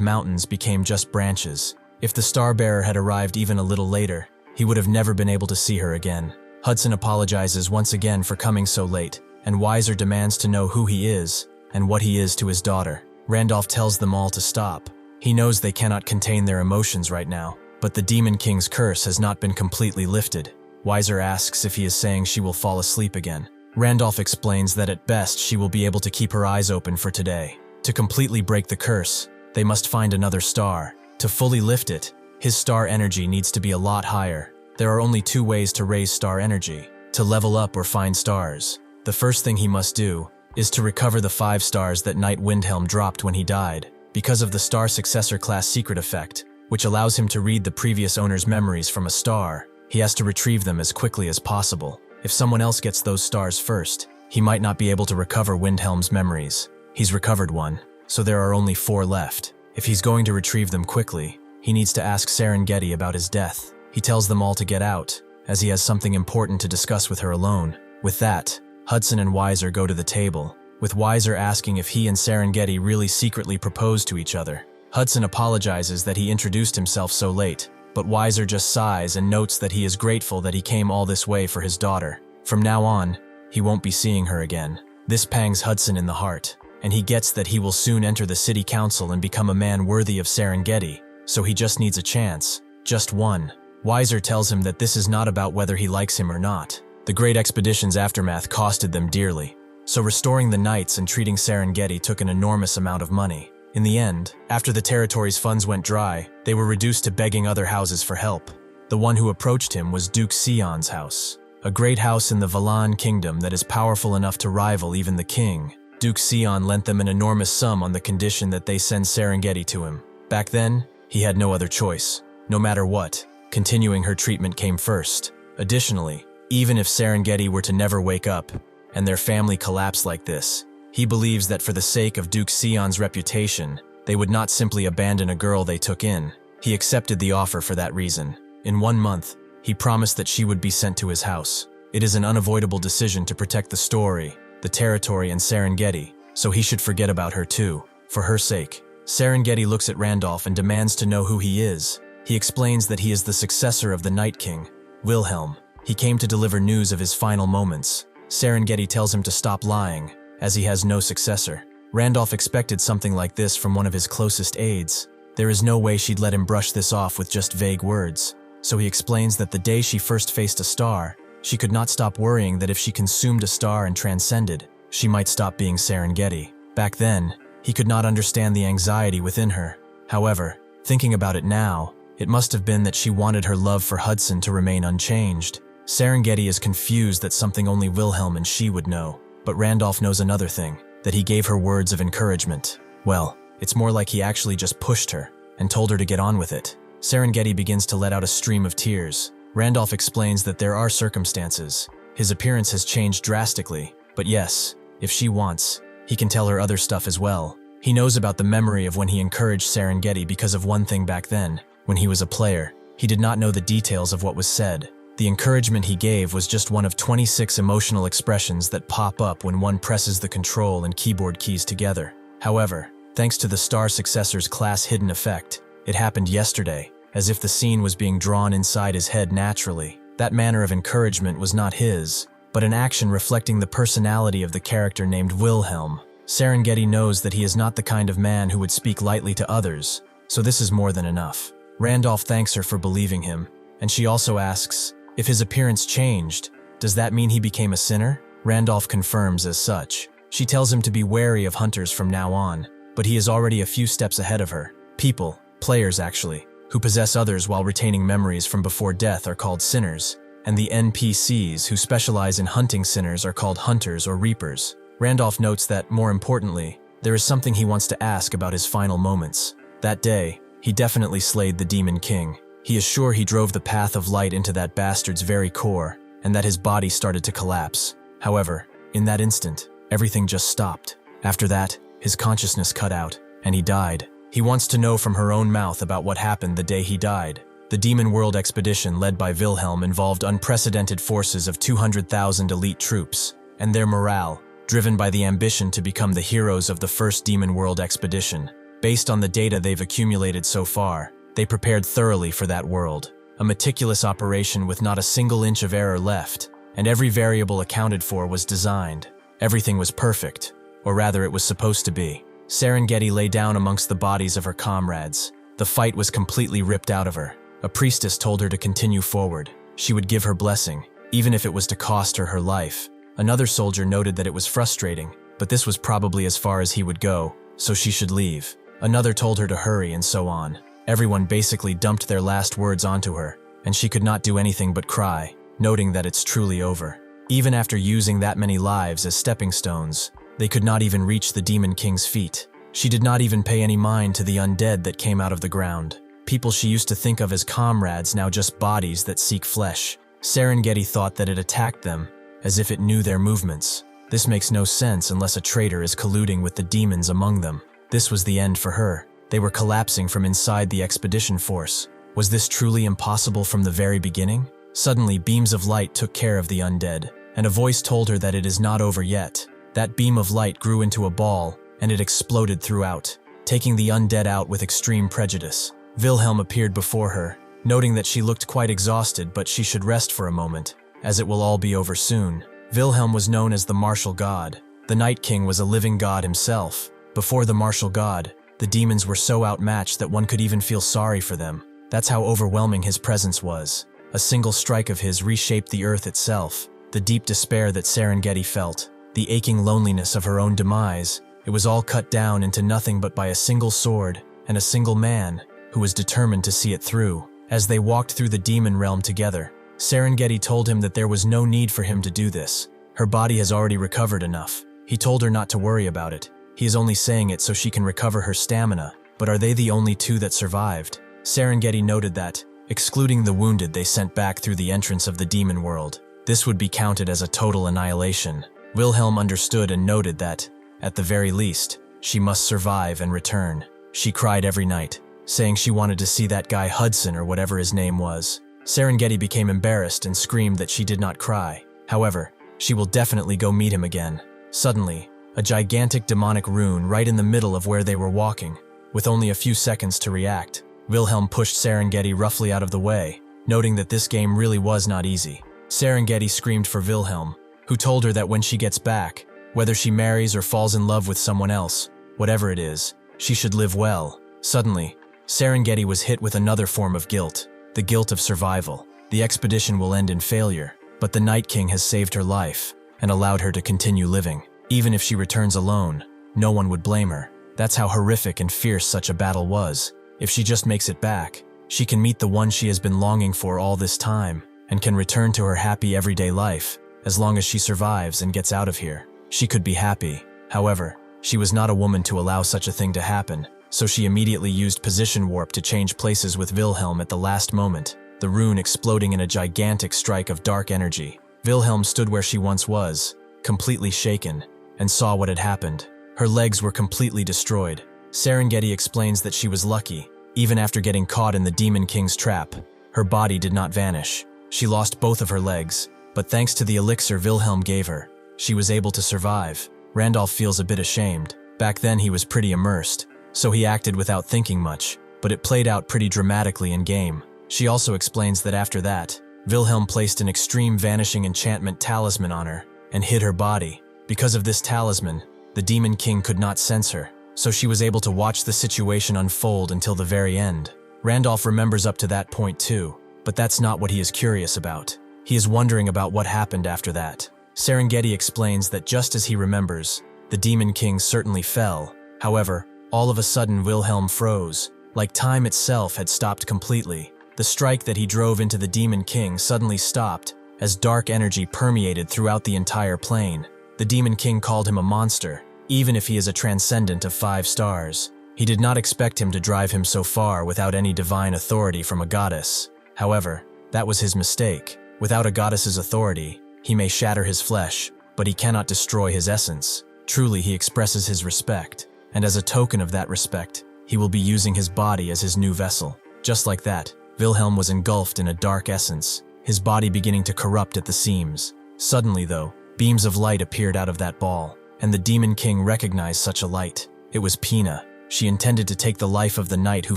mountains became just branches. If the Starbearer had arrived even a little later, he would have never been able to see her again. Hudson apologizes once again for coming so late, and Weiser demands to know who he is and what he is to his daughter. Randolph tells them all to stop. He knows they cannot contain their emotions right now, but the Demon King's curse has not been completely lifted. Weiser asks if he is saying she will fall asleep again. Randolph explains that at best she will be able to keep her eyes open for today. To completely break the curse, they must find another star. To fully lift it, his star energy needs to be a lot higher. There are only two ways to raise star energy: to level up or find stars. The first thing he must do is to recover the 5 stars that Knight Windhelm dropped when he died. Because of the Star Successor class secret effect, which allows him to read the previous owner's memories from a star, he has to retrieve them as quickly as possible. If someone else gets those stars first, he might not be able to recover Windhelm's memories. He's recovered 1, so there are only 4 left. If he's going to retrieve them quickly, he needs to ask Serengeti about his death. He tells them all to get out, as he has something important to discuss with her alone. With that, Hudson and Weiser go to the table, with Weiser asking if he and Serengeti really secretly proposed to each other. Hudson apologizes that he introduced himself so late, but Weiser just sighs and notes that he is grateful that he came all this way for his daughter. From now on, he won't be seeing her again. This pangs Hudson in the heart, and he gets that he will soon enter the city council and become a man worthy of Serengeti, so he just needs a chance. Just one. Weiser tells him that this is not about whether he likes him or not. The Great Expedition's aftermath costed them dearly, so restoring the knights and treating Serengeti took an enormous amount of money. In the end, after the territory's funds went dry, they were reduced to begging other houses for help. The one who approached him was Duke Sion's house, a great house in the Valan kingdom that is powerful enough to rival even the king. Duke Sion lent them an enormous sum on the condition that they send Serengeti to him. Back then, he had no other choice. No matter what, continuing her treatment came first. Additionally, even if Serengeti were to never wake up, and their family collapsed like this, he believes that for the sake of Duke Sion's reputation, they would not simply abandon a girl they took in. He accepted the offer for that reason. In 1 month, he promised that she would be sent to his house. It is an unavoidable decision to protect the story, the territory, and Serengeti, so he should forget about her too, for her sake. Serengeti looks at Randolph and demands to know who he is. He explains that he is the successor of the Night King, Wilhelm. He came to deliver news of his final moments. Serengeti tells him to stop lying, as he has no successor. Randolph expected something like this from one of his closest aides. There is no way she'd let him brush this off with just vague words. So he explains that the day she first faced a star, she could not stop worrying that if she consumed a star and transcended, she might stop being Serengeti. Back then, he could not understand the anxiety within her. However, thinking about it now, it must have been that she wanted her love for Hudson to remain unchanged. Serengeti is confused that something only Wilhelm and she would know. But Randolph knows another thing, that he gave her words of encouragement. Well, it's more like he actually just pushed her and told her to get on with it. Serengeti begins to let out a stream of tears. Randolph explains that there are circumstances. His appearance has changed drastically, but yes, if she wants, he can tell her other stuff as well. He knows about the memory of when he encouraged Serengeti because of one thing back then, when he was a player. He did not know the details of what was said. The encouragement he gave was just one of 26 emotional expressions that pop up when one presses the control and keyboard keys together. However, thanks to the Star Successor's class hidden effect, it happened yesterday, as if the scene was being drawn inside his head naturally. That manner of encouragement was not his, but but an action reflecting the personality of the character named Wilhelm. Serengeti knows that he is not the kind of man who would speak lightly to others, so this is more than enough. Randolph thanks her for believing him, and she also asks, if his appearance changed, does that mean he became a sinner? Randolph confirms as such. She tells him to be wary of hunters from now on, but he is already a few steps ahead of her. People, players actually, who possess others while retaining memories from before death are called sinners, and the NPCs who specialize in hunting sinners are called hunters or reapers. Randolph notes that, more importantly, there is something he wants to ask about his final moments. That day, he definitely slayed the Demon King. He is sure he drove the path of light into that bastard's very core, and that his body started to collapse. However, in that instant, everything just stopped. After that, his consciousness cut out, and he died. He wants to know from her own mouth about what happened the day he died. The Demon World expedition led by Wilhelm involved unprecedented forces of 200,000 elite troops, and their morale, driven by the ambition to become the heroes of the first Demon World expedition. Based on the data they've accumulated so far, they prepared thoroughly for that world. A meticulous operation with not a single inch of error left, and every variable accounted for was designed. Everything was perfect, or rather it was supposed to be. Serengeti lay down amongst the bodies of her comrades. The fight was completely ripped out of her. A priestess told her to continue forward. She would give her blessing, even if it was to cost her her life. Another soldier noted that it was frustrating, but this was probably as far as he would go, so she should leave. Another told her to hurry, and so on. Everyone basically dumped their last words onto her, and she could not do anything but cry, noting that it's truly over. Even after using that many lives as stepping stones, they could not even reach the Demon King's feet. She did not even pay any mind to the undead that came out of the ground. People she used to think of as comrades, now just bodies that seek flesh. Serengeti thought that it attacked them, as if it knew their movements. This makes no sense unless a traitor is colluding with the demons among them. This was the end for her. They were collapsing from inside the expedition force. Was this truly impossible from the very beginning? Suddenly, beams of light took care of the undead, and a voice told her that it is not over yet. That beam of light grew into a ball, and it exploded throughout, taking the undead out with extreme prejudice. Wilhelm appeared before her, noting that she looked quite exhausted, but she should rest for a moment, as it will all be over soon. Wilhelm was known as the martial god. The Night King was a living god himself. Before the martial god, the demons were so outmatched that one could even feel sorry for them. That's how overwhelming his presence was. A single strike of his reshaped the earth itself. The deep despair that Serengeti felt, the aching loneliness of her own demise, it was all cut down into nothing but by a single sword and a single man who was determined to see it through. As they walked through the demon realm together, Serengeti told him that there was no need for him to do this. Her body has already recovered enough. He told her not to worry about it. He is only saying it so she can recover her stamina. But are they the only two that survived? Serengeti noted that, excluding the wounded they sent back through the entrance of the demon world, this would be counted as a total annihilation. Wilhelm understood and noted that, at the very least, she must survive and return. She cried every night, saying she wanted to see that guy Hudson or whatever his name was. Serengeti became embarrassed and screamed that she did not cry. However, she will definitely go meet him again. Suddenly, a gigantic demonic rune right in the middle of where they were walking. With only a few seconds to react, Wilhelm pushed Serengeti roughly out of the way, noting that this game really was not easy. Serengeti screamed for Wilhelm, who told her that when she gets back, whether she marries or falls in love with someone else, whatever it is, she should live well. Suddenly, Serengeti was hit with another form of guilt, the guilt of survival. The expedition will end in failure, but the Night King has saved her life and allowed her to continue living. Even if she returns alone, no one would blame her. That's how horrific and fierce such a battle was. If she just makes it back, she can meet the one she has been longing for all this time and can return to her happy everyday life. As long as she survives and gets out of here, she could be happy. However, she was not a woman to allow such a thing to happen, so she immediately used position warp to change places with Wilhelm at the last moment, the rune exploding in a gigantic strike of dark energy. Wilhelm stood where she once was, completely shaken, and saw what had happened. Her legs were completely destroyed. Serengeti explains that she was lucky. Even after getting caught in the Demon King's trap, her body did not vanish. She lost both of her legs, but thanks to the elixir Wilhelm gave her, she was able to survive. Randolph feels a bit ashamed. Back then he was pretty immersed, so he acted without thinking much, but it played out pretty dramatically in game. She also explains that after that, Wilhelm placed an extreme vanishing enchantment talisman on her and hid her body. Because of this talisman, the Demon King could not sense her, so she was able to watch the situation unfold until the very end. Randolph remembers up to that point too, but that's not what he is curious about. He is wondering about what happened after that. Serengeti explains that just as he remembers, the Demon King certainly fell. However, all of a sudden Wilhelm froze, like time itself had stopped completely. The strike that he drove into the Demon King suddenly stopped, as dark energy permeated throughout the entire plane. The Demon King called him a monster, even if he is a transcendent of 5 stars. He did not expect him to drive him so far without any divine authority from a goddess. However, that was his mistake. Without a goddess's authority, he may shatter his flesh, but he cannot destroy his essence. Truly, he expresses his respect, and as a token of that respect, he will be using his body as his new vessel. Just like that, Wilhelm was engulfed in a dark essence, his body beginning to corrupt at the seams. Suddenly, though, beams of light appeared out of that ball, and the Demon King recognized such a light. It was Pina. She intended to take the life of the knight who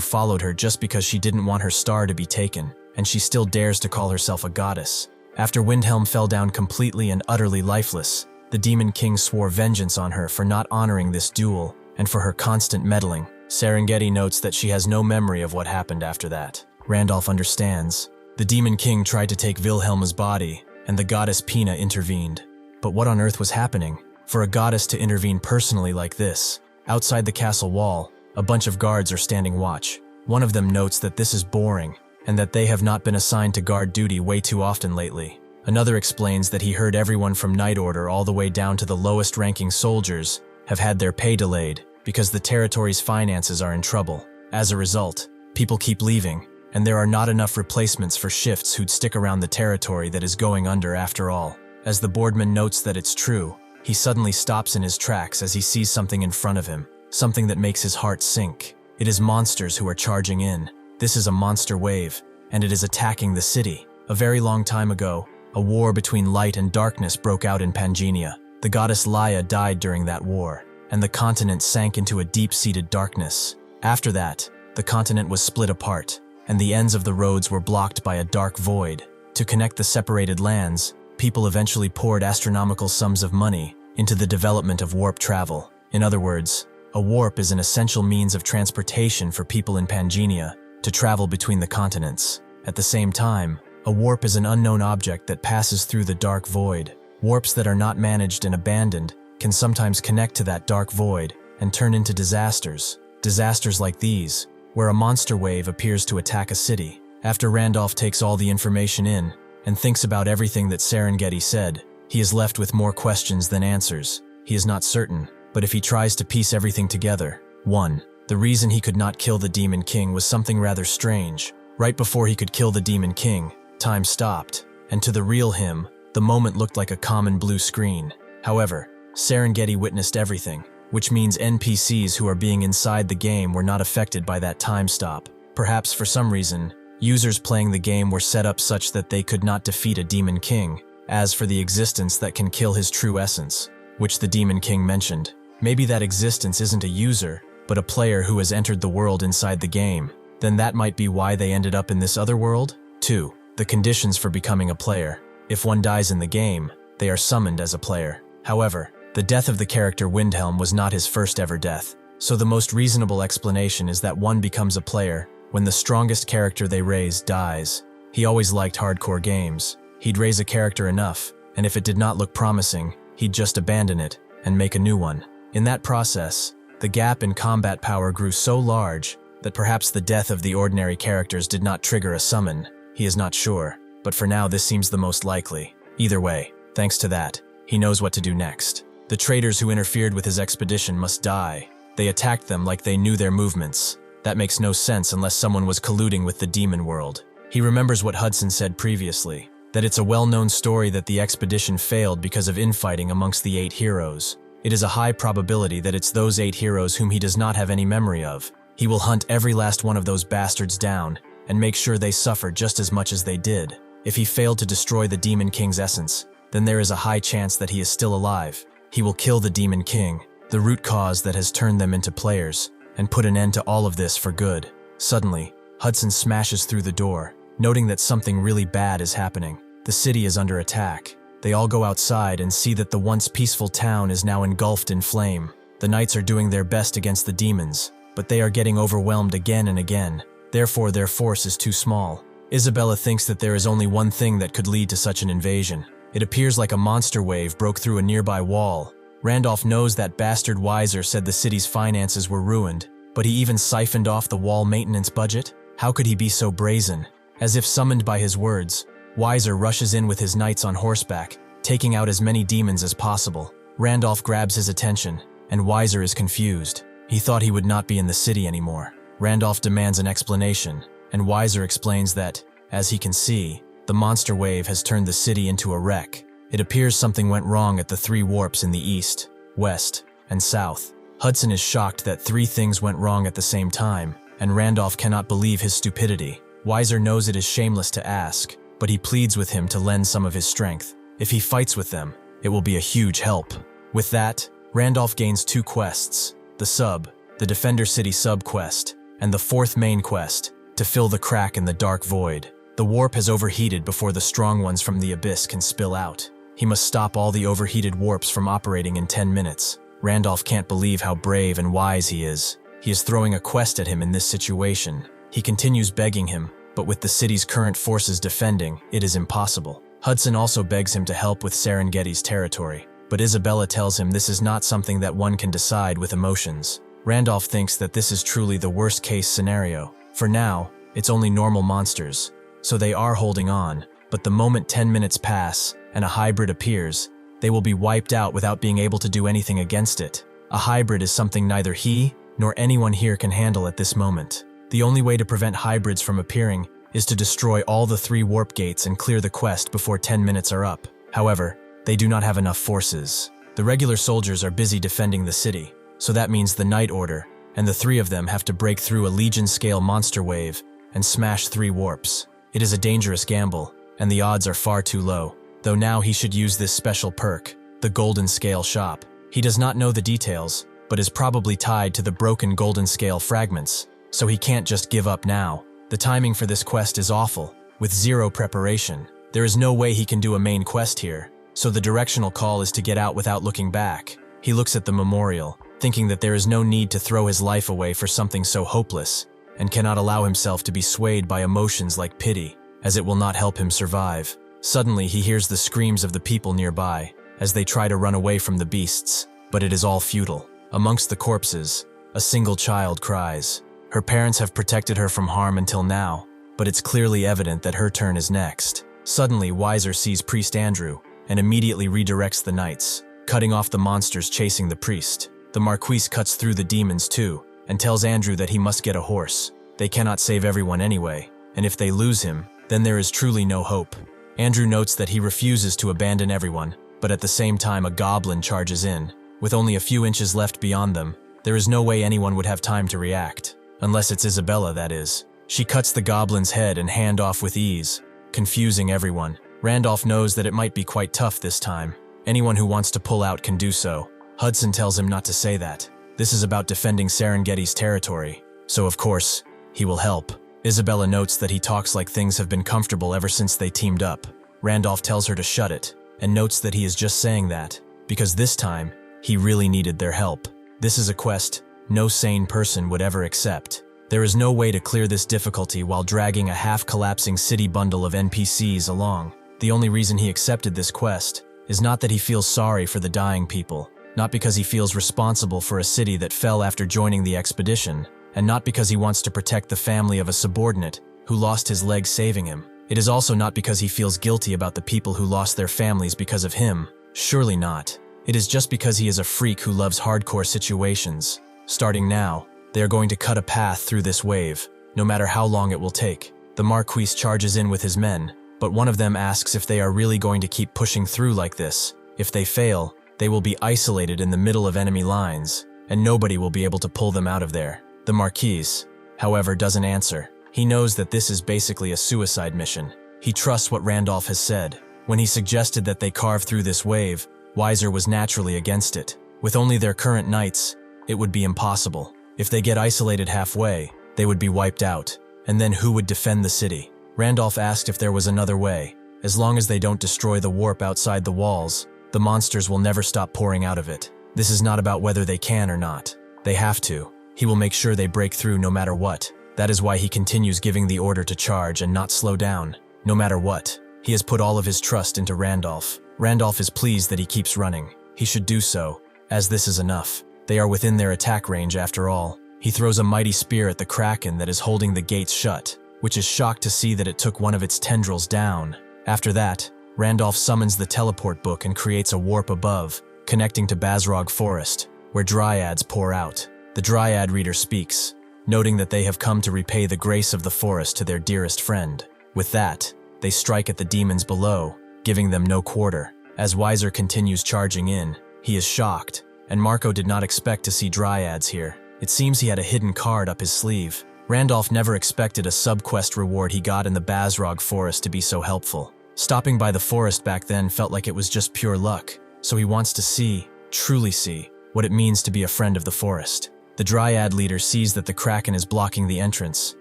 followed her just because she didn't want her star to be taken, and she still dares to call herself a goddess. After Wilhelm fell down completely and utterly lifeless, the Demon King swore vengeance on her for not honoring this duel and for her constant meddling. Serengeti notes that she has no memory of what happened after that. Randolph understands. The Demon King tried to take Wilhelm's body, and the goddess Pina intervened. But what on earth was happening? For a goddess to intervene personally like this? Outside the castle wall, a bunch of guards are standing watch. One of them notes that this is boring, and that they have not been assigned to guard duty way too often lately. Another explains that he heard everyone from Night Order all the way down to the lowest-ranking soldiers have had their pay delayed because the territory's finances are in trouble. As a result, people keep leaving, and there are not enough replacements for shifts who'd stick around the territory that is going under after all. As the boardman notes that it's true, he suddenly stops in his tracks as he sees something in front of him, something that makes his heart sink. It is monsters who are charging in. This is a monster wave, and it is attacking the city. A very long time ago, a war between light and darkness broke out in Pangenia. The goddess Laya died during that war, and the continent sank into a deep-seated darkness. After that, the continent was split apart, and the ends of the roads were blocked by a dark void. To connect the separated lands, people eventually poured astronomical sums of money into the development of warp travel. In other words, a warp is an essential means of transportation for people in Pangenia to travel between the continents. At the same time, a warp is an unknown object that passes through the dark void. Warps that are not managed and abandoned can sometimes connect to that dark void and turn into disasters. Disasters like these, where a monster wave appears to attack a city. After Randolph takes all the information in and thinks about everything that Serengeti said, he is left with more questions than answers. He is not certain, but if he tries to piece everything together. 1. The reason he could not kill the Demon King was something rather strange. Right before he could kill the Demon King, time stopped, and to the real him, the moment looked like a common blue screen. However, Serengeti witnessed everything, which means NPCs who are being inside the game were not affected by that time stop. Perhaps for some reason, users playing the game were set up such that they could not defeat a Demon King. As for the existence that can kill his true essence, which the Demon King mentioned, maybe that existence isn't a user, but a player who has entered the world inside the game. Then that might be why they ended up in this other world. 2. The conditions for becoming a player. If one dies in the game, they are summoned as a player. However, the death of the character Wilhelm was not his first ever death, so the most reasonable explanation is that one becomes a player when the strongest character they raise dies. He always liked hardcore games. He'd raise a character enough, and if it did not look promising, he'd just abandon it and make a new one. In that process, the gap in combat power grew so large that perhaps the death of the ordinary characters did not trigger a summon. He is not sure, but for now this seems the most likely. Either way, thanks to that, he knows what to do next. The traitors who interfered with his expedition must die. They attacked them like they knew their movements. That makes no sense unless someone was colluding with the demon world. He remembers what Hudson said previously, that it's a well-known story that the expedition failed because of infighting amongst the 8 heroes. It is a high probability that it's those 8 heroes whom he does not have any memory of. He will hunt every last one of those bastards down and make sure they suffer just as much as they did. If he failed to destroy the Demon King's essence, then there is a high chance that he is still alive. He will kill the Demon King, the root cause that has turned them into players, and put an end to all of this for good. Suddenly, Hudson smashes through the door, noting that something really bad is happening. The city is under attack. They all go outside and see that the once peaceful town is now engulfed in flame. The knights are doing their best against the demons, but they are getting overwhelmed again and again. Therefore, their force is too small. Isabella thinks that there is only one thing that could lead to such an invasion. It appears like a monster wave broke through a nearby wall. Randolph knows that bastard Weiser said the city's finances were ruined, but he even siphoned off the wall maintenance budget? How could he be so brazen? As if summoned by his words, Weiser rushes in with his knights on horseback, taking out as many demons as possible. Randolph grabs his attention, and Weiser is confused. He thought he would not be in the city anymore. Randolph demands an explanation, and Weiser explains that, as he can see, the monster wave has turned the city into a wreck. It appears something went wrong at the 3 warps in the east, west, and south. Hudson is shocked that 3 things went wrong at the same time, and Randolph cannot believe his stupidity. Weiser knows it is shameless to ask, but he pleads with him to lend some of his strength. If he fights with them, it will be a huge help. With that, Randolph gains 2 quests, the Defender City sub-quest, and the 4th main quest, to fill the crack in the dark void. The warp has overheated before the strong ones from the abyss can spill out. He must stop all the overheated warps from operating in 10 minutes. Randolph can't believe how brave and wise he is. He is throwing a quest at him in this situation. He continues begging him, but with the city's current forces defending, it is impossible. Hudson also begs him to help with Serengeti's territory, but Isabella tells him this is not something that one can decide with emotions. Randolph thinks that this is truly the worst-case scenario. For now, it's only normal monsters, so they are holding on, but the moment 10 minutes pass and a hybrid appears, they will be wiped out without being able to do anything against it. A hybrid is something neither he nor anyone here can handle at this moment. The only way to prevent hybrids from appearing is to destroy all the 3 warp gates and clear the quest before 10 minutes are up. However, they do not have enough forces. The regular soldiers are busy defending the city, so that means the Night Order, and the 3 of them have to break through a Legion-scale monster wave and smash 3 warps. It is a dangerous gamble, and the odds are far too low, though now he should use this special perk, the Golden Scale Shop. He does not know the details, but is probably tied to the broken Golden Scale fragments, so he can't just give up now. The timing for this quest is awful, with 0 preparation. There is no way he can do a main quest here, so the directional call is to get out without looking back. He looks at the memorial, thinking that there is no need to throw his life away for something so hopeless, and cannot allow himself to be swayed by emotions like pity, as it will not help him survive. Suddenly, he hears the screams of the people nearby, as they try to run away from the beasts, but it is all futile. Amongst the corpses, a single child cries. Her parents have protected her from harm until now, but it's clearly evident that her turn is next. Suddenly, Weiser sees Priest Andrew, and immediately redirects the knights, cutting off the monsters chasing the priest. The Marquise cuts through the demons too, and tells Andrew that he must get a horse. They cannot save everyone anyway, and if they lose him, then there is truly no hope. Andrew notes that he refuses to abandon everyone, but at the same time a goblin charges in. With only a few inches left beyond them, there is no way anyone would have time to react. Unless it's Isabella, that is. She cuts the goblin's head and hand off with ease, confusing everyone. Randolph knows that it might be quite tough this time. Anyone who wants to pull out can do so. Hudson tells him not to say that. This is about defending Serengeti's territory, so of course, he will help. Isabella notes that he talks like things have been comfortable ever since they teamed up. Randolph tells her to shut it, and notes that he is just saying that, because this time, he really needed their help. This is a quest no sane person would ever accept. There is no way to clear this difficulty while dragging a half-collapsing city bundle of NPCs along. The only reason he accepted this quest is not that he feels sorry for the dying people, not because he feels responsible for a city that fell after joining the expedition, and not because he wants to protect the family of a subordinate who lost his leg saving him. It is also not because he feels guilty about the people who lost their families because of him. Surely not. It is just because he is a freak who loves hardcore situations. Starting now, they are going to cut a path through this wave, no matter how long it will take. The Marquise charges in with his men, but one of them asks if they are really going to keep pushing through like this. If they fail, they will be isolated in the middle of enemy lines, and nobody will be able to pull them out of there. The Marquise, however, doesn't answer. He knows that this is basically a suicide mission. He trusts what Randolph has said. When he suggested that they carve through this wave, Weiser was naturally against it. With only their current knights, it would be impossible. If they get isolated halfway, they would be wiped out, and then who would defend the city? Randolph asked if there was another way. As long as they don't destroy the warp outside the walls, the monsters will never stop pouring out of it. This is not about whether they can or not. They have to. He will make sure they break through no matter what. That is why he continues giving the order to charge and not slow down, no matter what. He has put all of his trust into Randolph. Randolph is pleased that he keeps running. He should do so, as this is enough. They are within their attack range after all. He throws a mighty spear at the kraken that is holding the gates shut, which is shocked to see that it took one of its tendrils down. After that, Randolph summons the teleport book and creates a warp above, connecting to Bazrog Forest, where dryads pour out. The dryad reader speaks, noting that they have come to repay the grace of the forest to their dearest friend. With that, they strike at the demons below, giving them no quarter. As Weiser continues charging in, he is shocked, and Marco did not expect to see dryads here. It seems he had a hidden card up his sleeve. Randolph never expected a sub-quest reward he got in the Bazrog Forest to be so helpful. Stopping by the forest back then felt like it was just pure luck, so he wants to see, truly see, what it means to be a friend of the forest. The dryad leader sees that the kraken is blocking the entrance,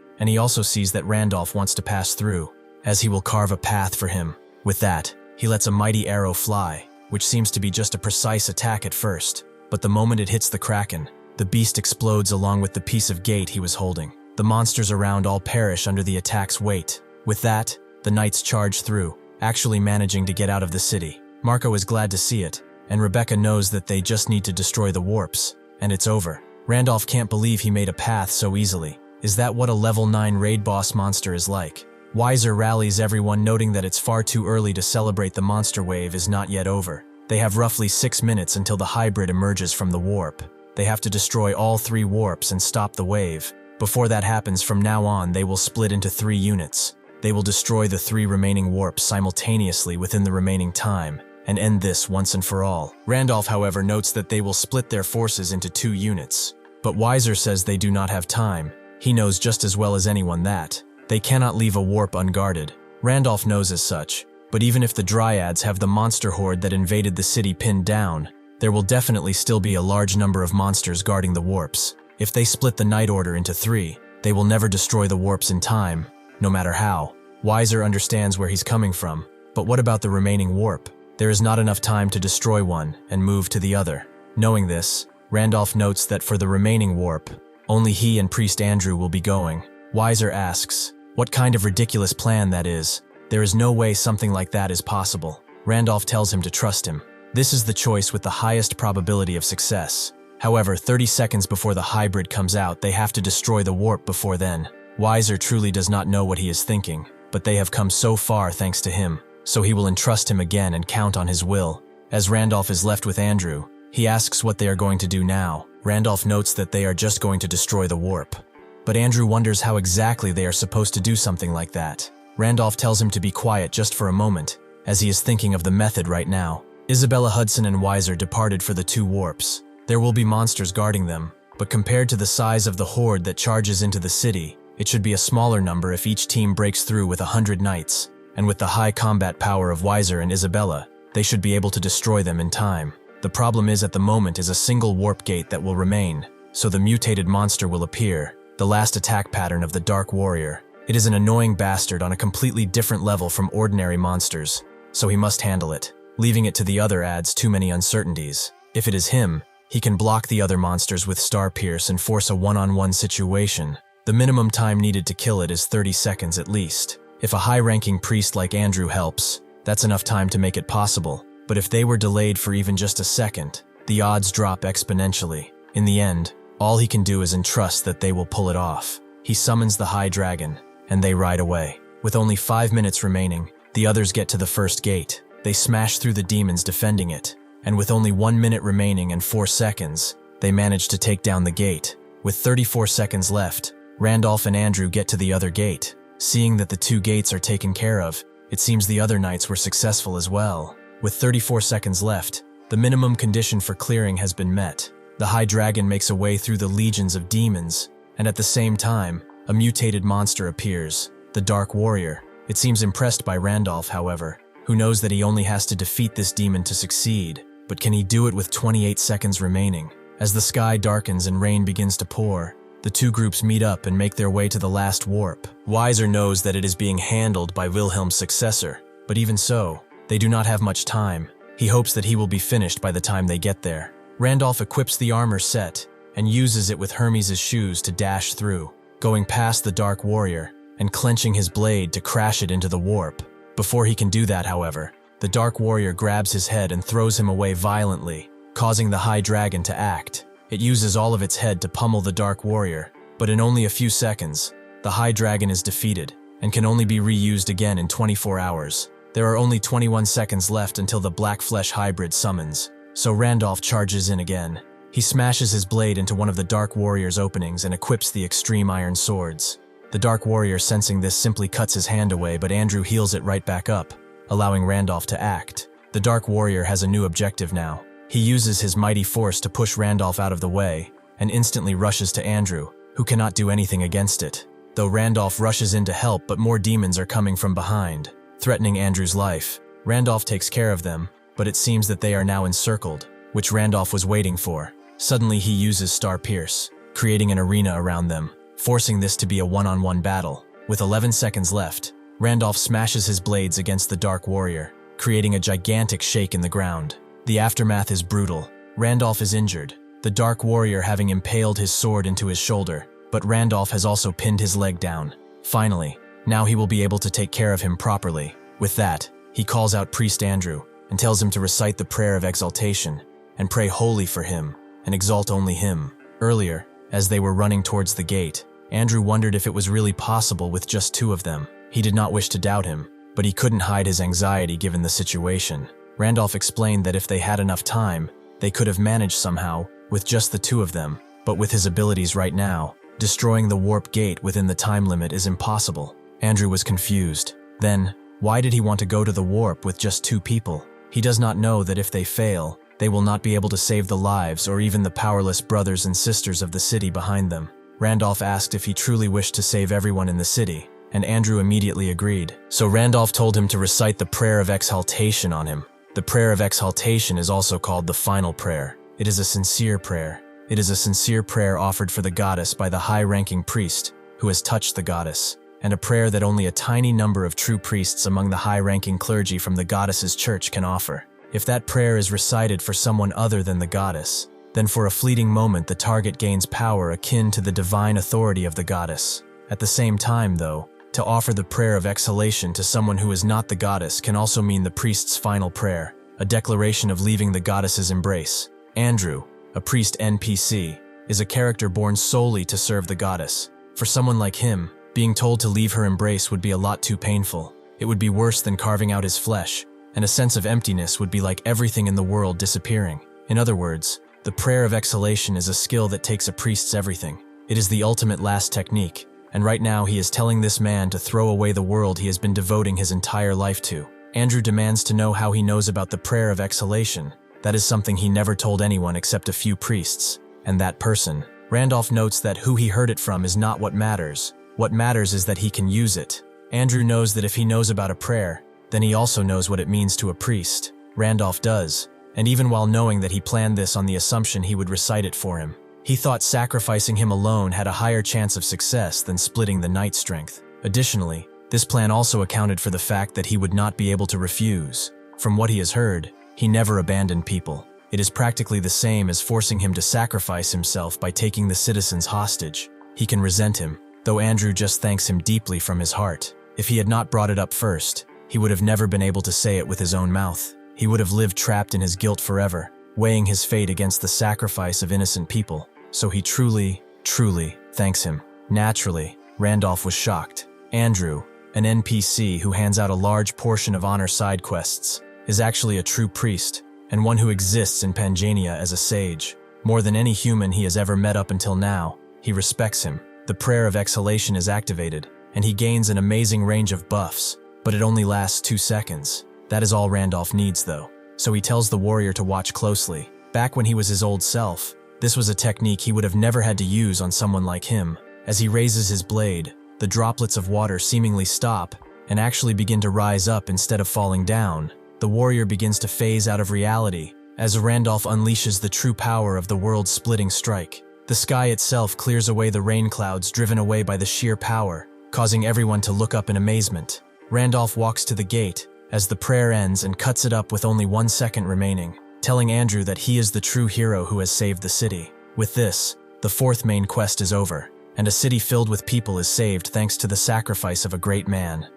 and he also sees that Randolph wants to pass through, as he will carve a path for him. With that, he lets a mighty arrow fly, which seems to be just a precise attack at first, but the moment it hits the kraken, the beast explodes along with the piece of gate he was holding. The monsters around all perish under the attack's weight. With that, the knights charge through, actually managing to get out of the city. Marco is glad to see it, and Rebecca knows that they just need to destroy the warps, and it's over. Randolph can't believe he made a path so easily. Is that what a level 9 raid boss monster is like? Weiser rallies everyone, noting that it's far too early to celebrate. The monster wave is not yet over. They have roughly 6 minutes until the hybrid emerges from the warp. They have to destroy all 3 warps and stop the wave. Before that happens, from now on they will split into 3 units. They will destroy the 3 remaining warps simultaneously within the remaining time, and end this once and for all. Randolph, however, notes that they will split their forces into 2 units. But Weiser says they do not have time. He knows just as well as anyone that they cannot leave a warp unguarded. Randolph knows as such, but even if the dryads have the monster horde that invaded the city pinned down, there will definitely still be a large number of monsters guarding the warps. If they split the Night Order into 3, they will never destroy the warps in time, no matter how. Weiser understands where he's coming from, but what about the remaining warp? There is not enough time to destroy one and move to the other. Knowing this, Randolph notes that for the remaining warp, only he and Priest Andrew will be going. Weiser asks, what kind of ridiculous plan that is? There is no way something like that is possible. Randolph tells him to trust him. This is the choice with the highest probability of success. However, 30 seconds before the hybrid comes out, they have to destroy the warp before then. Weiser truly does not know what he is thinking, but they have come so far thanks to him, so he will entrust him again and count on his will. As Randolph is left with Andrew, he asks what they are going to do now. Randolph notes that they are just going to destroy the warp. But Andrew wonders how exactly they are supposed to do something like that. Randolph tells him to be quiet just for a moment, as he is thinking of the method right now. Isabella Hudson and Weiser departed for the 2 warps. There will be monsters guarding them, but compared to the size of the horde that charges into the city, it should be a smaller number if each team breaks through with 100 knights. And with the high combat power of Weiser and Isabella, they should be able to destroy them in time. The problem is at the moment is a single warp gate that will remain, so the mutated monster will appear, the last attack pattern of the Dark Warrior. It is an annoying bastard on a completely different level from ordinary monsters, so he must handle it. Leaving it to the other adds too many uncertainties. If it is him, he can block the other monsters with Star Pierce and force a one-on-one situation. The minimum time needed to kill it is 30 seconds at least. If a high-ranking priest like Andrew helps, that's enough time to make it possible. But if they were delayed for even just a second, the odds drop exponentially. In the end, all he can do is entrust that they will pull it off. He summons the High Dragon, and they ride away. With only 5 minutes remaining, the others get to the first gate. They smash through the demons defending it, and with only 1 minute remaining and 4 seconds, they manage to take down the gate. With 34 seconds left, Randolph and Andrew get to the other gate. Seeing that the 2 gates are taken care of, it seems the other knights were successful as well. With 34 seconds left, the minimum condition for clearing has been met. The High Dragon makes a way through the legions of demons, and at the same time, a mutated monster appears, the Dark Warrior. It seems impressed by Randolph, however, who knows that he only has to defeat this demon to succeed. But can he do it with 28 seconds remaining? As the sky darkens and rain begins to pour, The two groups meet up and make their way to the last warp. Weiser knows that it is being handled by Wilhelm's successor, but even so, they do not have much time. He hopes that he will be finished by the time they get there. Randolph equips the armor set and uses it with Hermes' shoes to dash through, going past the Dark Warrior and clenching his blade to crash it into the warp. Before he can do that, however, the Dark Warrior grabs his head and throws him away violently, causing the High Dragon to act. It uses all of its head to pummel the Dark Warrior, but in only a few seconds, the High Dragon is defeated and can only be reused again in 24 hours. There are only 21 seconds left until the Black Flesh Hybrid summons, so Randolph charges in again. He smashes his blade into one of the Dark Warrior's openings and equips the Extreme Iron Swords. The Dark Warrior, sensing this, simply cuts his hand away, but Andrew heals it right back up, allowing Randolph to act. The Dark Warrior has a new objective now. He uses his mighty force to push Randolph out of the way and instantly rushes to Andrew, who cannot do anything against it. Though Randolph rushes in to help, but more demons are coming from behind, threatening Andrew's life. Randolph takes care of them, but it seems that they are now encircled, which Randolph was waiting for. Suddenly he uses Star Pierce, creating an arena around them, forcing this to be a one-on-one battle. With 11 seconds left, Randolph smashes his blades against the Dark Warrior, creating a gigantic shake in the ground. The aftermath is brutal. Randolph is injured, the Dark Warrior having impaled his sword into his shoulder, but Randolph has also pinned his leg down. Finally, now he will be able to take care of him properly. With that, he calls out Priest Andrew and tells him to recite the prayer of exaltation and pray wholly for him and exalt only him. Earlier, as they were running towards the gate, Andrew wondered if it was really possible with just two of them. He did not wish to doubt him, but he couldn't hide his anxiety given the situation. Randolph explained that if they had enough time, they could have managed somehow with just the two of them, but with his abilities right now, destroying the warp gate within the time limit is impossible. Andrew was confused. Then, why did he want to go to the warp with just two people? He does not know that if they fail, they will not be able to save the lives or even the powerless brothers and sisters of the city behind them. Randolph asked if he truly wished to save everyone in the city, and Andrew immediately agreed. So Randolph told him to recite the prayer of exaltation on him. The prayer of exaltation is also called the final prayer. It is a sincere prayer. It is a sincere prayer offered for the goddess by the high-ranking priest who has touched the goddess, and a prayer that only a tiny number of true priests among the high-ranking clergy from the goddess's church can offer. If that prayer is recited for someone other than the goddess, then for a fleeting moment the target gains power akin to the divine authority of the goddess. At the same time, though, to offer the prayer of exhalation to someone who is not the goddess can also mean the priest's final prayer, a declaration of leaving the goddess's embrace. Andrew, a priest NPC, is a character born solely to serve the goddess. For someone like him, being told to leave her embrace would be a lot too painful. It would be worse than carving out his flesh, and a sense of emptiness would be like everything in the world disappearing. In other words, the prayer of exhalation is a skill that takes a priest's everything. It is the ultimate last technique, and right now he is telling this man to throw away the world he has been devoting his entire life to. Andrew demands to know how he knows about the prayer of exhalation. That is something he never told anyone except a few priests, and that person. Randolph notes that who he heard it from is not what matters. What matters is that he can use it. Andrew knows that if he knows about a prayer, then he also knows what it means to a priest. Randolph does, and even while knowing that he planned this on the assumption he would recite it for him, he thought sacrificing him alone had a higher chance of success than splitting the night strength. Additionally, this plan also accounted for the fact that he would not be able to refuse. From what he has heard, he never abandoned people. It is practically the same as forcing him to sacrifice himself by taking the citizens hostage. He can resent him, though Andrew just thanks him deeply from his heart. If he had not brought it up first, he would have never been able to say it with his own mouth. He would have lived trapped in his guilt forever, weighing his fate against the sacrifice of innocent people. So he truly, truly thanks him. Naturally, Randolph was shocked. Andrew, an NPC who hands out a large portion of honor side quests, is actually a true priest, and one who exists in Pangania as a sage. More than any human he has ever met up until now, he respects him. The prayer of exhalation is activated, and he gains an amazing range of buffs, but it only lasts 2 seconds. That is all Randolph needs though, so he tells the warrior to watch closely. Back when he was his old self, this was a technique he would have never had to use on someone like him. As he raises his blade, the droplets of water seemingly stop and actually begin to rise up instead of falling down. The warrior begins to phase out of reality as Randolph unleashes the true power of the world-splitting strike. The sky itself clears away the rain clouds driven away by the sheer power, causing everyone to look up in amazement. Randolph walks to the gate as the prayer ends and cuts it up with only 1 second remaining, telling Andrew that he is the true hero who has saved the city. With this, the fourth main quest is over, and a city filled with people is saved thanks to the sacrifice of a great man.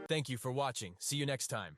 Thank you for watching. See you next time.